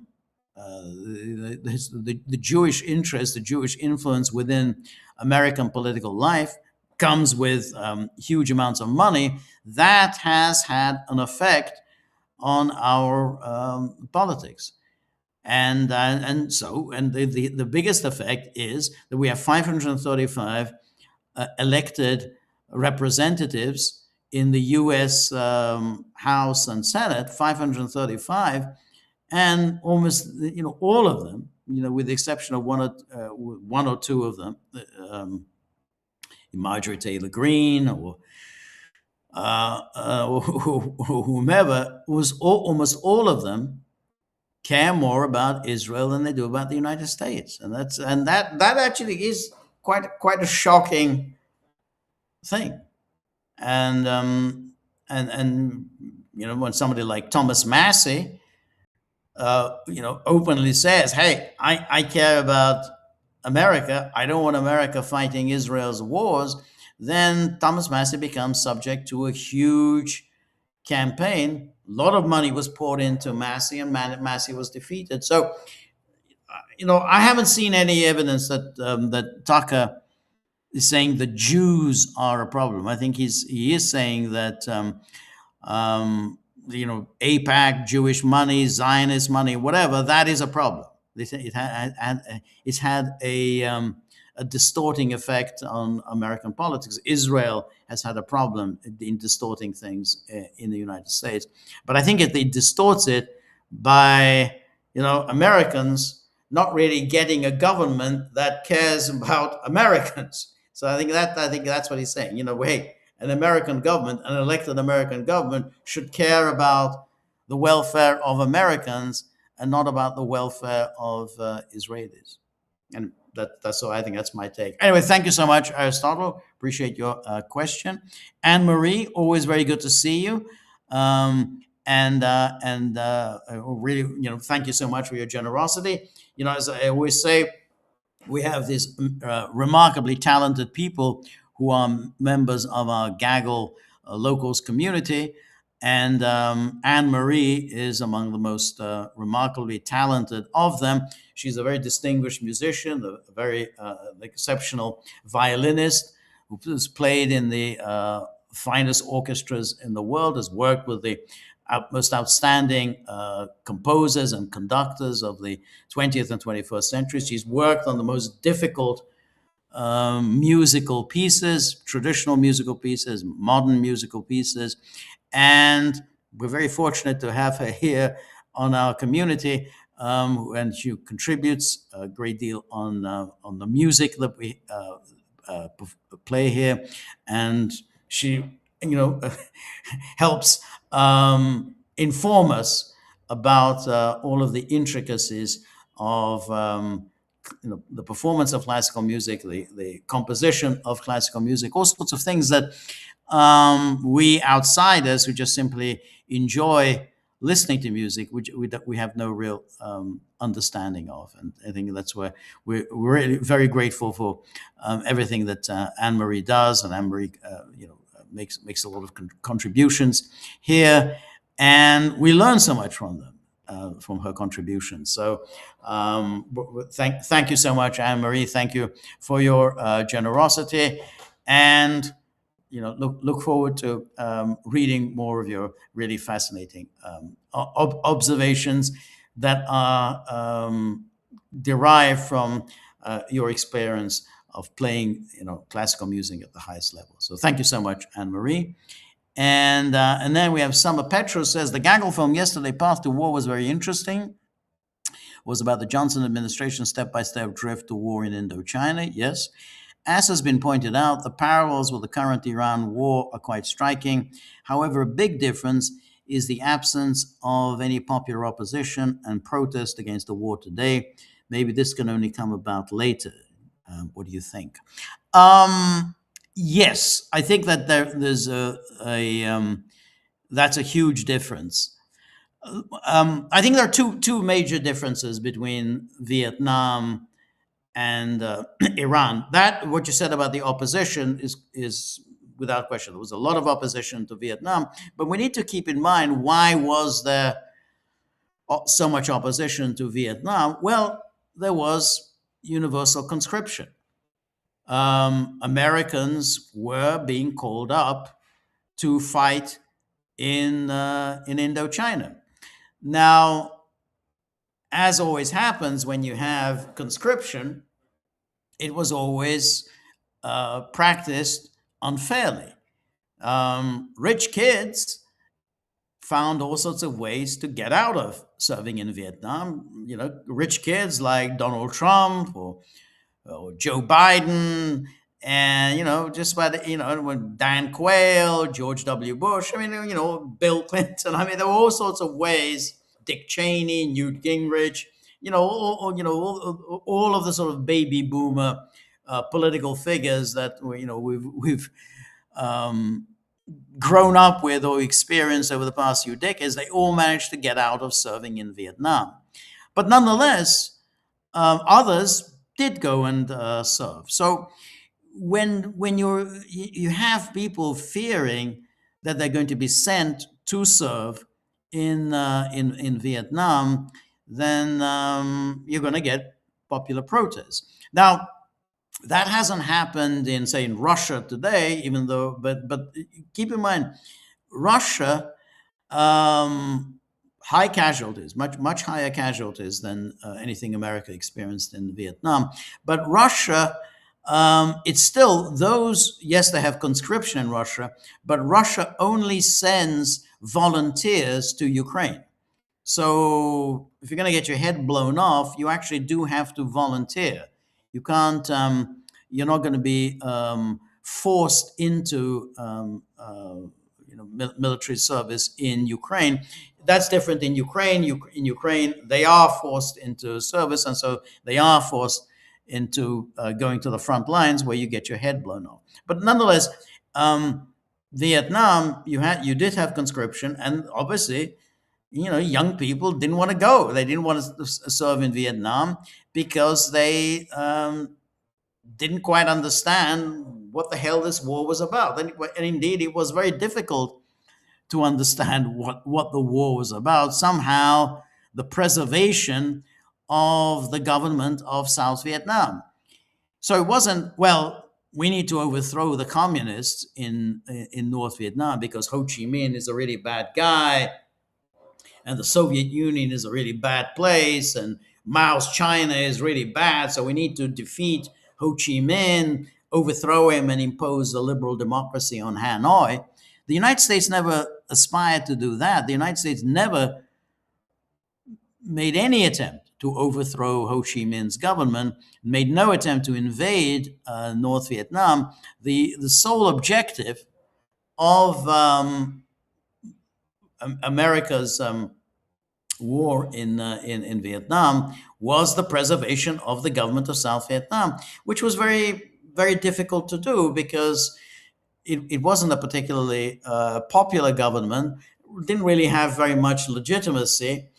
Jewish interest, the Jewish influence within American political life comes with huge amounts of money. That has had an effect on our politics. And the biggest effect is that we have 535 elected representatives in the U.S. House and Senate, 535, and almost all of them, with the exception of one or two of them, Marjorie Taylor Greene or whomever, almost all of them care more about Israel than they do about the United States, and that actually is quite a shocking thing. And when somebody like Thomas Massey, openly says, "Hey, I care about America. I don't want America fighting Israel's wars," then Thomas Massey becomes subject to a huge campaign. A lot of money was poured into Massey, and Massey was defeated. So, I haven't seen any evidence that Tucker is saying the Jews are a problem. I think he is saying that AIPAC, Jewish money, Zionist money, whatever, that is a problem. It's had a distorting effect on American politics. Israel has had a problem in distorting things in the United States, but I think it distorts it by Americans not really getting a government that cares about Americans. So I think that's what he's saying. Hey, an American government, an elected American government, should care about the welfare of Americans and not about the welfare of Israelis. And that's so I think that's my take. Anyway, thank you so much, Aristotle. Appreciate your question. Anne Marie, always very good to see you. Really, thank you so much for your generosity. As I always say, we have these remarkably talented people who are members of our Gaggle locals community. And Anne Marie is among the most remarkably talented of them. She's a very distinguished musician, a very exceptional violinist who has played in the finest orchestras in the world, has worked with the most outstanding composers and conductors of the 20th and 21st centuries. She's worked on the most difficult musical pieces, traditional musical pieces, modern musical pieces. And we're very fortunate to have her here on our community, and she contributes a great deal on the music that we play here, and she, helps inform us about all of the intricacies of the performance of classical music, the composition of classical music, all sorts of things that we outsiders who just simply enjoy listening to music, which we have no real understanding of. And I think that's where we're really very grateful for everything that Anne Marie does, and Anne Marie, makes a lot of contributions here, and we learn so much from them. From her contributions. So thank you so much, Anne Marie. Thank you for your generosity, and look forward to reading more of your really fascinating observations that are derived from your experience of playing classical music at the highest level. So thank you so much, Anne Marie. And then we have Summer Petro says, the Gaggle film yesterday, Path to War, was very interesting. It was about the Johnson administration's step-by-step drift to war in Indochina. Yes. As has been pointed out, the parallels with the current Iran war are quite striking. However, a big difference is the absence of any popular opposition and protest against the war today. Maybe this can only come about later. What do you think? Yes, I think that there's that's a huge difference. I think there are two major differences between Vietnam and Iran. That what you said about the opposition is without question. There was a lot of opposition to Vietnam, but we need to keep in mind, why was there so much opposition to Vietnam? Well, there was universal conscription. Americans were being called up to fight in Indochina. Now, as always happens when you have conscription, it was always practiced unfairly. Rich kids found all sorts of ways to get out of serving in Vietnam. Rich kids like Donald Trump or Joe Biden, and just about when Dan Quayle, George W. Bush. Bill Clinton. There were all sorts of ways. Dick Cheney, Newt Gingrich. All of the sort of baby boomer political figures that we've grown up with or experienced over the past few decades. They all managed to get out of serving in Vietnam, but nonetheless, others did go and serve. So when you have people fearing that they're going to be sent to serve in Vietnam, then you're going to get popular protests. Now, that hasn't happened in Russia today, even though, but keep in mind, Russia, high casualties, much higher casualties than anything America experienced in Vietnam. But Russia, it's still those, yes, they have conscription in Russia, but Russia only sends volunteers to Ukraine. So if you're going to get your head blown off, you actually do have to volunteer. You can't, you're not going to be forced into military service in Ukraine. That's different in Ukraine. In Ukraine, they are forced into service, and so they are forced into going to the front lines where you get your head blown off. But nonetheless, Vietnam, you did have conscription, and obviously, young people didn't want to go. They didn't want to serve in Vietnam because they didn't quite understand what the hell this war was about. And indeed, it was very difficult to understand what the war was about. Somehow, the preservation of the government of South Vietnam. So it wasn't, well, we need to overthrow the communists in North Vietnam because Ho Chi Minh is a really bad guy, and the Soviet Union is a really bad place, and Mao's China is really bad, so we need to defeat Ho Chi Minh, overthrow him, and impose a liberal democracy on Hanoi. The United States never aspired to do that. The United States never made any attempt to overthrow Ho Chi Minh's government, made no attempt to invade North Vietnam. The sole objective of America's war in Vietnam was the preservation of the government of South Vietnam, which was very difficult to do because it wasn't a particularly popular government, didn't really have very much legitimacy.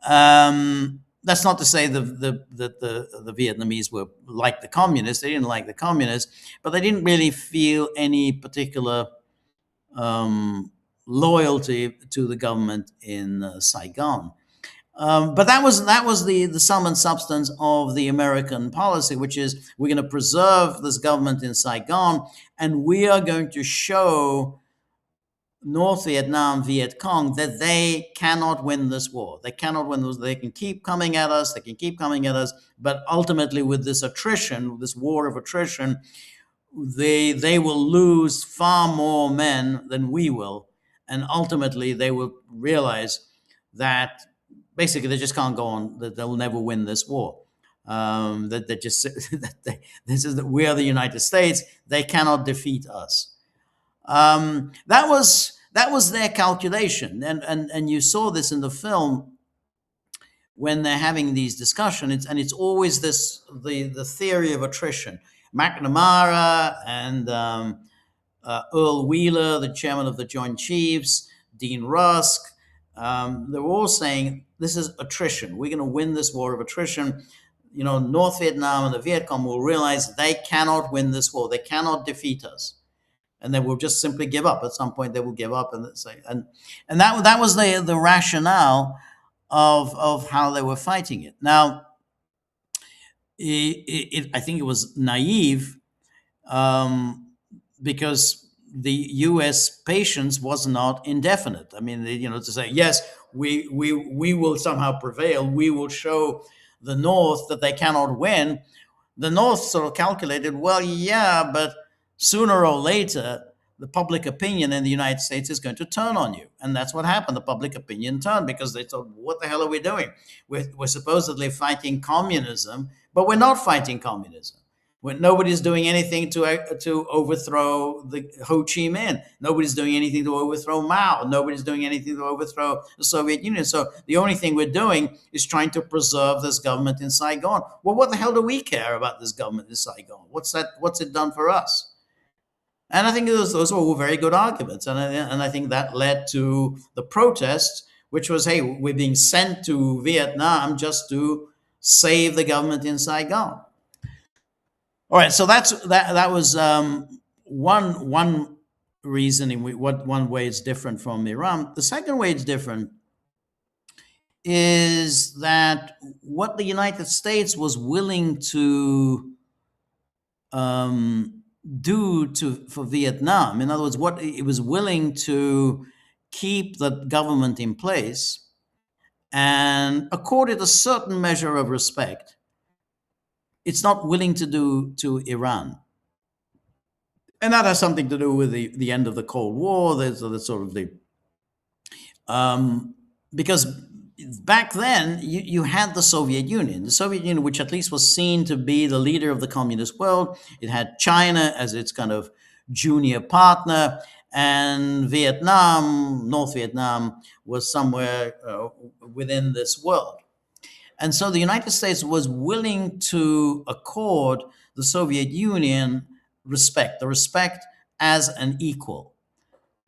That's not to say the Vietnamese were like the communists. They didn't like the communists, but they didn't really feel any particular um, loyalty to the government in Saigon. But that was the sum and substance of the American policy, which is we're going to preserve this government in Saigon, and we are going to show North Vietnam Viet Cong that they cannot win this war. They cannot win this. They can keep coming at us. They can keep coming at us. But ultimately, with this attrition, this war of attrition, they will lose far more men than we will, and ultimately they will realize that basically they just can't go on. That they'll never win this war. That they just that this is that we are the United States. They cannot defeat us. That was their calculation, and you saw this in the film when they're having these discussions, and it's always the theory of attrition. McNamara and Earl Wheeler, the chairman of the Joint Chiefs, Dean Rusk, they're all saying this is attrition. We're going to win this war of attrition. North Vietnam and the Viet Cong will realize they cannot win this war. They cannot defeat us, and they will just simply give up. At some point, they will give up and say, and that was the rationale of how they were fighting it. Now, I think it was naive, because the U.S. patience was not indefinite. I mean, to say yes, we will somehow prevail. We will show the North that they cannot win. The North sort of calculated, well, yeah, but sooner or later, the public opinion in the United States is going to turn on you. And that's what happened. The public opinion turned because they thought, what the hell are we doing? We're supposedly fighting communism, but we're not fighting communism. Nobody's doing anything to overthrow the Ho Chi Minh. Nobody's doing anything to overthrow Mao. Nobody's doing anything to overthrow the Soviet Union. So the only thing we're doing is trying to preserve this government in Saigon. Well, what the hell do we care about this government in Saigon? What's it done for us? And I think those were all very good arguments. And I think that led to the protests, which was, hey, we're being sent to Vietnam just to save the government in Saigon. All right, so that was one reason one way it's different from Iran. The second way it's different is that what the United States was willing to do for Vietnam, in other words, what it was willing to keep the government in place and accord it a certain measure of respect, it's not willing to do to Iran. And that has something to do with the end of the Cold War. There's sort of because back then you had the Soviet Union, which at least was seen to be the leader of the communist world. It had China as its kind of junior partner, and North Vietnam, was somewhere within this world. And so the United States was willing to accord the Soviet Union the respect as an equal.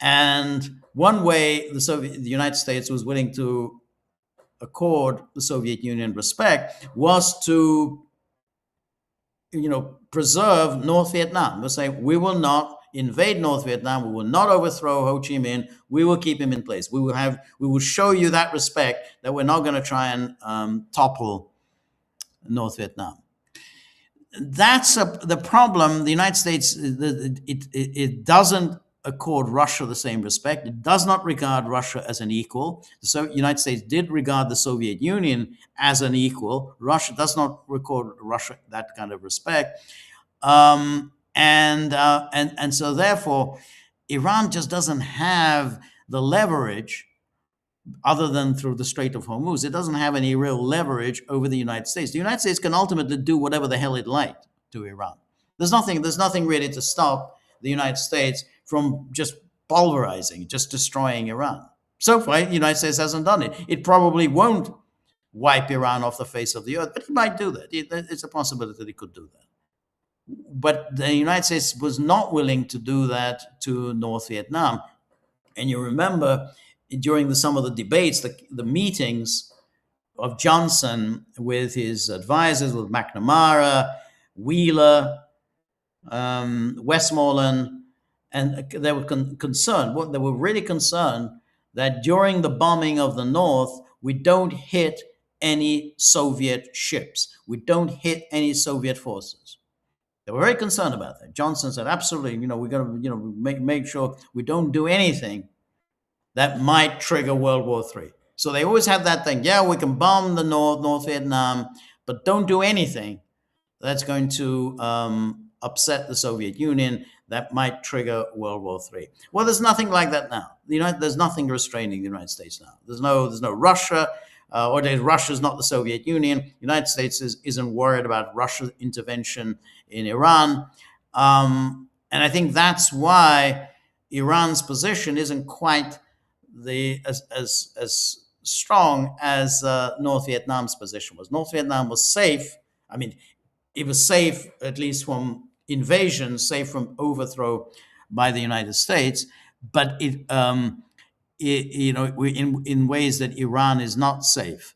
And one way the United States was willing to accord the Soviet Union respect was to, preserve North Vietnam. We'll say, we will not invade North Vietnam. We will not overthrow Ho Chi Minh. We will keep him in place. We will show you that respect, that we're not going to try and topple North Vietnam. That's the problem. The United States, it doesn't accord Russia the same respect. It does not regard Russia as an equal. The United States did regard the Soviet Union as an equal. Russia does not record Russia that kind of respect. And so therefore, Iran just doesn't have the leverage, other than through the Strait of Hormuz. It doesn't have any real leverage over the United States. The United States can ultimately do whatever the hell it liked to Iran. There's nothing really to stop the United States from just pulverizing, just destroying Iran. So far, the United States hasn't done it. It probably won't wipe Iran off the face of the earth, but it might do that. It's a possibility that it could do that. But the United States was not willing to do that to North Vietnam. And you remember during some of the debates, the meetings of Johnson with his advisors, with McNamara, Wheeler, Westmoreland, and they were concerned. What they were really concerned that during the bombing of the North, we don't hit any Soviet ships. We don't hit any Soviet forces. They were very concerned about that. Johnson said, absolutely, we're going to, make sure we don't do anything that might trigger World War III. So they always had that thing. Yeah, we can bomb the North Vietnam, but don't do anything that's going to upset the Soviet Union that might trigger World War III. Well, there's nothing like that now. There's nothing restraining the United States now. There's no Russia, or Russia's not the Soviet Union. The United States isn't worried about Russia's intervention in Iran. And I think that's why Iran's position isn't quite as strong as North Vietnam's position was. North Vietnam was safe. I mean, it was safe at least from invasion, safe from overthrow by the United States, but in ways that Iran is not safe.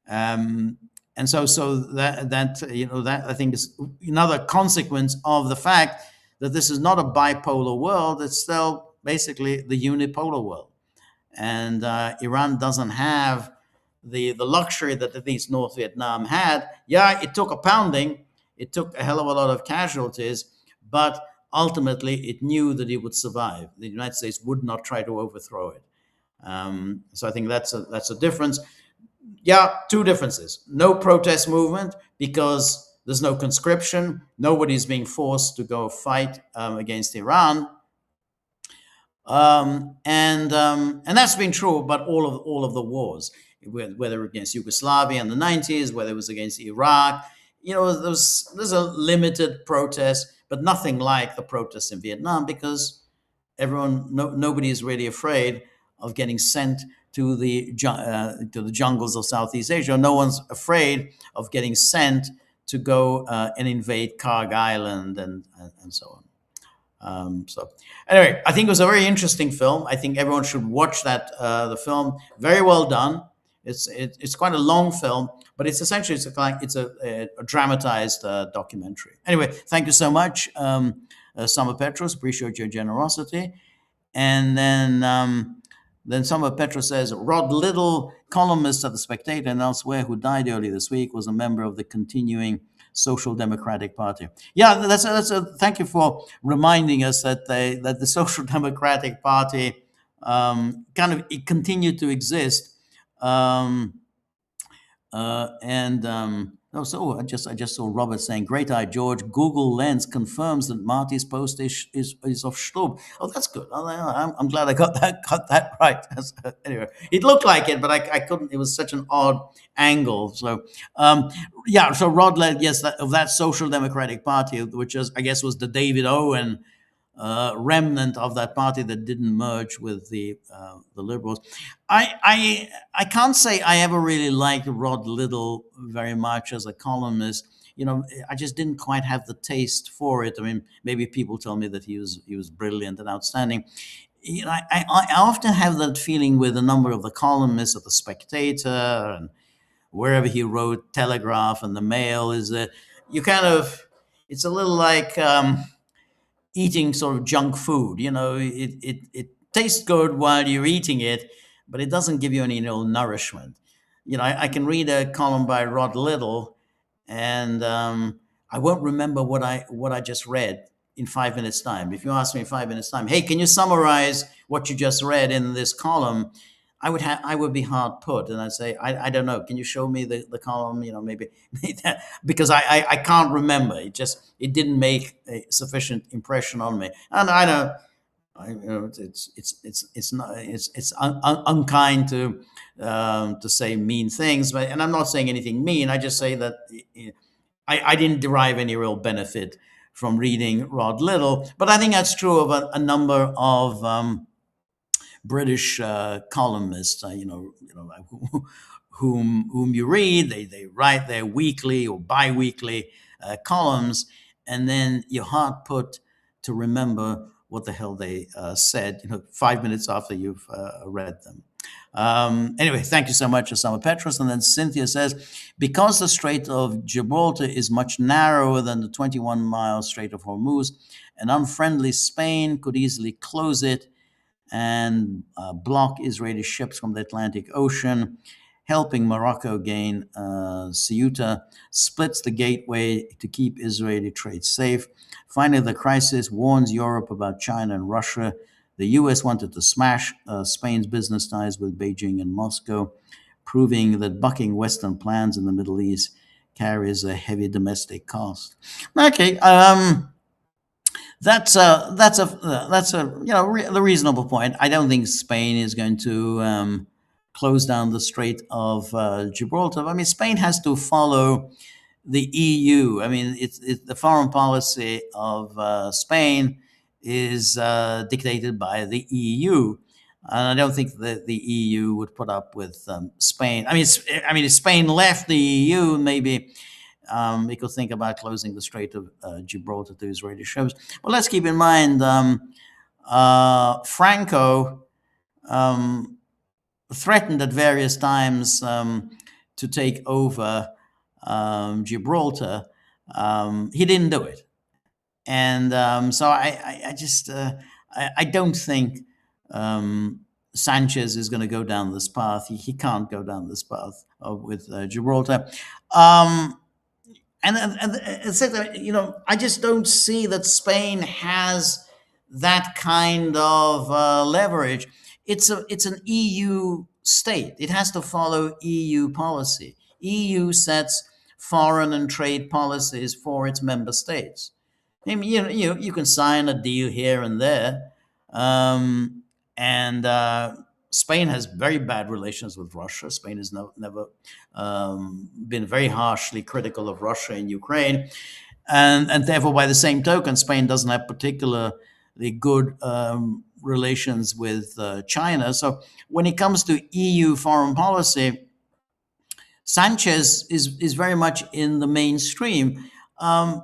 And so that I think is another consequence of the fact that this is not a bipolar world. It's still basically the unipolar world. And Iran doesn't have the luxury that at least North Vietnam had. Yeah, it took a pounding. It took a hell of a lot of casualties, but ultimately it knew that it would survive. The United States would not try to overthrow it. So I think that's a difference. Yeah, two differences. No protest movement because there's no conscription. Nobody's being forced to go fight against Iran. And that's been true about all of the wars, whether against Yugoslavia in the 90s, whether it was against Iraq. There's a limited protest, but nothing like the protests in Vietnam because nobody is really afraid of getting sent to the jungles of Southeast Asia. No one's afraid of getting sent to go and invade Karg Island and so on. So anyway, I think it was a very interesting film. I think everyone should watch that. The film, very well done. It's quite a long film, but it's essentially it's a dramatized documentary. Anyway, thank you so much, Summer Petros. Appreciate your generosity. And then Summer Petros says Rod Little, columnist at The Spectator and elsewhere, who died earlier this week, was a member of the continuing Social Democratic Party. Yeah, that's a thank you for reminding us that the Social Democratic Party it continued to exist. I just saw Robert saying, "Great eye, George. Google Lens confirms that Marty's post is of Stub." Oh, that's good. I'm glad I got that right. Anyway, it looked like it, but I couldn't. It was such an odd angle. So, yeah. So Rod led, yes, of that Social Democratic Party, which I guess was the David Owen remnant of that party that didn't merge with the Liberals. I can't say I ever really liked Rod Little very much as a columnist. I just didn't quite have the taste for it. I mean, maybe people tell me that he was brilliant and outstanding. I often have that feeling with a number of the columnists of The Spectator and wherever he wrote, Telegraph and the Mail, is that it's a little like eating sort of junk food. It tastes good while you're eating it, but it doesn't give you any nourishment. I can read a column by Rod Little, and I won't remember what I just read in 5 minutes' time. If you ask me in 5 minutes' time, hey, can you summarize what you just read in this column? I would be hard put, and I'd say, I don't know. Can you show me the column? Maybe because I can't remember. It didn't make a sufficient impression on me, and I know. It's unkind to say mean things, and I'm not saying anything mean. I just say that I didn't derive any real benefit from reading Rod Little, but I think that's true of a number of British columnists, whom you read. They write their weekly or bi-weekly columns, and then you're hard put to remember what the hell they said, 5 minutes after you've read them. Anyway, thank you so much, Osama Petros. And then Cynthia says, because the Strait of Gibraltar is much narrower than the 21-mile Strait of Hormuz, an unfriendly Spain could easily close it and block Israeli ships from the Atlantic Ocean. Helping Morocco gain Ceuta splits the gateway to keep Israeli trade safe. Finally, the crisis warns Europe about China and Russia. The U.S. wanted to smash Spain's business ties with Beijing and Moscow, proving that bucking Western plans in the Middle East carries a heavy domestic cost. Okay, that's the reasonable point. I don't think Spain is going to close down the Strait of Gibraltar. I mean, Spain has to follow the EU. I mean, the foreign policy of Spain is dictated by the EU. And I don't think that the EU would put up with Spain. I mean, if Spain left the EU, maybe we could think about closing the Strait of Gibraltar to Israeli ships. Well, let's keep in mind Franco threatened at various times to take over Gibraltar. He didn't do it. And so I just don't think Sanchez is going to go down this path. He can't go down this path with Gibraltar. And I just don't see that Spain has that kind of leverage. It's an EU state. It has to follow EU policy. EU sets foreign and trade policies for its member states. I mean, you can sign a deal here and there, and Spain has very bad relations with Russia. Spain has never been very harshly critical of Russia in Ukraine, and therefore, by the same token, Spain doesn't have particularly good relations with China. So, when it comes to EU foreign policy, Sanchez is very much in the mainstream.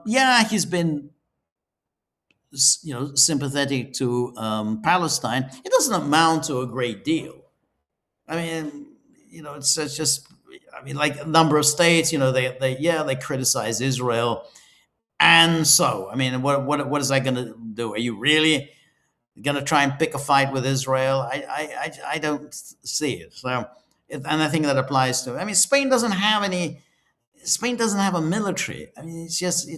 He's been sympathetic to Palestine. It doesn't amount to a great deal. I mean, it's just, like a number of states, they criticize Israel, and so, I mean, what is that going to do? Are you really going to try and pick a fight with Israel? I don't see it. So, and I think that applies to. I mean, Spain doesn't have a military. I mean, it's just.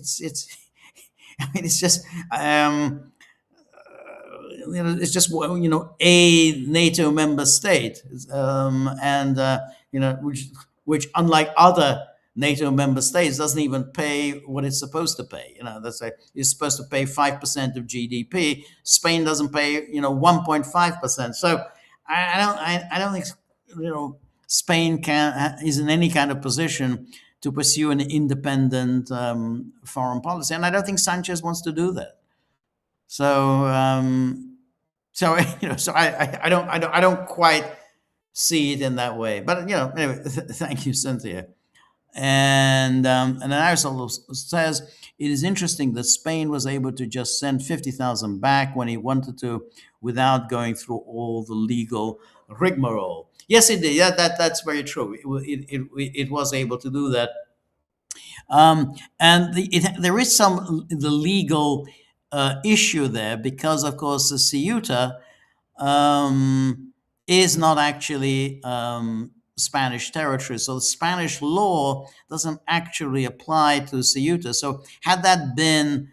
It's just a NATO member state, which unlike other NATO member states doesn't even pay what it's supposed to pay. It's supposed to pay 5% of GDP. Spain doesn't pay 1.5%. So I don't think Spain is in any kind of position to pursue an independent foreign policy, and I don't think Sanchez wants to do that. So, I don't quite see it in that way. But anyway, thank you, Cynthia. And then Aristotle says it is interesting that Spain was able to just send 50,000 back when he wanted to, without going through all the legal rigmarole. Yes, it did. Yeah, that's very true. It was able to do that, and there is the legal issue there, because, of course, the Ceuta is not actually Spanish territory, so the Spanish law doesn't actually apply to Ceuta. So, had that been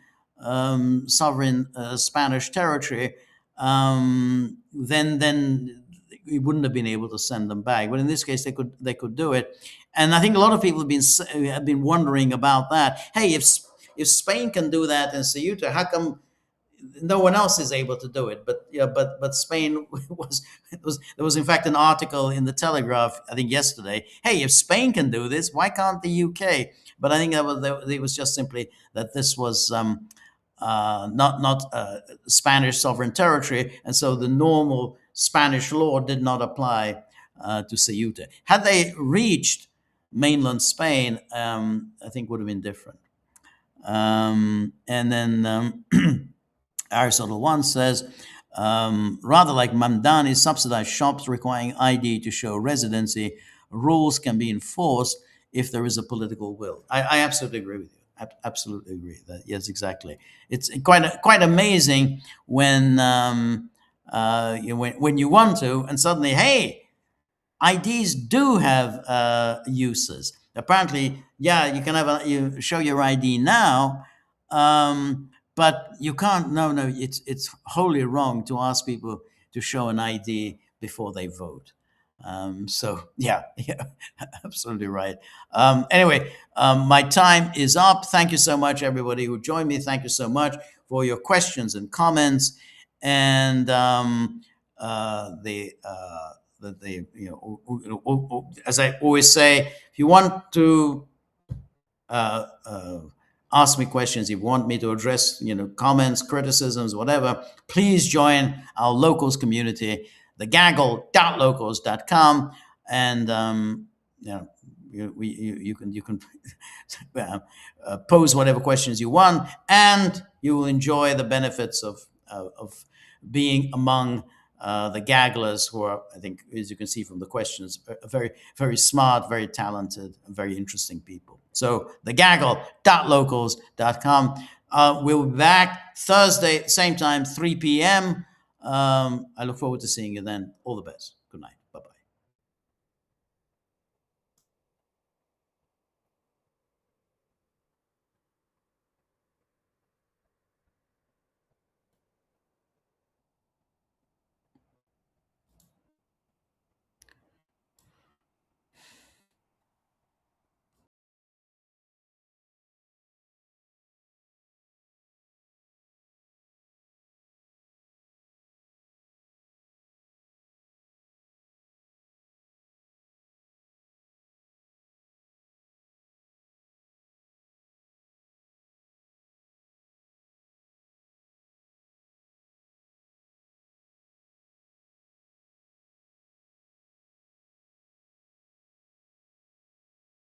sovereign Spanish territory, then we wouldn't have been able to send them back. But in this case, they could do it, and I think a lot of people have been wondering about that. Hey, if Spain can do that in Ceuta, how come no one else is able to do it? But Spain there was in fact an article in the Telegraph, I think yesterday. Hey, if Spain can do this, why can't the UK? But I think it was just simply that this was not Spanish sovereign territory, and so the normal Spanish law did not apply to Ceuta. Had they reached mainland Spain, I think would have been different. And then Aristotle 1 says, rather like Mamdani, subsidized shops requiring ID to show residency, rules can be enforced if there is a political will. I absolutely agree with you. Absolutely agree. Yes, exactly. It's quite amazing when when you want to, and suddenly, hey, IDs do have uses. Apparently, yeah, you can you show your ID now, but you can't. No, it's wholly wrong to ask people to show an ID before they vote. So yeah, yeah, absolutely right. Anyway, my time is up. Thank you so much, everybody who joined me. Thank you so much for your questions and comments, and as I always say, if you want to uh, uh, ask me questions, if you want me to address, comments, criticisms, whatever, please join our locals community, the gaggle.locals.com, and you can pose whatever questions you want, and you will enjoy the benefits of being among the Gagglers, who are, I think, as you can see from the questions, very, very smart, very talented, very interesting people. So the gaggle.locals.com. We'll be back Thursday, same time, 3 p.m. I look forward to seeing you then. All the best. Good night.